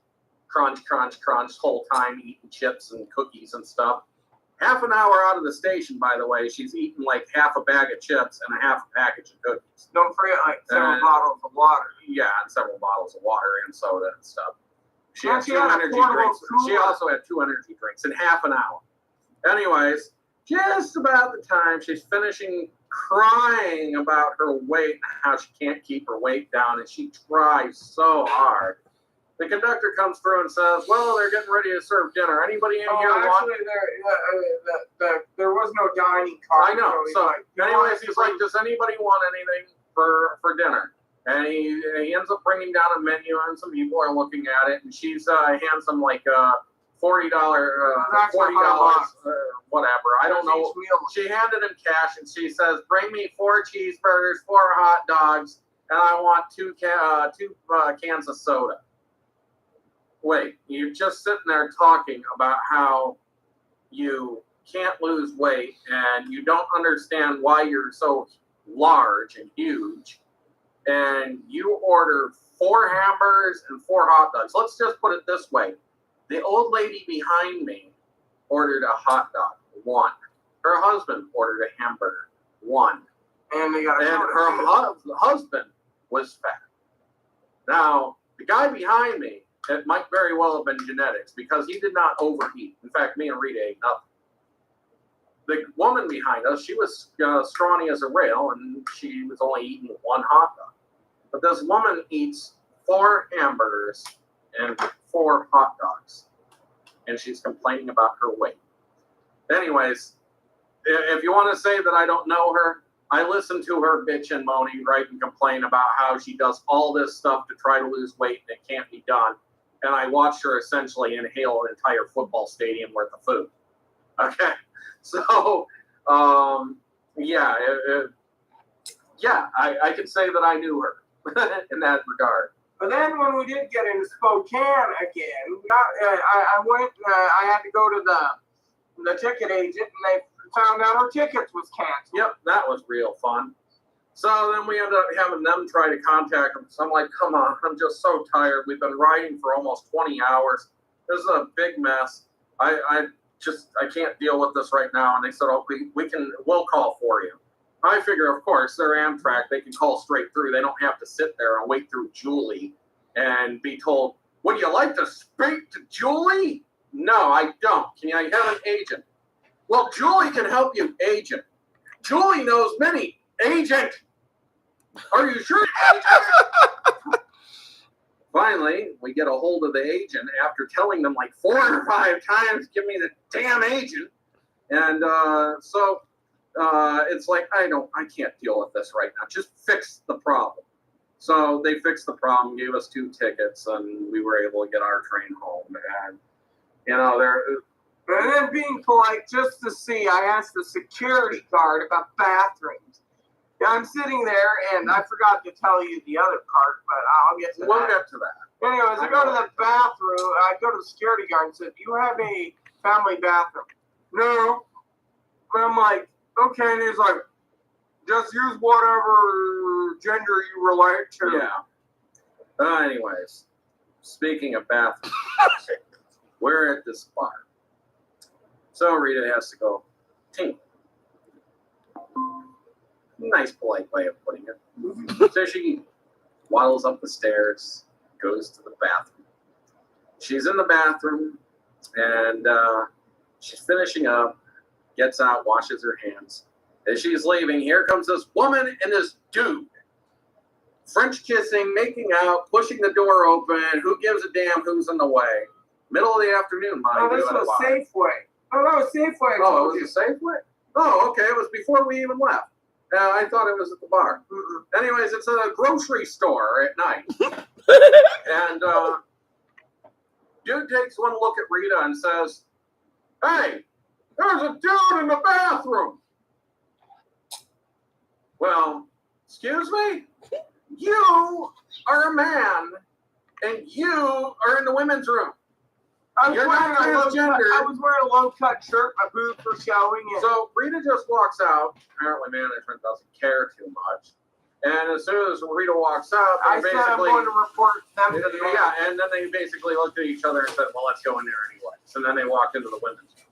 Crunch, crunch, crunch, whole time eating chips and cookies and stuff. Half an hour out of the station, by the way, she's eating like half a bag of chips and a half a package of cookies. Don't forget, like, several bottles of water. Yeah, and several bottles of water and soda and stuff. She And had she two had a energy portable drinks. She cooler. also had 2 energy drinks in half an hour. Anyways, just about the time she's finishing crying about her weight and how she can't keep her weight down, and she tries so hard. The conductor comes through and says, "Well, they're getting ready to serve dinner. Anybody in here want?" Actually, there was no dining car. I know. So, anyways, he's like, "Does "Does anybody want anything for dinner?" And he ends up bringing down a menu, and some people are looking at it, and she's hands him like $40, whatever. I don't know. She handed him cash, and she says, "Bring me 4 cheeseburgers, 4 hot dogs, and I want 2 cans of soda." Wait, you're just sitting there talking about how you can't lose weight and you don't understand why you're so large and huge, and you order 4 hamburgers and 4 hot dogs. Let's just put it this way. The old lady behind me ordered a hot dog, 1. Her husband ordered a hamburger, 1. And they got a And soda. her husband was fat. Now, the guy behind me, it might very well have been genetics because he did not overeat. In fact, me and Rita ate nothing. The woman behind us, she was scrawny as a rail, and she was only eating 1 hot dog. But this woman eats 4 hamburgers and 4 hot dogs, and she's complaining about her weight. Anyways, if you want to say that I don't know her, I listen to her bitch and moaning, right, and complain about how she does all this stuff to try to lose weight and it can't be done. And I watched her essentially inhale an entire football stadium worth of food. Okay, so yeah, I can say that I knew her in that regard. But then when we did get into Spokane again, I went. I had to go to the ticket agent, and they found out our tickets was canceled. Yep, that was real fun. So then we ended up having them try to contact them. So I'm like, come on, I'm just so tired. We've been riding for almost 20 hours. This is a big mess. I can't deal with this right now. And they said, oh, we'll call for you. I figure, of course, they're Amtrak. They can call straight through. They don't have to sit there and wait through Julie and be told, would you like to speak to Julie? No, I don't. Can I have an agent? Well, Julie can help you, agent. Julie knows many. Agent! Are you sure, agent? Finally, we get a hold of the agent after telling them like 4 or 5 times, give me the damn agent. And so it's like, I can't deal with this right now. Just fix the problem. So they fixed the problem, gave us 2 tickets, and we were able to get our train home. And, you know, And then being polite just to see, I asked the security guard about bathrooms. Yeah, I'm sitting there, and I forgot to tell you the other part, but I'll get to that. We'll get to that. Anyways, I go to the bathroom. I go to the security guard and said, do you have a family bathroom? No. And I'm like, okay. And he's like, just use whatever gender you relate to. Yeah. Anyways, speaking of bathrooms, we're at this bar. So Rita has to go tink. Nice, polite way of putting it. So she waddles up the stairs, goes to the bathroom. She's in the bathroom, and she's finishing up, gets out, washes her hands. As she's leaving, here comes this woman and this dude. French kissing, making out, pushing the door open. Who gives a damn who's in the way? Middle of the afternoon, mind you. This was Safeway. Oh, that was Safeway. Oh, it was a Safeway? Oh, okay. It was before we even left. I thought it was at the bar. Anyways, it's a grocery store at night. And dude takes one look at Rita and says, hey, there's a dude in the bathroom. Well, excuse me? You are a man, and you are in the women's room. You're not transgender. I was wearing a low-cut shirt. My boobs were showing. So Rita just walks out. Apparently management doesn't care too much. And as soon as Rita walks out, I said I'm going to report them to the yeah, and then they basically looked at each other and said, well, let's go in there anyway. So then they walked into the women's room.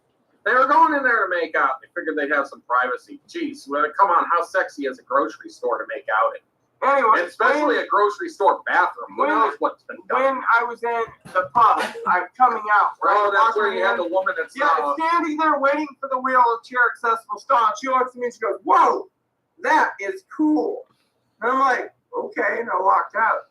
They were going in there to make out. They figured they'd have some privacy. Jeez, well, come on, how sexy is a grocery store to make out in? Anyway, Especially a grocery store bathroom. Who knows what's been done? when I was in the pub, I'm coming out. Right? Oh, that's where you had the woman that's standing there waiting for the wheelchair accessible stop. She looks at me and she goes, "Whoa, that is cool." And I'm like, "Okay," and I walked out.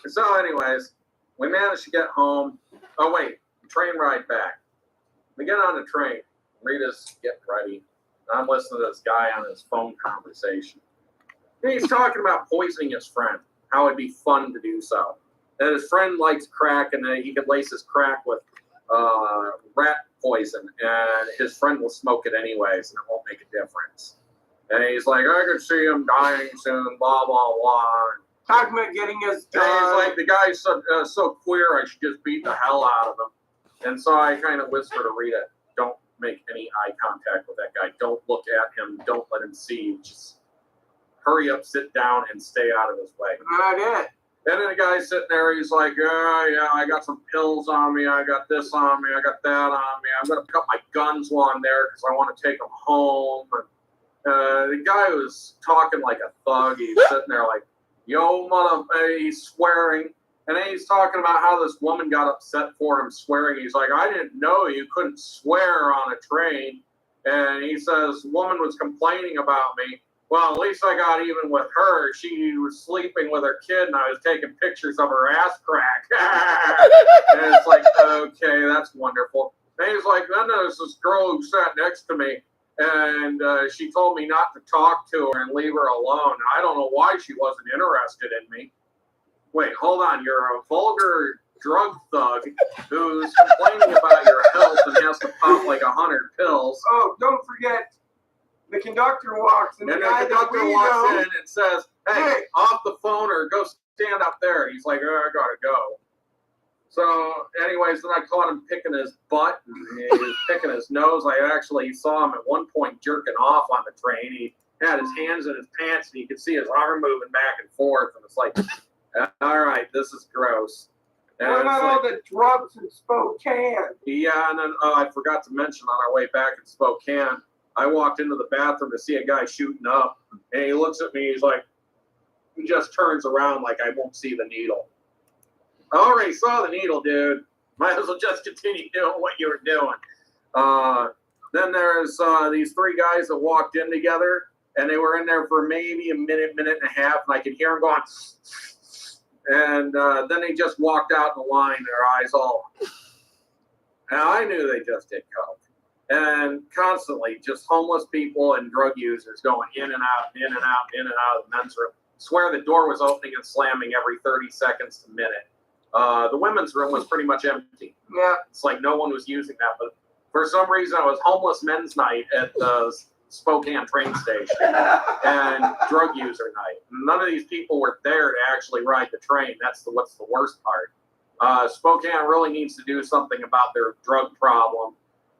So, anyways, we managed to get home. Oh wait, train ride back. We get on the train. Rita's getting ready. I'm listening to this guy on his phone conversation. And he's talking about poisoning his friend, how it'd be fun to do so. And his friend likes crack, and he could lace his crack with rat poison, and his friend will smoke it anyways, and it won't make a difference. And he's like, I could see him dying soon, blah, blah, blah. Talking about getting his And he's like, the guy's so queer, I should just beat the hell out of him. And so I kind of whisper to Rita, don't make any eye contact with that guy. Don't look at him. Don't let him see you. Just hurry up, sit down, and stay out of his way. And I did. And then the guy's sitting there. He's like, yeah, I got some pills on me. I got this on me. I got that on me. I'm going to cut my guns while I'm there because I want to take them home. And the guy was talking like a thug. He's sitting there like, yo, mother, he's swearing. And then he's talking about how this woman got upset for him swearing. He's like, I didn't know you couldn't swear on a train. And he says, woman was complaining about me. Well, at least I got even with her. She was sleeping with her kid, and I was taking pictures of her ass crack. And it's like, okay, that's wonderful. And he's like, then there's this girl who sat next to me, and she told me not to talk to her and leave her alone. I don't know why she wasn't interested in me. Wait, hold on. You're a vulgar drug thug who's complaining about your health and has to pop like 100 pills. Oh, don't forget, the conductor walks in. And the conductor walks in and says, hey, off the phone or go stand up there. And he's like, oh, I gotta go. So, anyways, then I caught him picking his butt and he was picking his nose. I actually saw him at one point jerking off on the train. He had his hands in his pants and you could see his arm moving back and forth. And it's like, all right, this is gross. And what about all the drugs in Spokane? Yeah, and then I forgot to mention on our way back in Spokane, I walked into the bathroom to see a guy shooting up, and he looks at me, he's like, he just turns around like I won't see the needle. I already saw the needle, dude. Might as well just continue doing what you were doing. Then there's these three guys that walked in together, and they were in there for maybe a minute, minute and a half, and I could hear them going, and then they just walked out in the line, their eyes all. And I knew they just did coke. And constantly, just homeless people and drug users going in and out, in and out, in and out of the men's room. Swear the door was opening and slamming every 30 seconds to a minute. The women's room was pretty much empty. Yeah. It's like no one was using that. But for some reason, it was homeless men's night at the Spokane train station and drug user night. None of these people were there to actually ride the train. That's what's the worst part. Spokane really needs to do something about their drug problem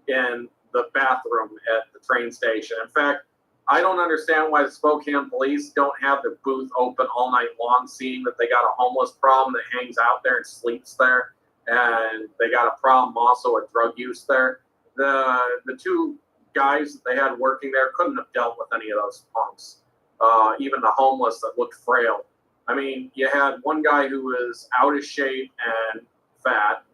in the bathroom at the train station. In fact, I don't understand why the Spokane police don't have their booth open all night long, seeing that they got a homeless problem that hangs out there and sleeps there, and they got a problem also with drug use there. The two guys that they had working there couldn't have dealt with any of those punks, even the homeless that looked frail. I mean, you had one guy who was out of shape and fat,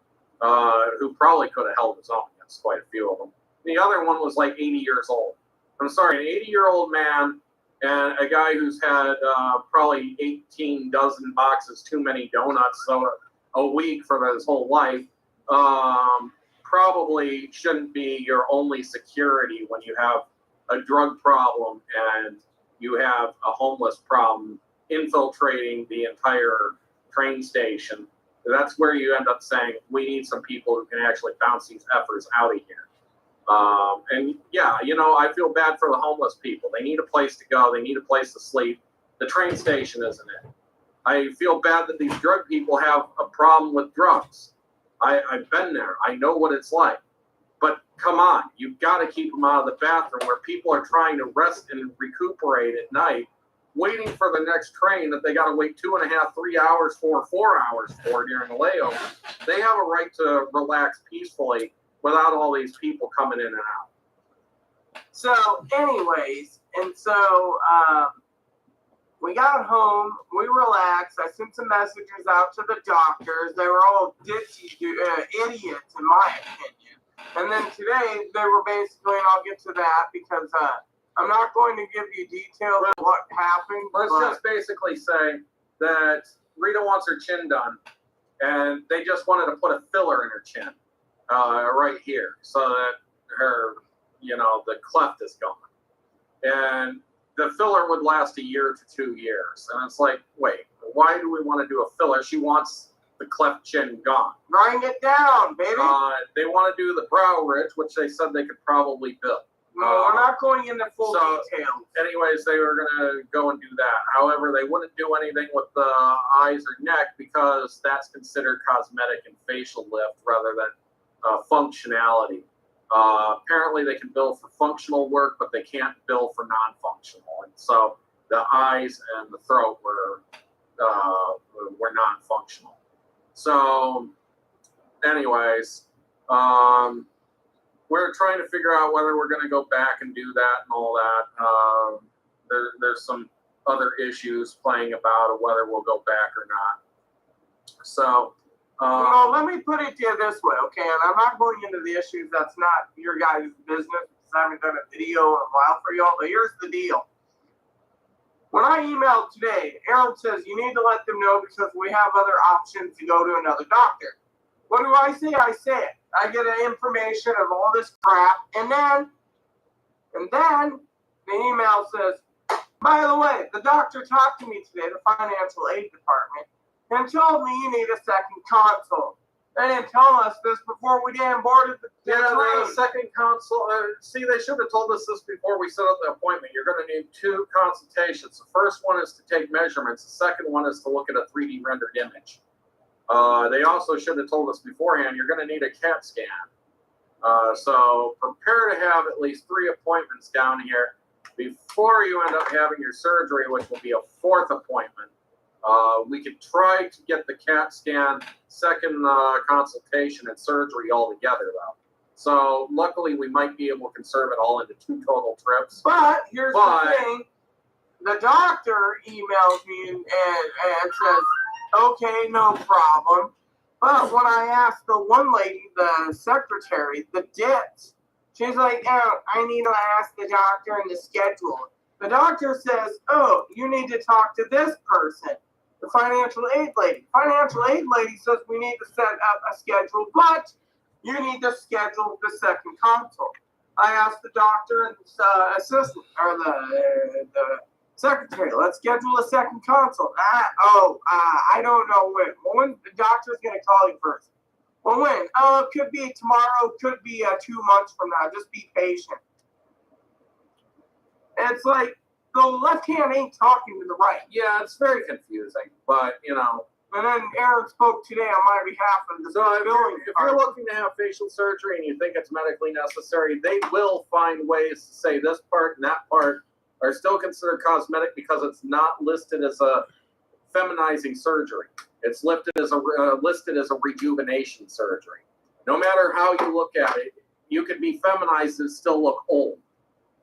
who probably could have held his own against quite a few of them. The other one was like 80 years old. I'm sorry, an 80-year-old man and a guy who's had probably 18 dozen boxes too many donuts a week for his whole life, probably shouldn't be your only security when you have a drug problem and you have a homeless problem infiltrating the entire train station. That's where you end up saying, we need some people who can actually bounce these efforts out of here. And yeah, I feel bad for the homeless people. They need a place to go. They need a place to sleep. The train station isn't it. I feel bad that these drug people have a problem with drugs. I've been there. I know what it's like. But come on, you've got to keep them out of the bathroom where people are trying to rest and recuperate at night, waiting for the next train that they got to wait 2.5, 3 hours for, 4 hours for during the layover. They have a right to relax peacefully without all these people coming in and out. So, anyways, and so we got home, we relaxed. I sent some messages out to the doctors. They were all ditzy idiots, in my opinion. And then today, they were basically, and I'll get to that because I'm not going to give you details of what happened. Let's just basically say that Rita wants her chin done, and they just wanted to put a filler in her chin, right here, so that her, the cleft is gone. And the filler would last 1 year to 2 years. And it's like, wait, why do we want to do a filler? She wants the cleft chin gone. Grind it down, baby. They want to do the brow ridge, which they said they could probably build. No, we're not going into full detail. Anyways, they were going to go and do that. However, they wouldn't do anything with the eyes or neck because that's considered cosmetic and facial lift rather than functionality. Apparently, they can bill for functional work, but they can't bill for non-functional. And so the eyes and the throat were non-functional. So, anyways, we're trying to figure out whether we're going to go back and do that and all that. There's some other issues playing about of whether we'll go back or not. So, let me put it to you this way, okay? And I'm not going into the issues. That's not your guys' business because I haven't done a video in a while for y'all. But here's the deal. When I emailed today, Aaron says you need to let them know because we have other options to go to another doctor. What do I say? I say it. I get an information of all this crap, and then the email says, by the way, the doctor talked to me today, the financial aid department, and told me you need a second consult. They didn't tell us this before we damn boarded the the second consult. See, they should have told us this before we set up the appointment. You're going to need 2 consultations. The first one is to take measurements. The second one is to look at a 3D rendered image. They also should have told us beforehand you're going to need a CAT scan. So prepare to have at least 3 appointments down here before you end up having your surgery, which will be a 4th appointment. We could try to get the CAT scan, second consultation, and surgery all together, though. So luckily, we might be able to conserve it all into 2 total trips. But here's the thing. The doctor emails me and says, okay, no problem. But when I asked the one lady, the secretary, the ditz, she's like, oh, I need to ask the doctor and the schedule. The doctor says, oh, you need to talk to this person, the financial aid lady. Financial aid lady says we need to set up a schedule, but you need to schedule the second consult. I asked the doctor and the assistant, or the secretary, let's schedule a second consult. I don't know when. Well, when the doctor's going to call you first. Well, when? Oh, it could be tomorrow, could be 2 months from now. Just be patient. And it's like the left hand ain't talking to the right. Yeah, it's very confusing, but And then Aaron spoke today on my behalf of the billing. If you're looking to have facial surgery and you think it's medically necessary, they will find ways to say this part and that part are still considered cosmetic because it's not listed as a feminizing surgery. It's listed as a rejuvenation surgery. No matter how you look at it, you could be feminized and still look old.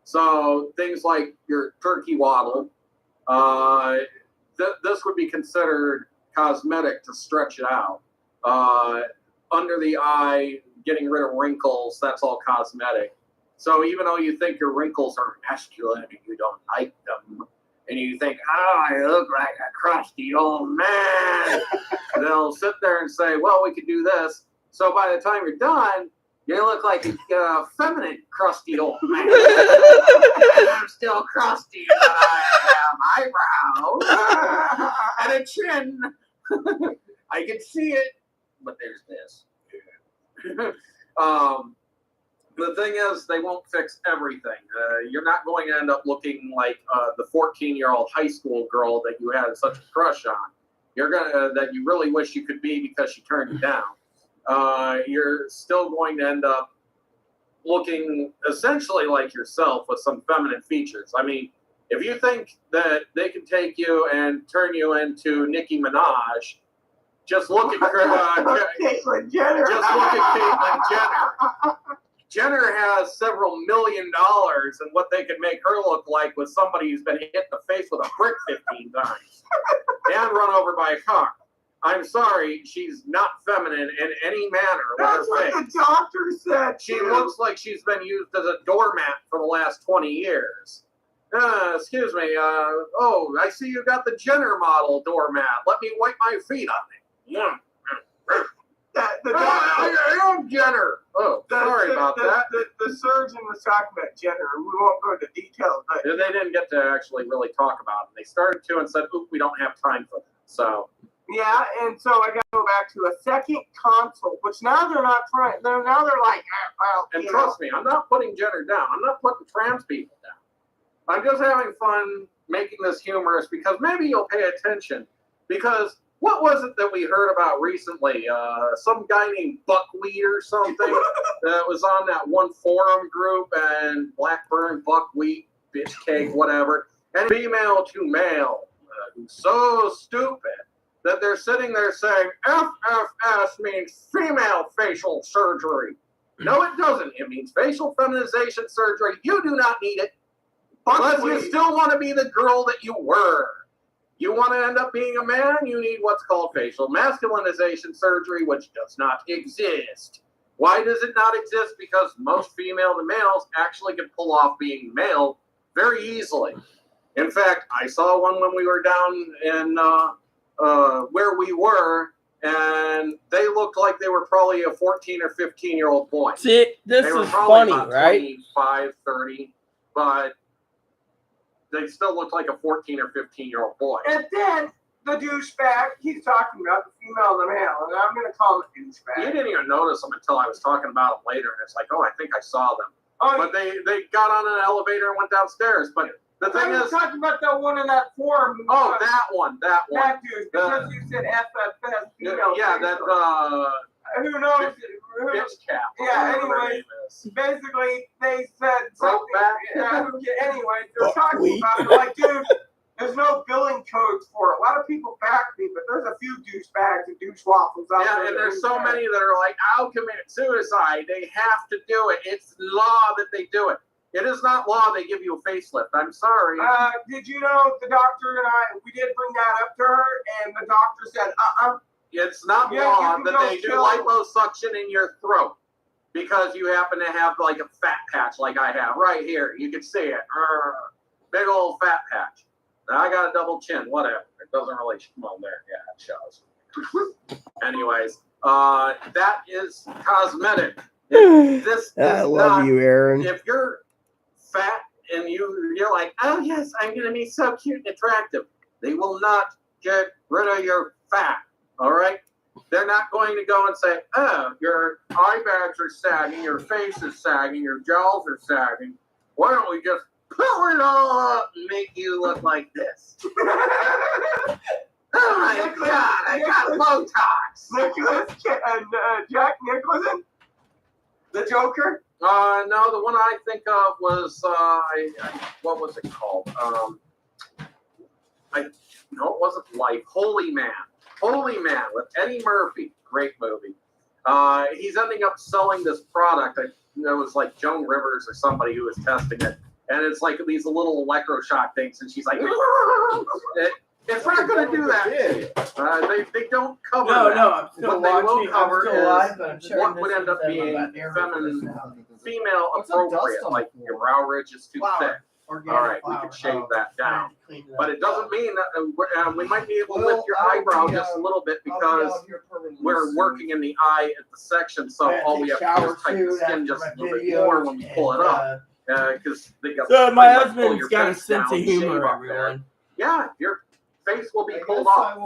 So things like your turkey waddle, this would be considered cosmetic to stretch it out. Under the eye, getting rid of wrinkles, that's all cosmetic. So even though you think your wrinkles are masculine and you don't like them, and you think, oh, I look like a crusty old man, they'll sit there and say, well, we could do this. So by the time you're done, you look like a feminine crusty old man. I'm still crusty, but I have eyebrows and a chin. I can see it, but there's this. The thing is, they won't fix everything. You're not going to end up looking like the 14-year-old high school girl that you had such a crush on. That you really wish you could be because she turned you down. You're still going to end up looking essentially like yourself with some feminine features. I mean, if you think that they can take you and turn you into Nicki Minaj, just look at Caitlyn Jenner. Just look at Caitlyn Jenner. Jenner has several $1 million, and what they could make her look like was somebody who's been hit in the face with a brick 15 times and run over by a car. I'm sorry, she's not feminine in any manner. That's what the doctor said. She looks like she's been used as a doormat for the last 20 years. Excuse me. Oh, I see you got the Jenner model doormat. Let me wipe my feet on it. Yeah. I'm Jenner. Oh, sorry about that. The surgeon was talking about Jenner. We won't go into details. But they didn't get to actually really talk about it. They started to and said, "Oop, we don't have time for that." So. Yeah, and so I got to go back to a second consult, which now they're not trying. Now they're like, well. And trust me, I'm not putting Jenner down. I'm not putting trans people down. I'm just having fun making this humorous because maybe you'll pay attention. Because what was it that we heard about recently? Some guy named Buckwheat or something that was on that one forum group, and Blackburn, Buckwheat, bitch cake, whatever. And female to male. So stupid that they're sitting there saying FFS means female facial surgery. No, it doesn't. It means facial feminization surgery. You do not need it. But you still want to be the girl that you were. You want to end up being a man, you need what's called facial masculinization surgery, which does not exist. Why does it not exist? Because most female to males actually can pull off being male very easily. In fact, I saw one when we were down in where we were, and they looked like they were probably a 14 or 15-year-old boy. See, this is funny, right? 25, 30, but they still looked like a 14 or 15-year-old boy. And then the douchebag, he's talking about the female and the male, and I'm going to call him a douchebag. You didn't even notice them until I was talking about them later, and it's like, oh, I think I saw them. Oh, but they got on an elevator and went downstairs. But the thing is, talking about that one in that forum. Oh, that one. That dude, because you said FFS. Yeah, that who knows? Bitch cap. Yeah. Anyway, basically they said something. Yeah. Anyway, they're talking about it. Like, dude, there's no billing codes for it. A lot of people back me, but there's a few douchebags and douche waffles out there. Yeah, and there's so many that are like, I'll commit suicide. They have to do it. It's law that they do it. It is not law. They give you a facelift. I'm sorry. Did you know the doctor and I, we did bring that up to her, and the doctor said, It's not law that they do liposuction in your throat because you happen to have like a fat patch like I have right here. You can see it. Big old fat patch. Now I got a double chin. Whatever. It doesn't really, well, there. Yeah, it shows. Anyways, that is cosmetic. I love you, Aaron. If you're fat and you're like, oh yes, I'm going to be so cute and attractive, they will not get rid of your fat. All right? They're not going to go and say, oh, your eye bags are sagging, your face is sagging, your jowls are sagging. Why don't we just pull it all up and make you look like this? Oh my God, I got Botox. Jack Nicholson? The Joker? No, the one I think of was, what was it called? No, it wasn't Life. Holy Man. Holy Man with Eddie Murphy. Great movie. He's ending up selling this product. It was like Joan Rivers or somebody who was testing it. And it's like these little electroshock things. And she's like, it's not going to do that. They don't cover that. No, I'm still what they will cover is live, but I'm what would end up being feminine, female appropriate. Like your brow ridge is too thick. All right, we can shave that down. But it doesn't mean that we might be able to lift your eyebrow just a little bit because we're working in the eye at the section. So all we have to do is tighten the skin just a little bit more when we pull it up. Because they got so my husband's got a sense of humor, everyone. Yeah, your face will be pulled off.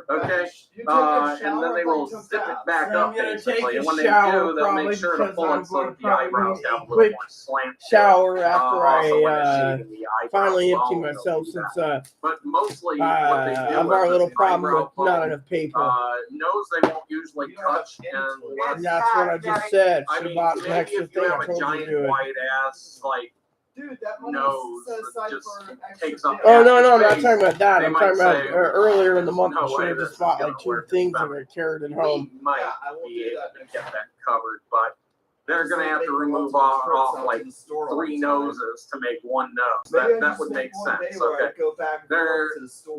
Okay, and then they will zip it back up basically. And when they do, they'll make sure to pull it so that the eyebrows have a little more slant. Shower after I finally empty myself since but mostly what they do of our little problem with not enough paper. Nose they won't usually touch, and that's what I just said. I mean, maybe if you have a giant white ass like. Dude, that money just takes up. Oh no, I'm not talking about that. I'm talking about earlier in the month. I should have just bought like 2 things and I carried it home. We might be able to get that covered, but they're going to have to remove off like 3 noses to make 1 nose. That would make sense. Okay.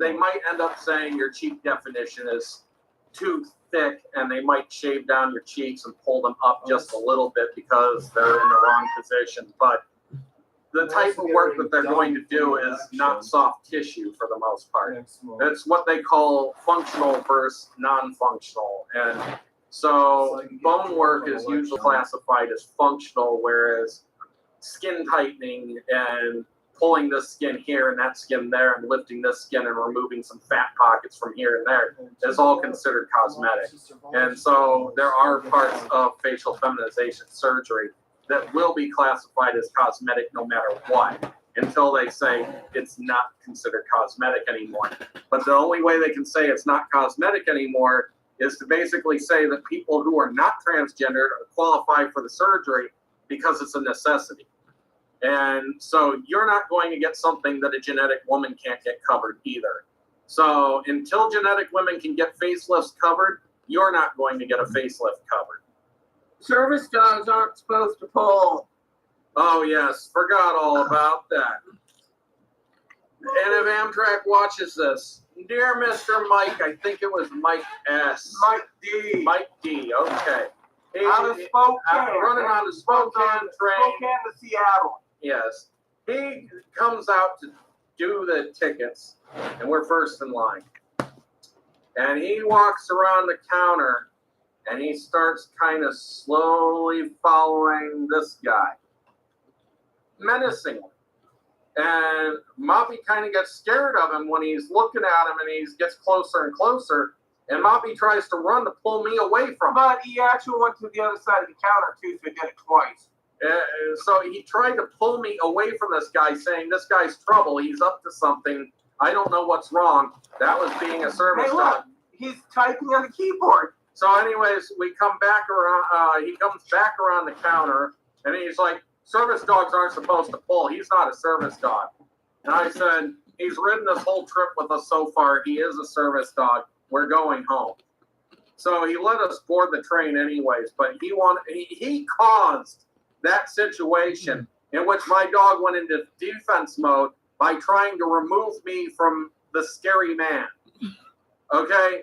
They might end up saying your cheek definition is too thick, and they might shave down your cheeks and pull them up just a little bit because they're in the wrong position. But the type of work that they're going to do is not soft tissue for the most part. It's what they call functional versus non-functional. And so bone work is usually classified as functional, whereas skin tightening and pulling this skin here and that skin there and lifting this skin and removing some fat pockets from here and there is all considered cosmetic. And so there are parts of facial feminization surgery that will be classified as cosmetic no matter what, until they say it's not considered cosmetic anymore. But the only way they can say it's not cosmetic anymore is to basically say that people who are not transgendered qualify for the surgery because it's a necessity. And so you're not going to get something that a genetic woman can't get covered either. So until genetic women can get facelifts covered, you're not going to get a facelift covered. Service dogs aren't supposed to pull. Oh, yes. Forgot all about that. And if Amtrak watches this, dear Mr. Mike, I think it was Mike S. Mike D. Mike D. Okay. Out of Spokane. Running on the Spokane train. Spokane to Seattle. Yes. He comes out to do the tickets, and we're first in line. And he walks around the counter, and he starts kind of slowly following this guy, menacingly. And Moppy kind of gets scared of him when he's looking at him, and he gets closer and closer. And Moppy tries to run to pull me away from him. But he actually went to the other side of the counter, too, so he did it twice. So he tried to pull me away from this guy, saying, this guy's trouble. He's up to something. I don't know what's wrong. That was being a service dog. He's typing on the keyboard. So anyways, we come back around. He comes back around the counter, and he's like, service dogs aren't supposed to pull. He's not a service dog. And I said, he's ridden this whole trip with us so far. He is a service dog. We're going home. So he let us board the train anyways, but he caused that situation in which my dog went into defense mode by trying to remove me from the scary man. Okay?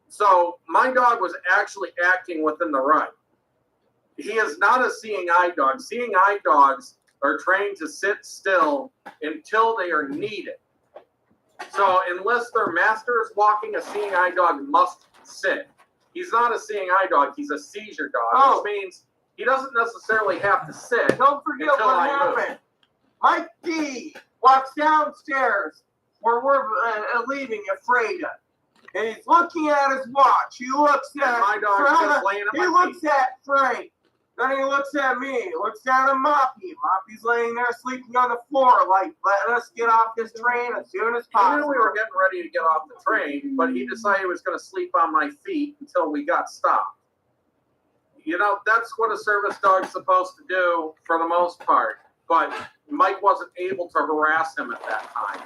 So my dog was actually acting within the right. He is not a seeing eye dog. Seeing eye dogs are trained to sit still until they are needed. So unless their master is walking, a seeing eye dog must sit. He's not a seeing eye dog. He's a seizure dog, which means he doesn't necessarily have to sit. Don't forget what happened. Mike D walks downstairs where we're leaving Ephrata, and he's looking at his watch. He looks at my dog just laying at my feet. He looks at Frank. Then he looks at me. He looks down at Moppy. Moppy's laying there sleeping on the floor, like, let us get off this train as soon as possible. He knew we were getting ready to get off the train, but he decided he was going to sleep on my feet until we got stopped. You know, that's what a service dog's supposed to do for the most part. But Mike wasn't able to harass him at that time.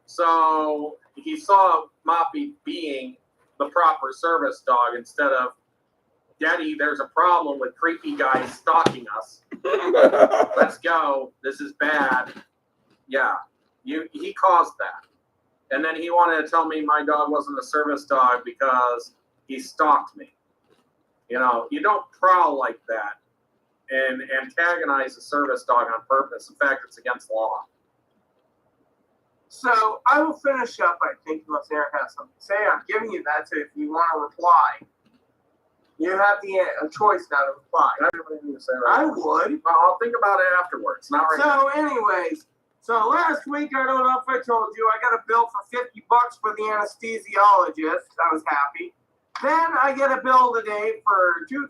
So he saw Moppy being the proper service dog instead of, Daddy, there's a problem with creepy guys stalking us. Let's go. This is bad. Yeah, he caused that. And then he wanted to tell me my dog wasn't a service dog because he stalked me. You know, you don't prowl like that and antagonize a service dog on purpose. In fact, it's against law. So I will finish up, I think, unless Eric has something to say. I'm giving you that, so if you want to reply, you have a choice now to reply. I would. I'll think about it afterwards. Not right now. So, anyways, last week, I don't know if I told you, I got a bill for $50 for the anesthesiologist. I was happy. Then I get a bill today for $2,000,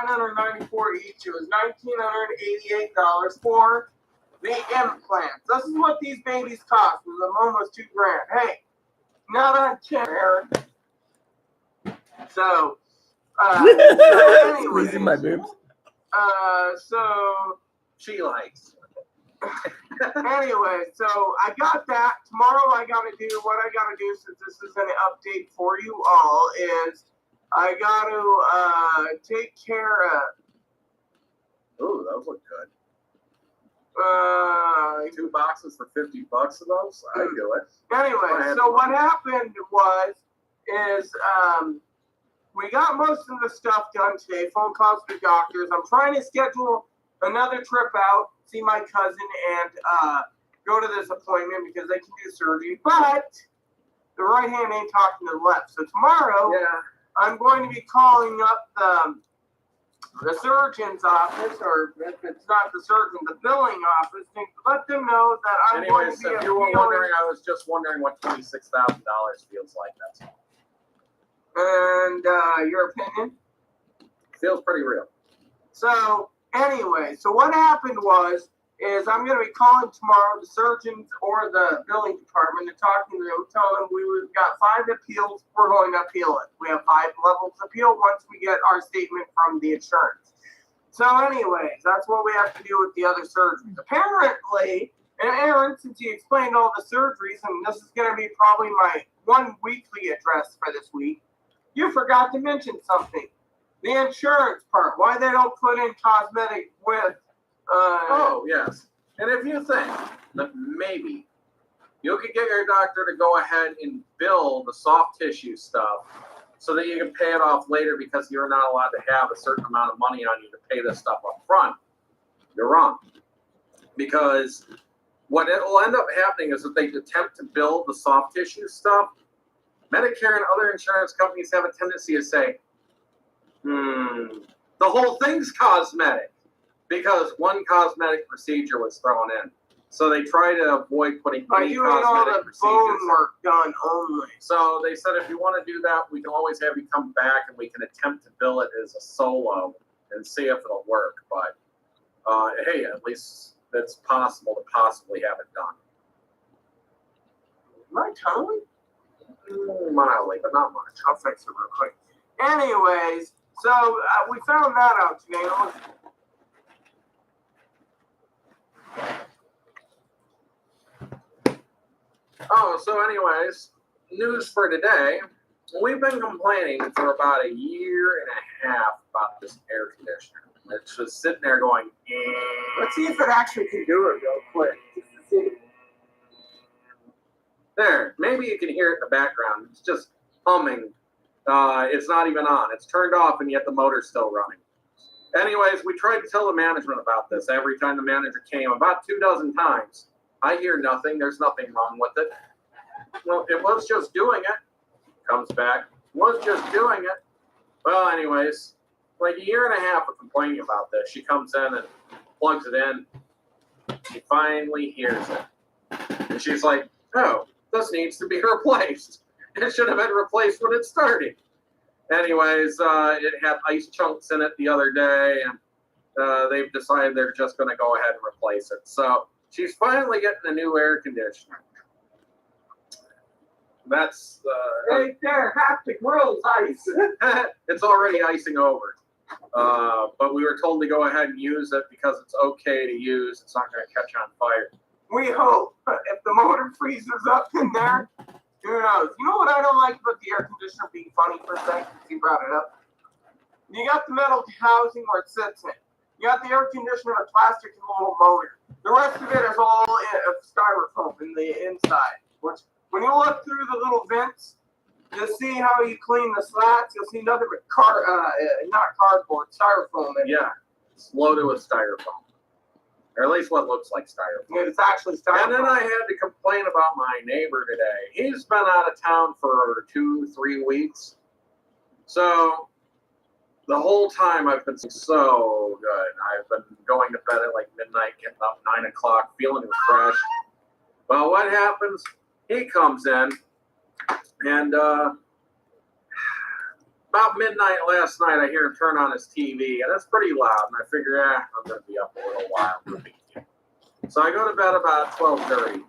$994 each. It was $1,988 for the implants. This is what these babies cost. The one was $2,000. Hey, not on camera, Eric. So, Squeezing my boobs. So she likes. Anyway, so I got that. Tomorrow what I gotta do, since this is an update for you all, is I gotta take care of Ooh, those look good. 2 Uh, boxes for $50 of those? I'd do it. Anyway, so what happened is we got most of the stuff done today. Phone calls to doctors. I'm trying to schedule another trip out, see my cousin, and go to this appointment because they can do surgery. But the right hand ain't talking to the left. So tomorrow, I'm going to be calling up the surgeon's office, or if it's not the surgeon, the billing office, to let them know that I'm going to be if you were wondering, I was just wondering what $26,000 feels like. That's all. And your opinion? Feels pretty real. So anyway, so what happened is I'm going to be calling tomorrow the surgeons or the billing department and talking to them, telling them we've got 5 appeals. We're going to appeal it. We have 5 levels of appeal once we get our statement from the insurance. So anyways, that's what we have to do with the other surgeries. Apparently, and Aaron, since you explained all the surgeries, and this is going to be probably my one weekly address for this week, you forgot to mention something. The insurance part. Why they don't put in cosmetic with oh, yes. And if you think that maybe you could get your doctor to go ahead and bill the soft tissue stuff so that you can pay it off later because you're not allowed to have a certain amount of money on you to pay this stuff up front, you're wrong. Because what it'll end up happening is if they attempt to bill the soft tissue stuff, Medicare and other insurance companies have a tendency to say, the whole thing's cosmetic. Because one cosmetic procedure was thrown in. So they try to avoid putting any cosmetic procedures. Bone work done only. So they said if you want to do that, we can always have you come back and we can attempt to bill it as a solo and see if it'll work. But hey, at least it's possible to possibly have it done. Am I tunneling? Mildly, but not much. I'll fix it real quick. Anyways, so we found that out today. Oh, so anyways, news for today. We've been complaining for about a year and a half about this air conditioner. It's just sitting there going, Let's see if it actually can do it real quick. Just to see. There, maybe you can hear it in the background. It's just humming. It's not even on. It's turned off, and yet the motor's still running. Anyways, we tried to tell the management about this every time the manager came, about 24 times. I hear nothing. There's nothing wrong with it. Well, it was just doing it. Comes back. Was just doing it. Well, anyways, like a year and a half of complaining about this. She comes in and plugs it in. She finally hears it. And she's like, oh, this needs to be replaced. It should have been replaced when it started. Anyways, it had ice chunks in it the other day, and they've decided they're just going to go ahead and replace it. So she's finally getting a new air conditioner. That's right there, half the grill's ice. It's already icing over. But we were told to go ahead and use it because it's okay to use. It's not going to catch on fire. We hope. If the motor freezes up in there, who knows? You know what I don't like about the air conditioner being funny for a second? You brought it up. You got the metal housing where it sits in. You got the air conditioner with plastic and a little motor. The rest of it is all styrofoam in the inside. Which, when you look through the little vents, you'll see how you clean the slats. You'll see nothing but not cardboard, styrofoam. Yeah, it's loaded with styrofoam. Or at least what looks like styrofoam. It's actually styrofoam. And then I had to complain about my neighbor today. He's been out of town for 2-3 weeks. So the whole time I've been so good. I've been going to bed at like midnight, getting up 9 o'clock, feeling refreshed. Well, what happens? He comes in, and about midnight last night, I hear him turn on his TV, and it's pretty loud. And I figure, I'm going to be up a little while. So I go to bed about 12:30.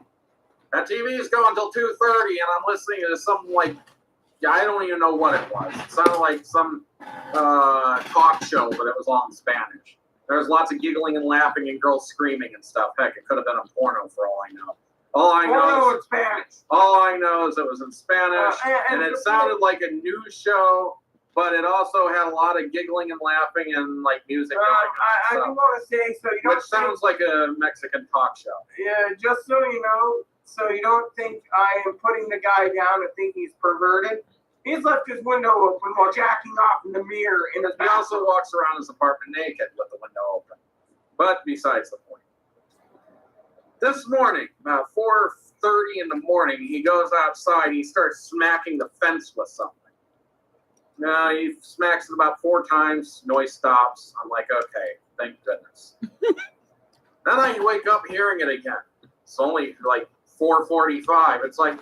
That TV is going until 2:30, and I'm listening to something like, I don't even know what it was. It sounded like some talk show, but it was all in Spanish. There was lots of giggling and laughing and girls screaming and stuff. Heck, it could have been a porno for all I know. All I know is it was in Spanish, and it sounded like a news show but it also had a lot of giggling and laughing and like music. I do want to say, so you don't which sounds like a Mexican talk show. Yeah, just so you know, so you don't think I am putting the guy down and think he's perverted. He's left his window open while jacking off in the mirror in his He bathroom. also walks around his apartment naked with the window open. But besides the point. This morning, about 4:30 in the morning, he goes outside. He starts smacking the fence with something. Now he smacks it about 4 times. Noise stops. I'm like, okay, thank goodness. Then I wake up hearing it again. It's only like 4:45. It's like,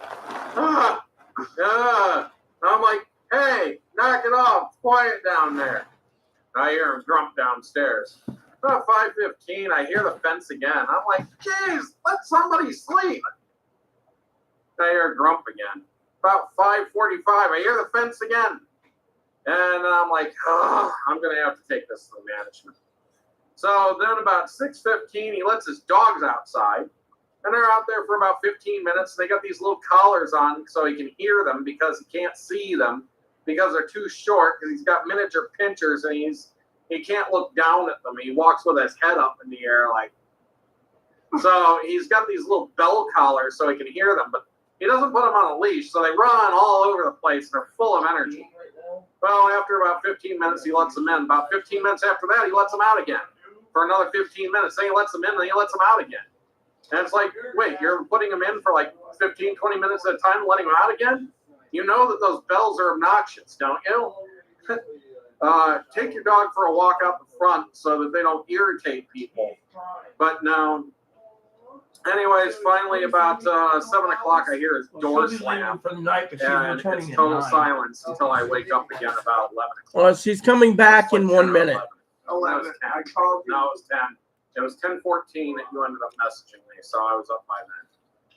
I'm like, hey, knock it off. Quiet down there. I hear him grump downstairs. About 5:15, I hear the fence again. I'm like, geez, let somebody sleep. I hear grump again. About 5:45, I hear the fence again. And I'm like, I'm going to have to take this to the management. So then about 6:15, he lets his dogs outside. And they're out there for about 15 minutes. They got these little collars on so he can hear them because he can't see them because they're too short because he's got miniature pinchers and he can't look down at them. He walks with his head up in the air like. So he's got these little bell collars so he can hear them, but he doesn't put them on a leash, so they run all over the place and they're full of energy. Well, after about 15 minutes, he lets them in. About 15 minutes after that, he lets them out again for another 15 minutes. Then he lets them in, and he lets them out again. And it's like, wait, you're putting them in for like 15, 20 minutes at a time, letting them out again? You know that those bells are obnoxious, don't you? Take your dog for a walk out the front so that they don't irritate people. But no. Anyways, finally about 7 o'clock, I hear his door slam. For the night, but she's And returning it's at total 9. silence until I wake up again about 11 o'clock. Well, she's coming back in 1 minute. 11. I called you. No, it was 10. It was 10:14 that you ended up messaging me, so I was up by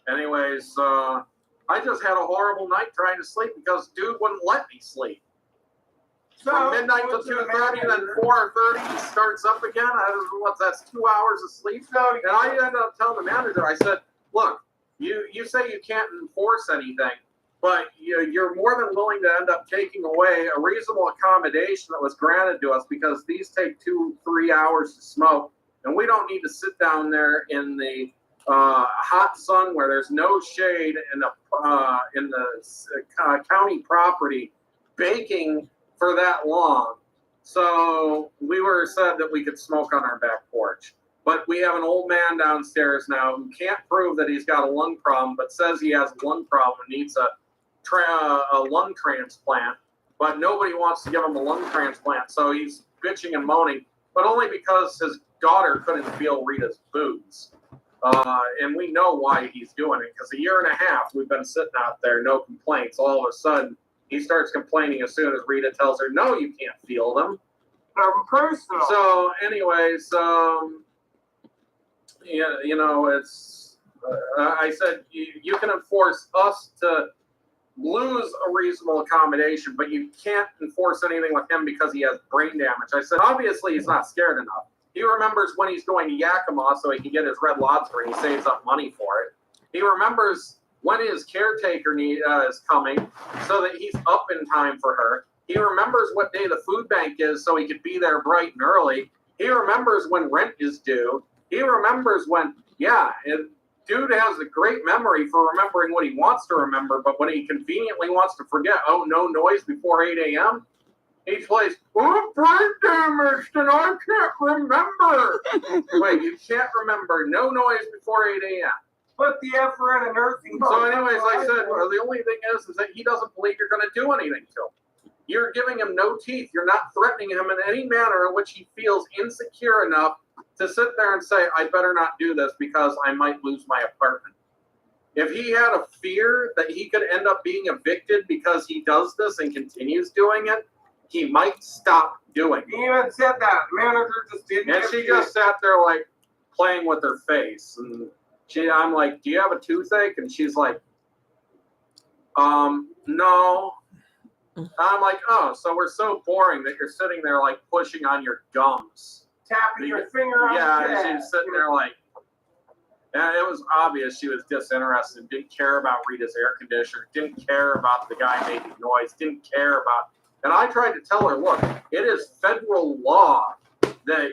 then. Anyways, I just had a horrible night trying to sleep because dude wouldn't let me sleep. From midnight till 2:30, then 4:30 he starts up again. That's 2 hours of sleep. And I ended up telling the manager, I said, look, you say you can't enforce anything, but you're more than willing to end up taking away a reasonable accommodation that was granted to us because these take 2-3 hours to smoke. And we don't need to sit down there in the hot sun where there's no shade in the county property baking for that long. So we were said that we could smoke on our back porch. But we have an old man downstairs now who can't prove that he's got a lung problem, but says he has a lung problem and needs a lung transplant. But nobody wants to give him a lung transplant, so he's bitching and moaning, but only because his daughter couldn't feel Rita's boobs. And we know why he's doing it, because a year and a half we've been sitting out there, no complaints. All of a sudden, he starts complaining as soon as Rita tells her, no, you can't feel them. They're personal. So, anyways, it's, I said, you can enforce us to lose a reasonable accommodation, but you can't enforce anything with him because he has brain damage. I said, obviously he's not scared enough. He remembers when he's going to Yakima so he can get his red lobster and he saves up money for it. He remembers when his caretaker is coming so that he's up in time for her. He remembers what day the food bank is so he could be there bright and early. He remembers when rent is due. He remembers when, dude has a great memory for remembering what he wants to remember, but when he conveniently wants to forget, oh, no noise before 8 a.m., he plays, oh, brain damaged, and I can't remember. Wait, you can't remember no noise before 8 a.m. Put the effort in a nursing home. So anyways, I said, well, the only thing is that he doesn't believe you're going to do anything to him. You're giving him no teeth. You're not threatening him in any manner in which he feels insecure enough to sit there and say, I better not do this because I might lose my apartment. If he had a fear that he could end up being evicted because he does this and continues doing it, he might stop doing it. He even said that. Manager just didn't. And she just sat there like playing with her face. And I'm like, do you have a toothache? And she's like, no. I'm like, oh, so we're so boring that you're sitting there like pushing on your gums. Tapping your finger on Yeah, the and she's sitting there like, and it was obvious she was disinterested, didn't care about Rita's air conditioner, didn't care about the guy making noise, didn't care about And I tried to tell her, look, it is federal law that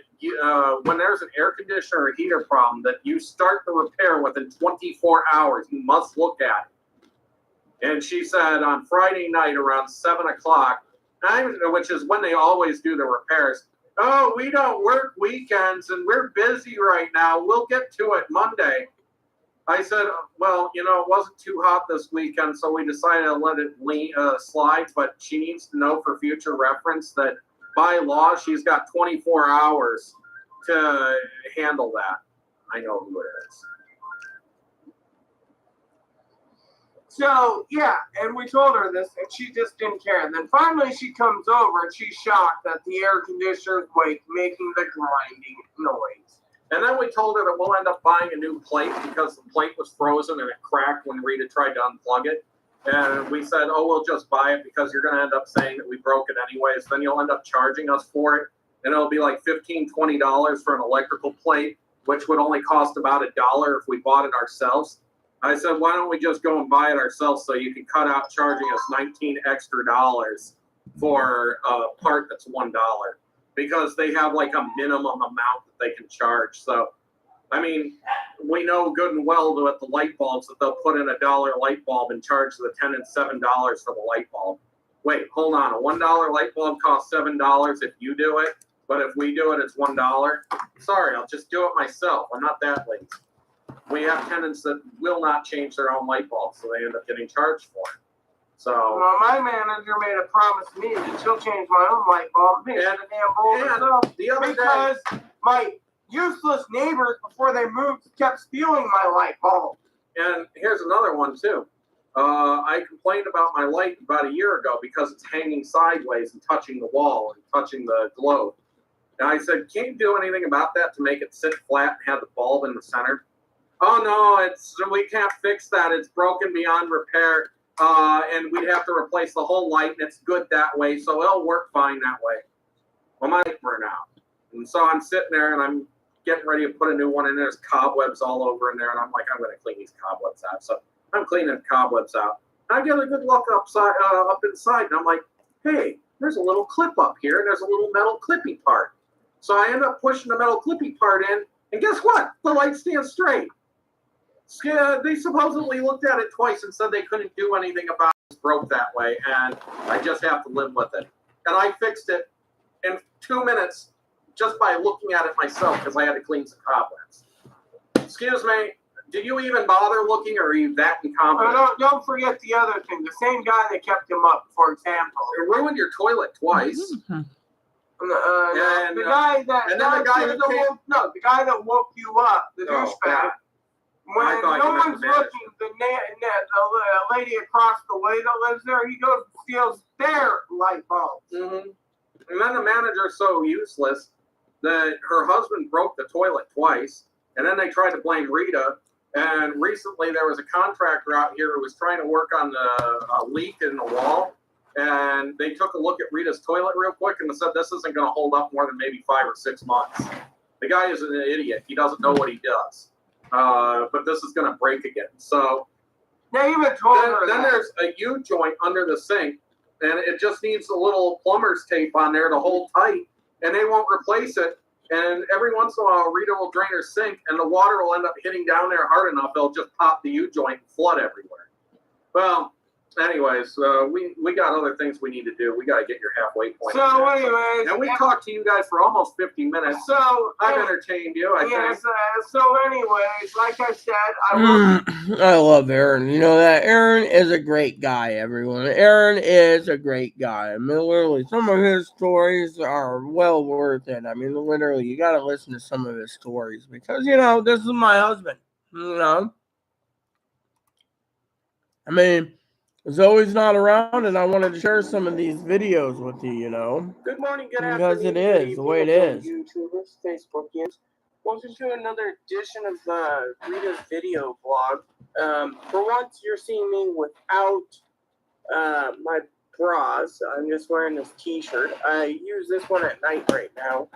when there's an air conditioner or heater problem, that you start the repair within 24 hours. You must look at it. And she said on Friday night around 7 o'clock, which is when they always do the repairs, oh, we don't work weekends and we're busy right now. We'll get to it Monday. I said, well, it wasn't too hot this weekend, so we decided to let it slide. But she needs to know for future reference that by law, she's got 24 hours to handle that. I know who it is. So, yeah, and we told her this, and she just didn't care. And then finally she comes over, and she's shocked that the air conditioner's making the grinding noise. And then we told her that we'll end up buying a new plate because the plate was frozen and it cracked when Rita tried to unplug it. And we said, oh, we'll just buy it because you're going to end up saying that we broke it anyways. Then you'll end up charging us for it. And it'll be like $15, $20 for an electrical plate, which would only cost about $1 if we bought it ourselves. I said, why don't we just go and buy it ourselves so you can cut out charging us $19 extra for a part that's $1. Because they have like a minimum amount that they can charge. So, I mean, we know good and well that the light bulbs that they'll put in $1 light bulb and charge the $10 and $7 for the light bulb. Wait, hold on. A $1 light bulb costs $7 if you do it, but if we do it, it's $1. Sorry, I'll just do it myself. I'm not that lazy. We have tenants that will not change their own light bulbs, so they end up getting charged for it. So, well, my manager made a promise to me that she'll change my own light bulb. The other day, my useless neighbors, before they moved, kept stealing my light bulb. And here's another one, too. I complained about my light about a year ago because it's hanging sideways and touching the wall and touching the globe. And I said, can't you do anything about that to make it sit flat and have the bulb in the center? Oh, no, we can't fix that. It's broken beyond repair. And we'd have to replace the whole light, and it's good that way, so it'll work fine that way. Well, my light burned out. And so I'm sitting there, and I'm getting ready to put a new one in. There's cobwebs all over in there, and I'm like, I'm going to clean these cobwebs out. So I'm cleaning the cobwebs out. I get a good look up inside, and I'm like, hey, there's a little clip up here, and there's a little metal clippy part. So I end up pushing the metal clippy part in, and guess what? The light stands straight. Yeah, they supposedly looked at it twice and said they couldn't do anything about it. It broke that way, and I just have to live with it. And I fixed it in 2 minutes just by looking at it myself because I had to clean some cobwebs. Excuse me, did you even bother looking, or are you that incompetent? Don't forget the other thing. The same guy that kept him up, for example. It ruined your toilet twice. The guy that woke you up, the douchebag. When no one's looking, the lady across the way that lives there, he goes and steals their light bulbs. Mm-hmm. And then the manager's so useless that her husband broke the toilet twice, and then they tried to blame Rita. And recently there was a contractor out here who was trying to work on a leak in the wall, and they took a look at Rita's toilet real quick and said this isn't going to hold up more than maybe 5 or 6 months. The guy is an idiot. He doesn't know what he does. But this is going to break again. So they even told her then there's a U-joint under the sink, and it just needs a little plumber's tape on there to hold tight, and they won't replace it. And every once in a while, Rita will drain her sink, and the water will end up hitting down there hard enough, it'll just pop the U-joint and flood everywhere. Well, anyways, we got other things we need to do. We got to get your halfway point. So, anyways, and we talked to you guys for almost 50 minutes. So I've entertained you. I think. So, anyways, like I said, I love Aaron. You know that Aaron is a great guy. Everyone, Aaron is a great guy. I mean, literally, some of his stories are well worth it. I mean, literally, you got to listen to some of his stories because this is my husband. I mean. Zoe's not around, and I wanted to share some of these videos with you, Good morning, good because afternoon. It is the way it is. YouTubers, Facebookians. Welcome to another edition of Rita's video blog. For once, you're seeing me without my bras. I'm just wearing this t-shirt. I use this one at night right now.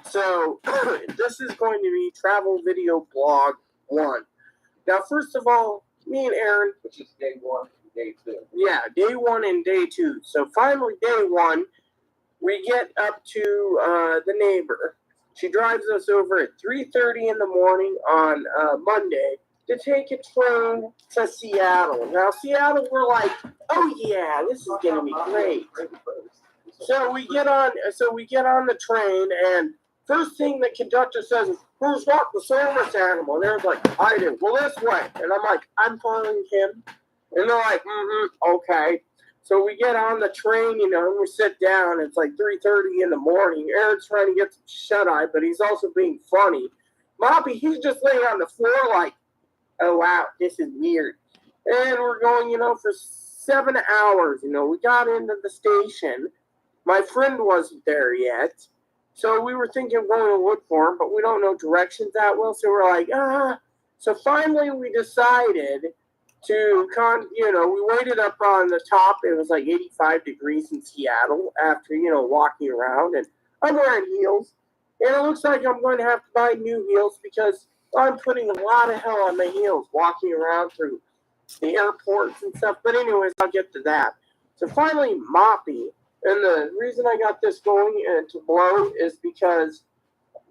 So, this is going to be Travel Video Blog 1. Now, first of all, me and Aaron, Which is day 1. day 2. Yeah, day 1 and day 2. So finally, day 1, we get up to the neighbor. She drives us over at 3:30 in the morning on Monday to take a train to Seattle. Now, Seattle, we're like, oh yeah, this is gonna be great. So we get on the train, and first thing the conductor says is, "Who's got the service animal?" And they're like, "I do." "Well, this way." And I'm like, "I'm following him." And they're like, okay. So we get on the train, and we sit down. It's like 3:30 in the morning. Aaron's trying to get some shut-eye, but he's also being funny. Moppy, he's just laying on the floor like, oh, wow, this is weird. And we're going, for 7 hours. We got into the station. My friend wasn't there yet. So we were thinking of going to look for him, but we don't know directions that well. So we're like, So finally we decided to, we waited up on the top. It was like 85 degrees in Seattle after, walking around. And I'm wearing heels. And it looks like I'm going to have to buy new heels because I'm putting a lot of hell on my heels walking around through the airports and stuff. But anyways, I'll get to that. So finally, Moppy. And the reason I got this going to blow is because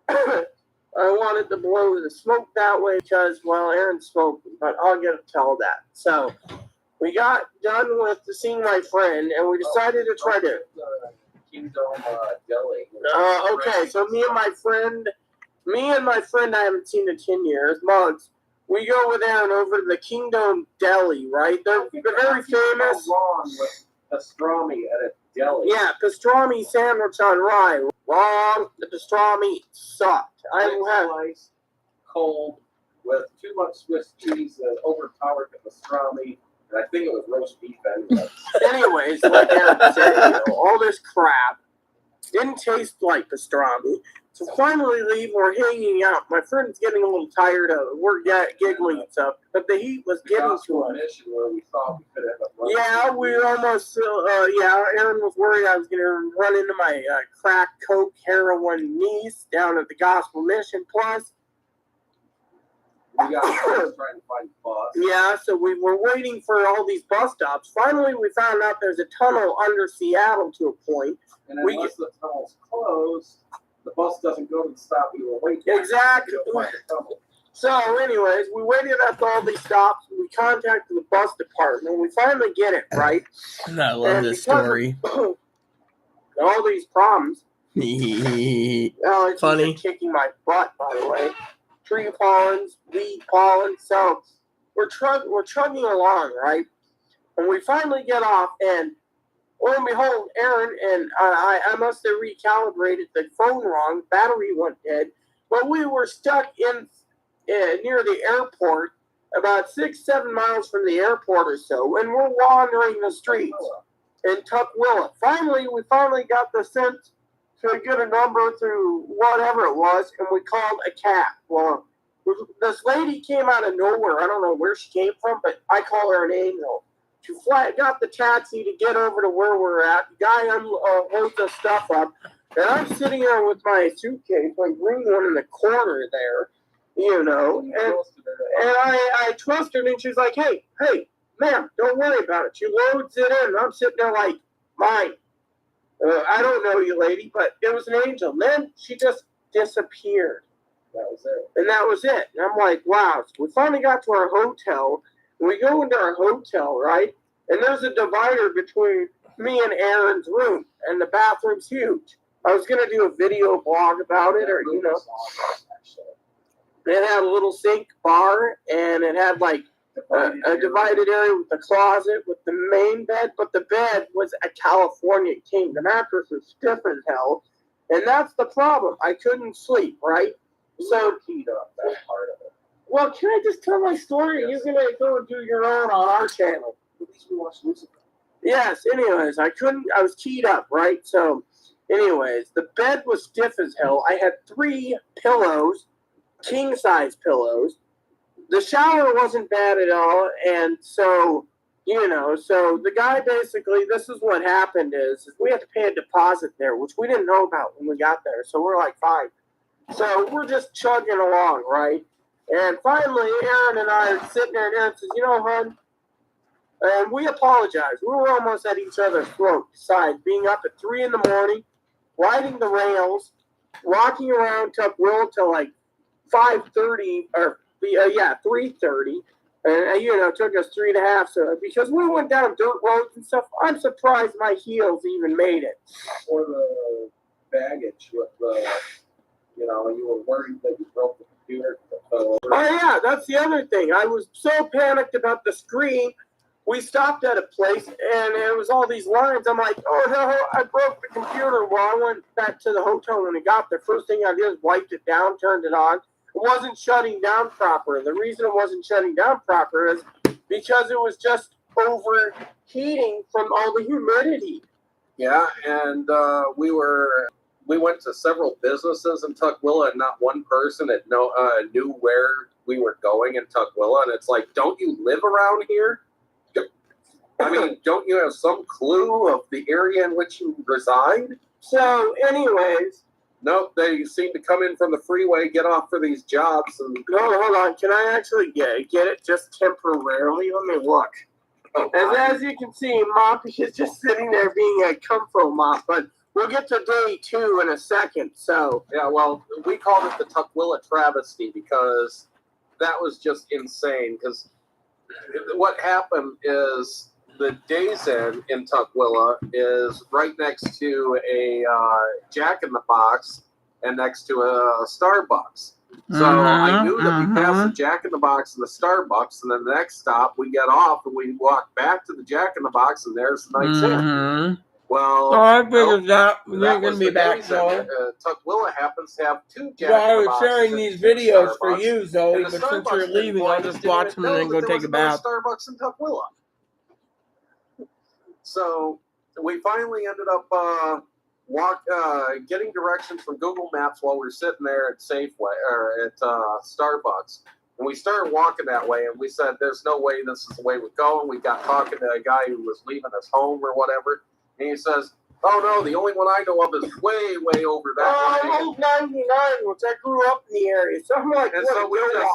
I wanted to blow the smoke that way because, well, Aaron smoked, but I'll get to tell that. So we got done with seeing my friend, and we decided to try to... Kingdom Deli. Okay, so me and my friend I haven't seen in 10 years, Mugs, we go with Aaron over to the Kingdom Deli, right? They're very famous. Wrong with pastrami at a deli. Yeah, pastrami sandwich on rye. Wrong. The pastrami sucked. I had slice, cold, with too much Swiss cheese that overpowered the pastrami. And I think it was roast beef anyway. Anyways, like Aaron said, all this crap didn't taste like pastrami. So finally leave, we're hanging out. My friend's getting a little tired of it. We're giggling and stuff, but the heat was getting to us. Where we thought we could have Yeah, we almost, Aaron was worried I was going to run into my crack, coke, heroin niece down at the Gospel Mission. Plus, we got trying to find the bus. Yeah, so we were waiting for all these bus stops. Finally, we found out there's a tunnel under Seattle to a point. And unless the tunnel's closed, the bus doesn't go to the stop we were waiting for. Exactly. So, anyways, we waited at all these stops. We contacted the bus department. We finally get it, right? I love this story. All these problems. It's Funny. kicking my butt, by the way. Tree pollens, weed pollen. So we're chugging along, right? And we finally get off, and lo and behold, Aaron and I must have recalibrated the phone wrong. Battery went dead. But we were stuck in near the airport, about 6-7 miles from the airport or so, and we're wandering the streets in Tukwila. We finally got the sense to get a number through whatever it was, and we called a cab. Well, this lady came out of nowhere. I don't know where she came from, but I call her an angel. She got the taxi to get over to where we're at. The guy unloads the stuff up, and I'm sitting there with my suitcase, my green one in the corner there, and I trust her, and she's like, hey, ma'am, don't worry about it. She loads it in, and I'm sitting there like, mine. I don't know you, lady, but it was an angel. And then she just disappeared. That was it. And that was it. And I'm like, wow. So we finally got to our hotel. And we go into our hotel, right? And there's a divider between me and Aaron's room. And the bathroom's huge. I was going to do a video blog about it, or, It had a little sink bar, and it had, like, a divided area with the closet, with the main bed, but the bed was a California king. The mattress was stiff as hell, and that's the problem. I couldn't sleep, right? So, keyed up that part of it. Well, can I just tell my story? Yes. You're going to go and do your own on our channel. At least we watched Lucifer. Yes, anyways, I was keyed up, right? So, anyways, the bed was stiff as hell. I had 3 pillows, king-size pillows. The shower wasn't bad at all, and so, so the guy basically, this is what happened is we had to pay a deposit there, which we didn't know about when we got there, so we're like, fine. So we're just chugging along, right? And finally, Aaron and I are sitting there, and Aaron says, hon, And we apologized. We were almost at each other's throat. Besides being up at 3 in the morning, riding the rails, walking around Tukwila till like 5:30 or 3:30, and it took us 3.5. So because we went down dirt roads and stuff, I'm surprised my heels even made it. Or the baggage with the, you were worried that you broke the computer. Oh yeah, that's the other thing. I was so panicked about the screen. We stopped at a place and it was all these lines. I'm like, oh no, I broke the computer. Well, I went back to the hotel when I got there. First thing I did was wiped it down, turned it on. It wasn't shutting down proper. The reason it wasn't shutting down proper is because it was just overheating from all the humidity. Yeah, and we went to several businesses in Tukwila, and not one person knew where we were going in Tukwila. And it's like, don't you live around here? I mean, don't you have some clue of the area in which you reside? So, anyways. Nope, they seem to come in from the freeway, get off for these jobs. And no, hold on. Can I actually get it just temporarily? Let me look. Oh, and as you can see, Moppy is just sitting there being a comfort mop. But we'll get to day 2 in a second. So yeah, well, we called it the Tukwila travesty because that was just insane. Because what happened is the Days Inn in Tukwila is right next to a Jack in the Box and next to a Starbucks. So I knew that we passed the Jack in the Box and the Starbucks, and then the next stop we get off and we walk back to the Jack in the Box, and there's the Night's Inn. Well, I figured that we ain't gonna be back, Zoe. Tukwila happens to have 2 Jack Well, I in the was Boxes sharing and these 2 videos Starbucks, for you, Zoe, but since Starbucks you're leaving, I'll just watch them and then go take a bath. Starbucks in Tukwila. So we finally ended up getting directions from Google Maps while we were sitting there at Safeway or at Starbucks. And we started walking that way, and we said, there's no way this is the way we're going. We got talking to a guy who was leaving us home or whatever, and he says, oh no, the only one I know of is way, way over that way. Old 99, which I grew up in the area. So I'm like, and so we just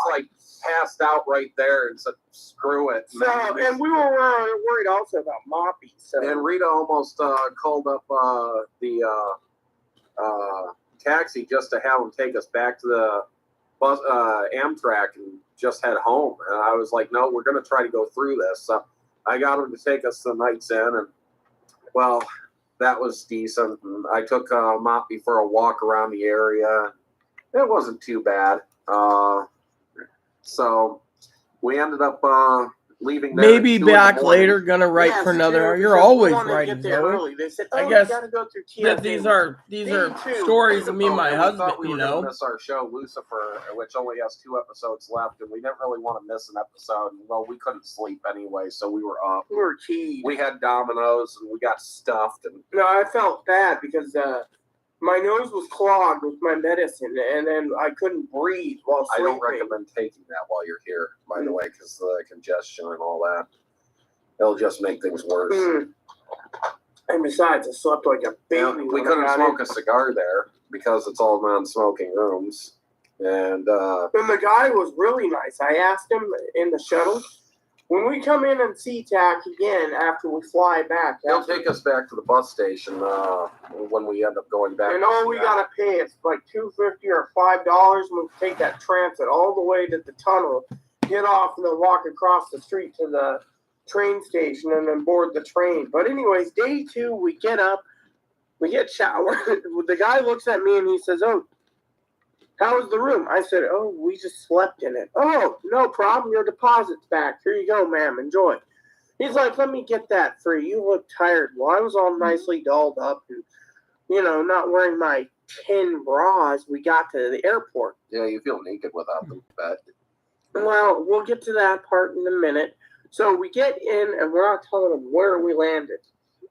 passed out right there and said, screw it. And we were worried also about Moppy. So. And Rita almost called up the taxi just to have him take us back to the bus Amtrak and just head home. And I was like, no, we're going to try to go through this. So I got him to take us to the Night's Inn, and well, that was decent. And I took Moppy for a walk around the area. It wasn't too bad. So we ended up leaving there. Maybe back later, gonna write for another. You're always writing, Zoe. They said, I guess go through that these are stories of me and my husband. We were gonna miss our show Lucifer, which only has 2 episodes left, and we didn't really want to miss an episode. Well, we couldn't sleep anyway, so we were up. We were cheap. We had Dominoes and we got stuffed. And no, I felt bad because my nose was clogged with my medicine, and then I couldn't breathe while sleeping. I don't recommend taking that while you're here, by the way, because the congestion and all that, it'll just make things worse. And besides, I slept like a baby. We couldn't smoke a cigar there because it's all non-smoking rooms. And the guy was really nice. I asked him in the shuttle, when we come in and SeaTac again after we fly back, he'll take us back to the bus station when we end up going back. And all we gotta pay is like $2.50 or $5, and we take that transit all the way to the tunnel, get off, and then walk across the street to the train station, and then board the train. But anyways, day 2, we get up, we get showered. The guy looks at me and he says, "Oh, how was the room?" I said, "Oh, we just slept in it." "Oh, no problem. Your deposit's back. Here you go, ma'am. Enjoy." He's like, "Let me get that for you. You look tired." Well, I was all nicely dolled up and, not wearing my 10 bras. We got to the airport. Yeah, you feel naked without them, but. Well, we'll get to that part in a minute. So we get in, and we're not telling them where we landed.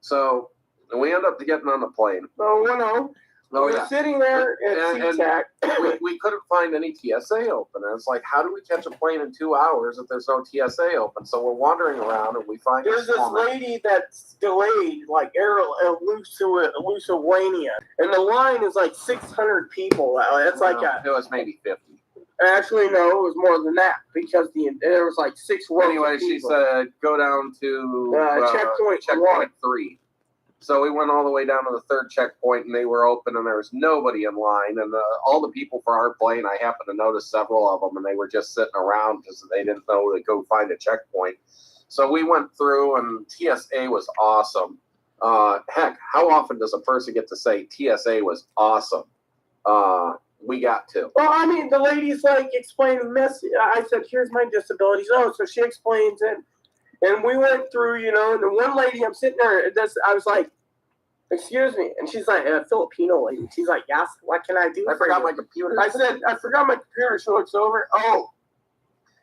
So we end up getting on the plane. Oh, no. Oh, We're sitting there at SeaTac. we couldn't find any TSA open. And it's like, how do we catch a plane in 2 hours if there's no TSA open? So we're wandering around, and we find there's this lady that's delayed, like Lithuania, and the line is like 600 people. It's like it was maybe 50. Actually, no, it was more than that because there was like 6 rows. Anyway, she said go down to checkpoint 3. So we went all the way down to the 3rd checkpoint, and they were open, and there was nobody in line. And all the people for our plane, I happened to notice several of them, and they were just sitting around because they didn't know to go find a checkpoint. So we went through, and TSA was awesome. Heck, how often does a person get to say TSA was awesome? We got to. Well, I mean, the lady's like explaining this. I said, here's my disabilities. Oh, so she explains it. And we went through, and the one lady, I'm sitting there, I was like, excuse me. And she's like, a Filipino lady. She's like, yes, what can I do? I forgot my computer. I said, I forgot my computer. She looks over. Oh.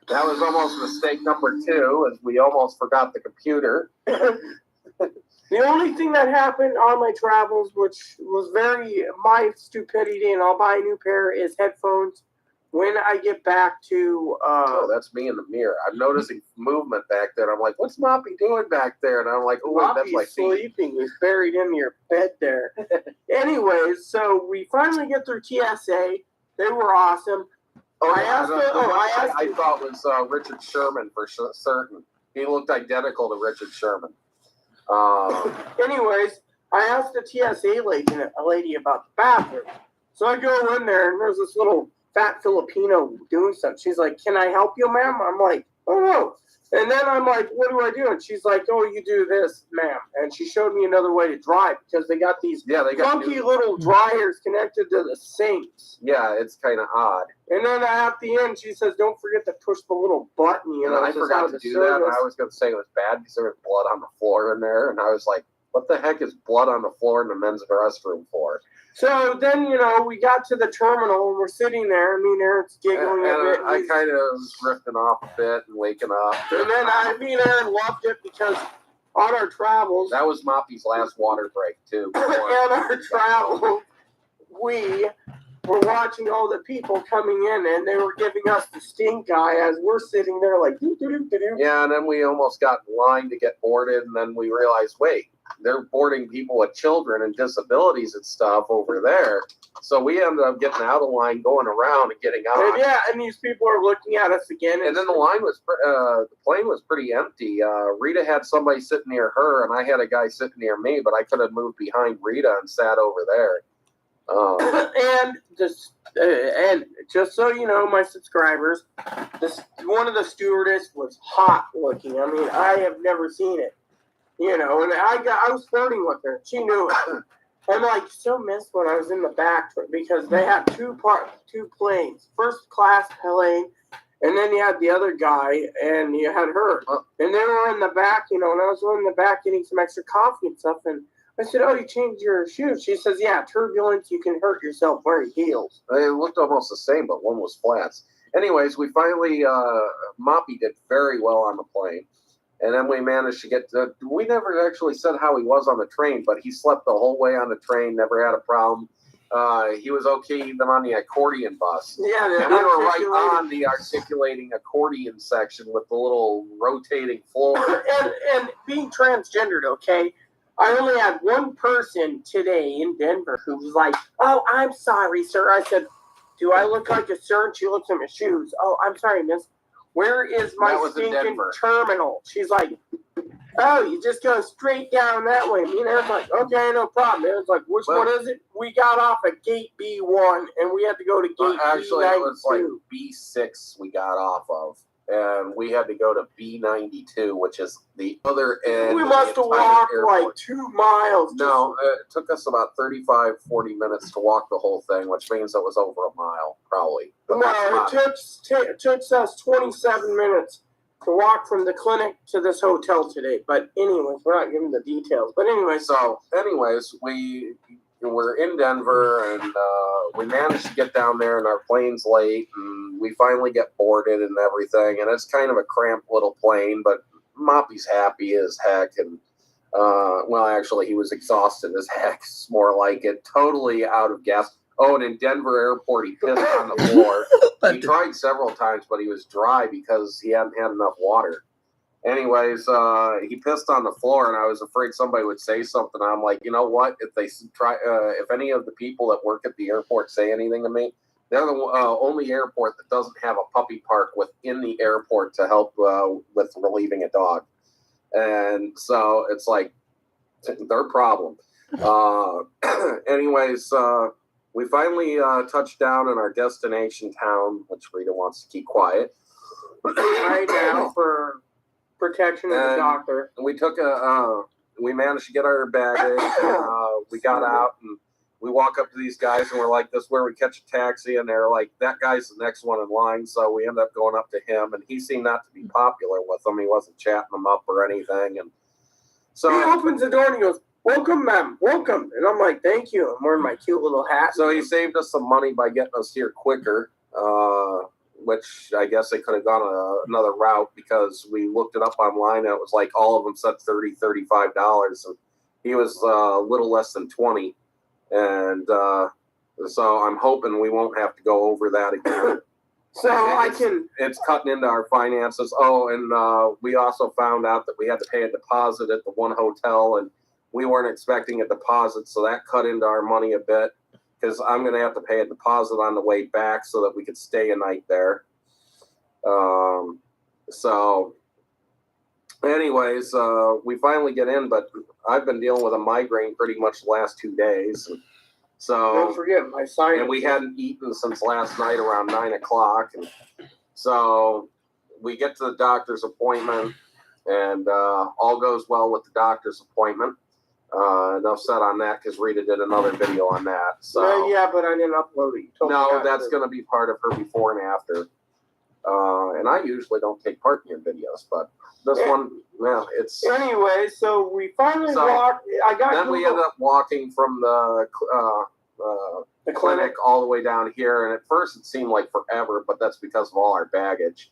That was almost mistake number 2, as we almost forgot the computer. The only thing that happened on my travels, which was my stupidity, and I'll buy a new pair, is headphones. When I get back to... oh, that's me in the mirror. I'm noticing movement back there. I'm like, what's Moppy doing back there? And I'm like, oh, wait, that's my feet. Sleeping. He's buried in your bed there. Anyways, so we finally get through TSA. They were awesome. I thought was Richard Sherman for certain. He looked identical to Richard Sherman. Anyways, I asked the TSA lady about the bathroom. So I go in there, and there's this little fat Filipino doing something. She's like, can I help you, ma'am? I'm like, oh, no. And then I'm like, what do I do? And she's like, oh, you do this, ma'am. And she showed me another way to dry because they got these funky little dryers connected to the sinks. Yeah, it's kind of odd. And then at the end, she says, don't forget to push the little button. And I forgot to do that. And I was going to say it was bad because there was blood on the floor in there. And I was like, what the heck is blood on the floor in the men's restroom for? So then, we got to the terminal, and we're sitting there. Me and Aaron's giggling a bit. I kind of was drifting off a bit and waking up. And then me and Aaron loved it because on our travels... That was Moppy's last water break, too. On our travel, we were watching all the people coming in, and they were giving us the stink eye as we're sitting there like... doo-doo-doo-doo-doo. Yeah, and then we almost got in line to get boarded, and then we realized, wait, they're boarding people with children and disabilities and stuff over there. So we ended up getting out of line, going around and getting on. And these people are looking at us again. And then the plane was pretty empty. Rita had somebody sitting near her, and I had a guy sitting near me, but I could have moved behind Rita and sat over there. And just so you know, my subscribers, one of the stewardess was hot looking. I mean, I have never seen it. And I was flirting with her. She knew it. I'm like so missed when I was in the back because they had two planes. First class plane, and then you had the other guy, and you had her. And they were in the back, and I was in the back getting some extra coffee and stuff. And I said, oh, you changed your shoes? She says, yeah, turbulence, you can hurt yourself wearing heels. They looked almost the same, but one was flats. Anyways, we finally, Moppy did very well on the plane. And then we managed to get to, we never actually said how he was on the train, but he slept the whole way on the train, never had a problem. He was okay even on the accordion bus. Yeah, and we were right on the articulating accordion section with the little rotating floor. And being transgendered, okay, I only had one person today in Denver who was like, oh, I'm sorry, sir. I said, do I look like a sir? And she looks at my shoes. Oh, I'm sorry, miss. Where is my stinking terminal? She's like, oh, you just go straight down that way. Me and Aaron's like, okay, no problem. Aaron's like, which one is it? We got off at gate B1, and we had to go to gate B92. Actually, it was like B6 we got off of, and we had to go to B92, which is the other end. We must have walked like 2 miles. No, it took us about 35, 40 minutes to walk the whole thing, which means it was over a mile, probably. But no, it took us 27 minutes to walk from the clinic to this hotel today. But anyways, we're not giving the details. But anyways, we were in Denver, and we managed to get down there, and our plane's late, and we finally get boarded and everything. And it's kind of a cramped little plane, but Moppy's happy as heck. And actually, he was exhausted as heck. It's more like it. Totally out of gas. Oh, and in Denver Airport, he pissed on the floor. He tried several times, but he was dry because he hadn't had enough water. Anyways, he pissed on the floor, and I was afraid somebody would say something. I'm like, you know what? If they if any of the people that work at the airport say anything to me, They're the only airport that doesn't have a puppy park within the airport to help with relieving a dog. And so it's like their problem. Anyways, we finally touched down in our destination town, which Rita wants to keep quiet. Right now for protection of the doctor. We took we managed to get our baggage. We got out and we walk up to these guys and we're like, this is where we catch a taxi. And they're like, that guy's the next one in line. So we ended up going up to him and he seemed not to be popular with them. He wasn't chatting them up or anything. And so he opens the door and he goes, welcome, ma'am, welcome. And I'm like, thank you. I'm wearing my cute little hat. So he saved us some money by getting us here quicker, which I guess they could have gone another route because we looked it up online and it was like all of them said $30, $35. And he was a little less than 20. And so I'm hoping we won't have to go over that again. It's cutting into our finances. Oh, and we also found out that we had to pay a deposit at the one hotel, and we weren't expecting a deposit, so that cut into our money a bit because I'm going to have to pay a deposit on the way back so that we could stay a night there. So anyways, we finally get in, but I've been dealing with a migraine pretty much the last 2 days. So don't forget my sinus. And we hadn't eaten since last night around 9 o'clock. And so we get to the doctor's appointment, and all goes well with the doctor's appointment. Enough said on that because Rita did another video on that. So yeah, but I didn't upload it. No, that's going to be part of her before and after. And I usually don't take part in your videos, but this one, well, it's... Anyway, so we finally walked... Then we ended up walking from the clinic all the way down here, and at first it seemed like forever, but that's because of all our baggage.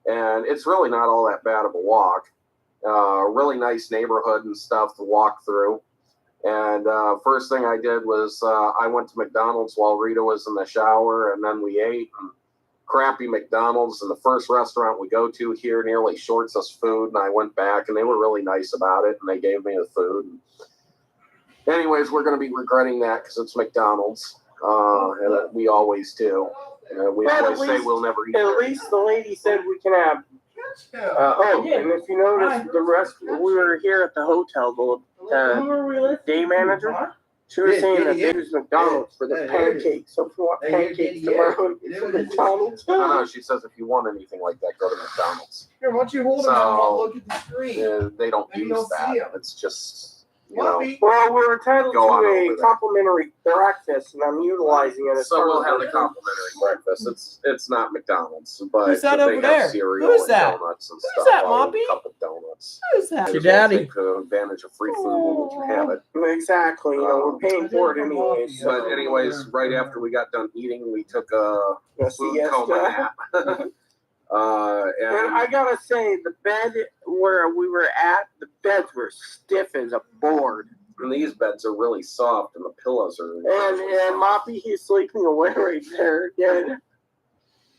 And it's really not all that bad of a walk. Really nice neighborhood and stuff to walk through. And first thing I did was I went to McDonald's while Rita was in the shower, and then we ate. And crappy McDonald's, and the first restaurant we go to here nearly shorts us food, and I went back and they were really nice about it and they gave me the food. Anyways, we're going to be regretting that because it's McDonald's, and we always do. We always say we'll never eat there. At least the lady said we can have and if you notice, the rest, we were here at the hotel, the day manager, she was saying that they use McDonald's for the pancakes. So if you want pancakes tomorrow, from McDonald's. No, she says if you want anything like that, go to McDonald's. Here, why don't you hold them and I'll look at the screen? They don't use that. It's just... Well, we're entitled to a complimentary breakfast, and I'm utilizing it. So we'll have the complimentary breakfast. It's not McDonald's, but who's that they over have there? cereal Who's and that? donuts and Who's stuff. that, Moppy? A cup of donuts. Who's that? Your daddy. Take advantage of free food when we can have it. Exactly. We're paying for it anyway. But anyways, right after we got done eating, we took a food coma nap. And I gotta say, the bed where we were at, the beds were stiff as a board. And these beds are really soft, and the pillows are. And Moppy, he's sleeping away right there again.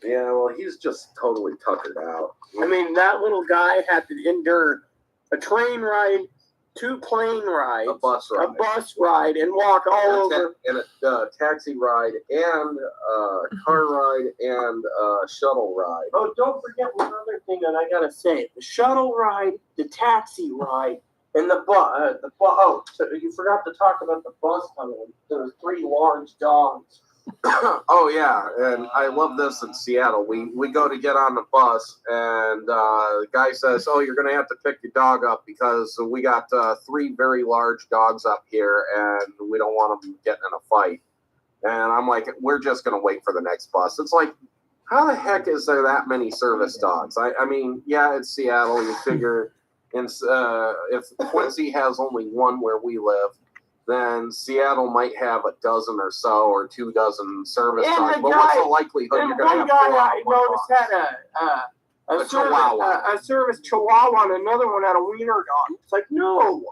Yeah, well, he's just totally tuckered out. I mean, that little guy had to endure a train ride, 2 plane rides, a bus ride, and walk all over. And a taxi ride, and a car ride, and a shuttle ride. Oh, don't forget one other thing that I gotta say: the shuttle ride, the taxi ride. And oh, so you forgot to talk about the bus tunnel. There were 3 large dogs. Oh yeah, and I love this in Seattle. We go to get on the bus, and the guy says, "Oh, you're going to have to pick your dog up because we got 3 very large dogs up here, and we don't want them getting in a fight." And I'm like, "We're just going to wait for the next bus." It's like, how the heck is there that many service dogs? I mean, yeah, it's Seattle. You figure. If Quincy has only 1 where we live, then Seattle might have a dozen or so, or 2 dozen service dogs. But what's the likelihood you're going to have 4 I noticed had a Chihuahua. A service Chihuahua, and another one had a wiener dog. It's like, no.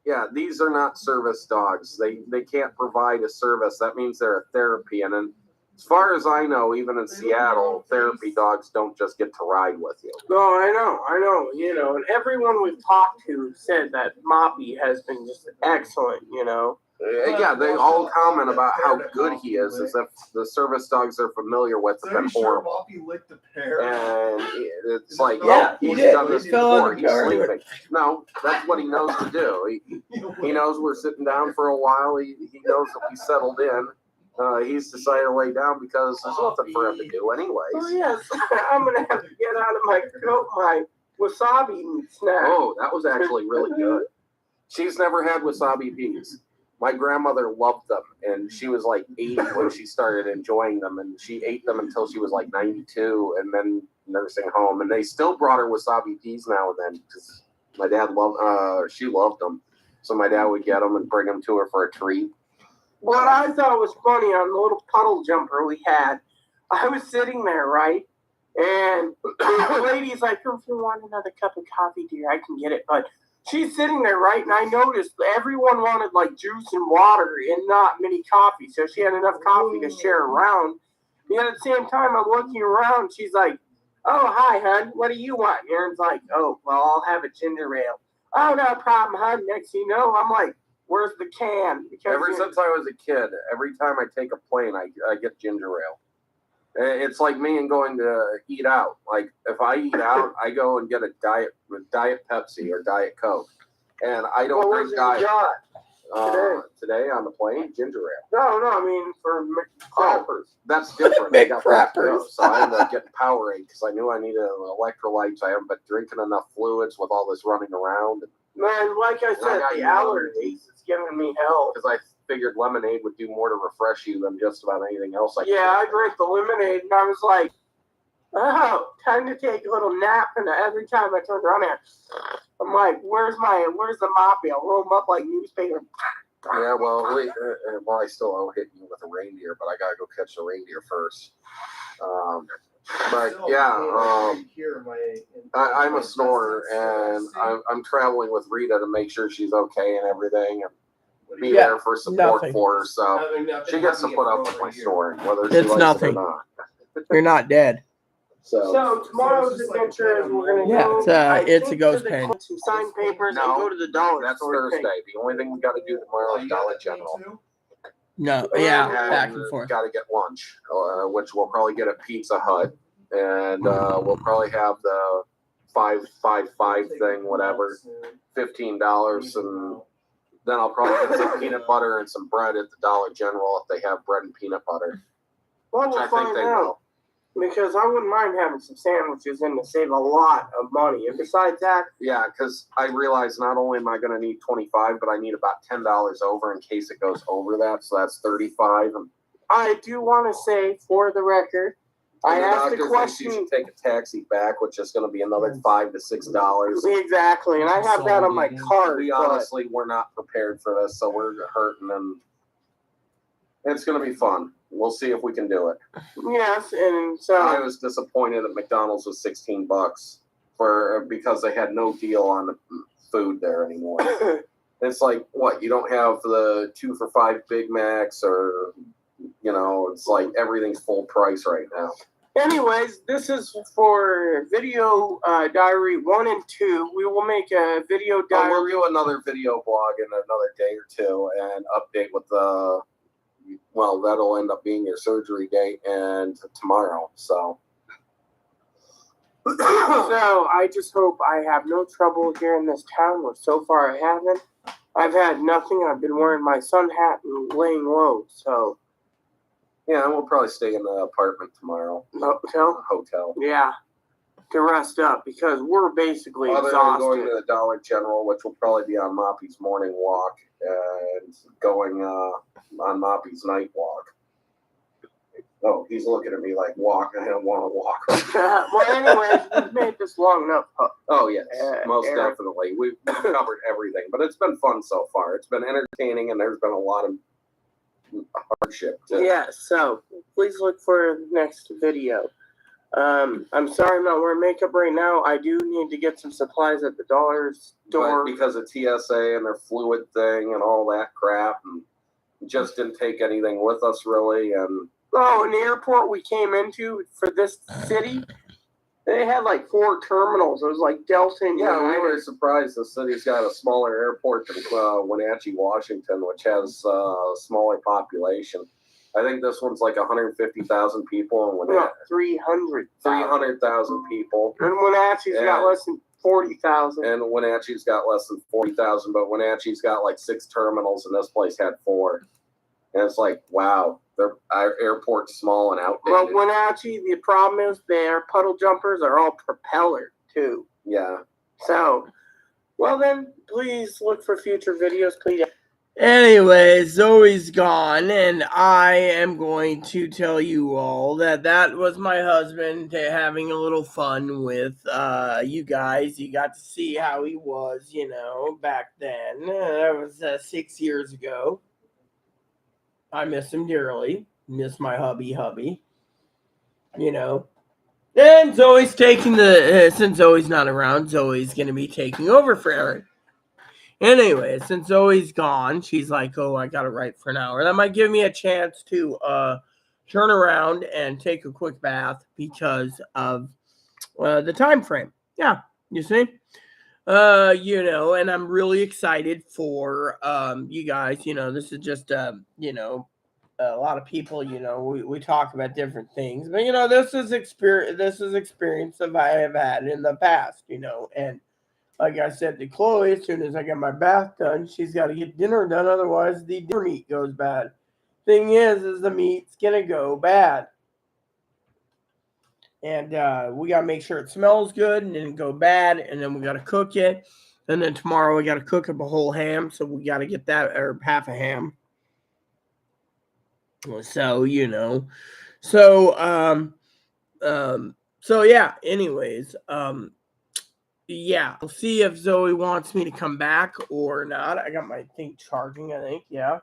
Yeah, these are not service dogs. They can't provide a service. That means they're a therapy, and as far as I know, even in Seattle, therapy dogs don't just get to ride with you. No, I know. And everyone we've talked to said that Moppy has been just excellent, Yeah, they all comment about how good he is, as if the service dogs they're familiar with have been horrible. He licked a pear. And it's like, Yeah, he he's did. done He this fell on before. the He's car anyway. sleeping. No, that's what he knows to do. He knows we're sitting down for a while. He knows that we settled in. He's decided to lay down because there's nothing for him to do anyways. Oh yes, I'm gonna have to get out of my coat my wasabi snack. Oh, that was actually really good. She's never had wasabi peas. My grandmother loved them, and she was like 80 when she started enjoying them, and she ate them until she was like 92, and then nursing home. And they still brought her wasabi peas now and then because my dad she loved them, so my dad would get them and bring them to her for a treat. What I thought was funny on the little puddle jumper we had, I was sitting there, right? And the lady's like, oh, if you want another cup of coffee, dear, I can get it. But she's sitting there, right? And I noticed everyone wanted like juice and water and not many coffee. So she had enough coffee to share around. And at the same time, I'm looking around. She's like, oh, hi, hon. What do you want? And Aaron's like, oh, well, I'll have a ginger ale. Oh, no problem, hon. Next thing you know, I'm like, where's the can? Because Ever since I was a kid, every time I take a plane, I get ginger ale. It's like me and going to eat out. Like if I eat out, I go and get a diet Pepsi or Diet Coke, and I don't what drink was it diet. you got? Today on the plane, ginger ale. No, I mean for McCrappers. That's different. I got McCrappers. so I ended up getting Powerade because I knew I needed electrolytes. I haven't been drinking enough fluids with all this running around. Man, like I said, the allergies is giving me hell. Because I figured lemonade would do more to refresh you than just about anything else. I drank the lemonade and I was like, oh, time to take a little nap. And every time I turned around there, I'm like, where's the moppy? I'll roll them up like newspaper. Yeah, well, I still owe hitting you with a reindeer, but I gotta go catch the reindeer first. But yeah, I'm a snorer, and I'm traveling with Rita to make sure she's okay and everything, and be there for support for her. So she gets to put up with my snoring, whether she likes it or not. You're not dead. So tomorrow's adventure is we're gonna go. It's a ghost pen. Some signed papers and go to the dollar. That's store Thursday. The only thing we got to do tomorrow is Dollar General. No, back and forth. Got to get lunch, which we'll probably get at Pizza Hut, and we'll probably have the 555 thing, whatever, $15, and then I'll probably get some peanut butter and some bread at the Dollar General if they have bread and peanut butter. Well, Which we'll I think find they out. will. Because I wouldn't mind having some sandwiches and to save a lot of money. And besides that, yeah, because I realize not only am I going to need $25, but I need about $10 over in case it goes over that. So that's $35. And I do want to say, for the record, I asked the You question. should take a taxi back, which is going to be another $5 to $6. Exactly, and I have that on my card. We honestly were not prepared for this, so we're hurting, and it's going to be fun. We'll see if we can do it. Yes, and so I was disappointed that McDonald's was $16 because they had no deal on the food there anymore. It's like, what, you don't have the 2 for $5 Big Macs, or it's like everything's full price right now. Anyways, this is for video diary 1 and 2. We will make a video diary. We'll do another video blog in another day or two and update with the. Well, that'll end up being your surgery date and tomorrow. So I just hope I have no trouble here in this town, which so far I haven't. I've had nothing. I've been wearing my sun hat and laying low. So yeah, we'll probably stay in the apartment tomorrow. Hotel. Yeah, to rest up because we're basically exhausted. Other than going to the Dollar General, which will probably be on Moppy's morning walk, and going on Moppy's night walk. Oh, he's looking at me like, walk. I don't want to walk. Well, anyways, we've made this long enough. Oh, yes, most definitely. We've covered everything, but it's been fun so far. It's been entertaining, and there's been a lot of hardship, too. Yeah, so please look for the next video. I'm sorry I'm not wearing makeup right now. I do need to get some supplies at the dollar store. But because of TSA and their fluid thing and all that crap, and just didn't take anything with us really. And in the airport we came into for this city, They had like 4 terminals. It was like Delta and Yeah, we United. were surprised the city's got a smaller airport than Wenatchee, Washington, which has a smaller population. I think this one's like 150,000 people, and Yeah, 300,000 people. And Wenatchee's got less than 40,000. And Wenatchee's got less than 40,000, but Wenatchee's got like 6 terminals, and this place had 4. And it's like, wow, our airport's small and outdated. Well, Wenatchee, the problem is their puddle jumpers are all propeller, too. Yeah. So, well then, please look for future videos, please. Anyway, Zoe's gone, and I am going to tell you all that was my husband having a little fun with you guys. You got to see how he was, back then. That was 6 years ago. I miss him dearly. Miss my hubby. And Zoe's taking since Zoe's not around, Zoe's going to be taking over for Eric. Anyway, since Zoe's gone, she's like, oh, I got to write for an hour. That might give me a chance to turn around and take a quick bath because of the time frame. Yeah, you see? And I'm really excited for you guys. This is just, a lot of people, we talk about different things, but this is experience that I have had in the past, and like I said to Chloe, as soon as I get my bath done, she's got to get dinner done, otherwise the dinner meat goes bad. Thing is the meat's gonna go bad, and we gotta make sure it smells good and then go bad, and then we gotta cook it, and then tomorrow we gotta cook up a whole ham, so we gotta get that, or half a ham. So, so yeah, anyways, yeah, we'll see if Zoe wants me to come back or not. I got my thing charging, I think, yeah.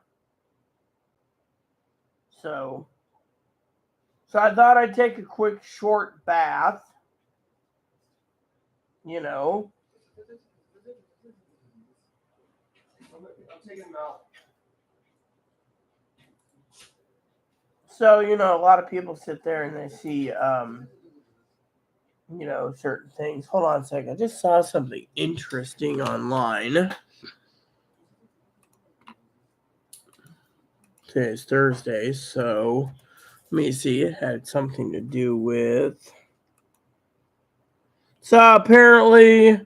So I thought I'd take a quick short bath, I'm taking them out. So, a lot of people sit there and they see, certain things. Hold on a second. I just saw something interesting online. Today's Thursday, so let me see. It had something to do with. So apparently,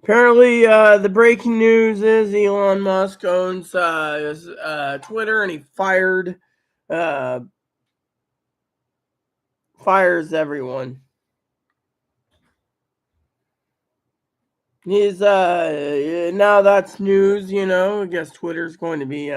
the breaking news is Elon Musk owns Twitter, and he fires everyone. He's now that's news, I guess Twitter's going to be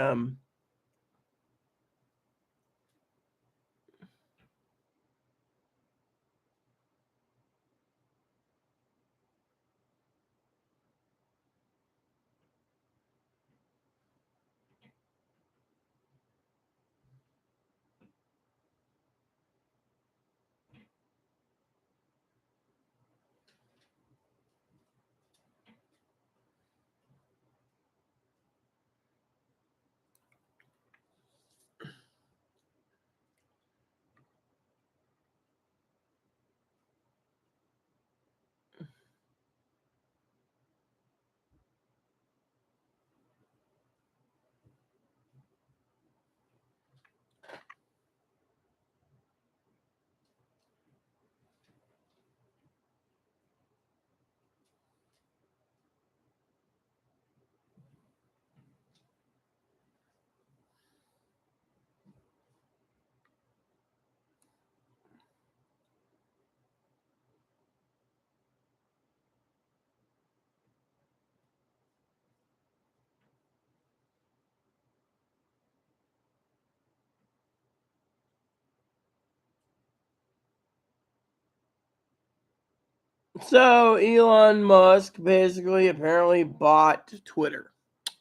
So Elon Musk basically apparently bought Twitter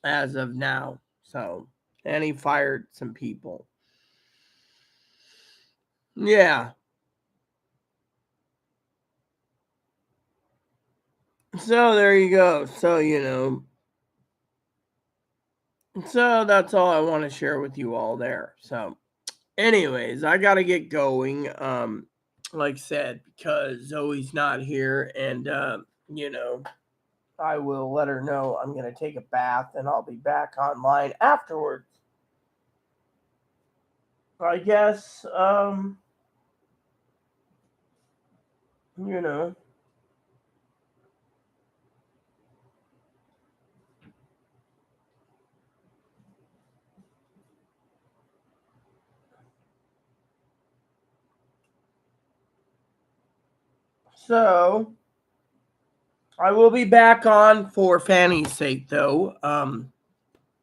as of now. So, and he fired some people. Yeah. So there you go. So, so that's all I want to share with you all there. So anyways, I got to get going. like I said, because Zoe's not here, and I will let her know I'm going to take a bath, and I'll be back online afterwards. I guess, you know. So, I will be back on for Fanny's sake, though.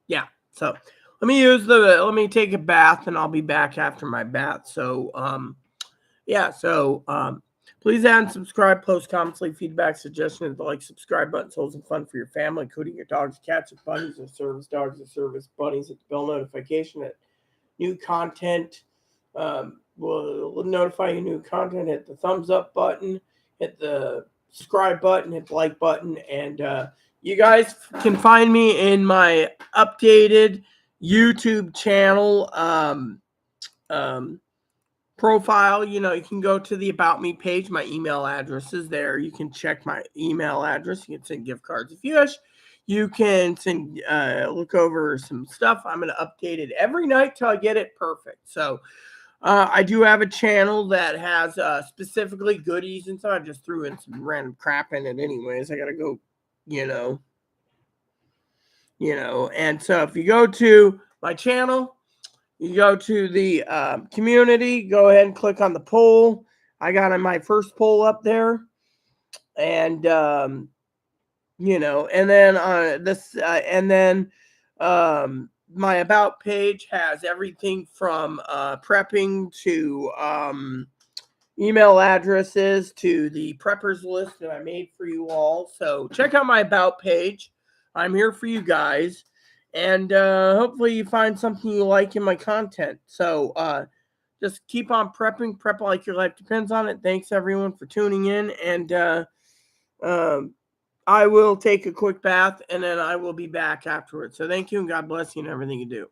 Yeah. So, let me take a bath, and I'll be back after my bath. So, yeah. So, please add and subscribe, post comments, leave feedback, suggestions, the like, subscribe button, so it's fun for your family, including your dogs, cats, or bunnies, or service dogs, or service bunnies. Hit the bell notification at new content. Will notify you new content. Hit the thumbs up button, hit the subscribe button, hit the like button, and you guys can find me in my updated YouTube channel profile. You can go to the About Me page. My email address is there. You can check my email address. You can send gift cards if you wish. You can send look over some stuff. I'm going to update it every night till I get it perfect. So I do have a channel that has specifically goodies, and so I just threw in some random crap in it anyways. I got to go, and so if you go to my channel, you go to the community, go ahead and click on the poll. I got my first poll up there, and and then my About page has everything from prepping to email addresses to the preppers list that I made for you all. So check out my About page. I'm here for you guys. And hopefully you find something you like in my content. So just keep on prepping. Prep like your life depends on it. Thanks, everyone, for tuning in. And I will take a quick bath, and then I will be back afterwards. So thank you, and God bless you and everything you do.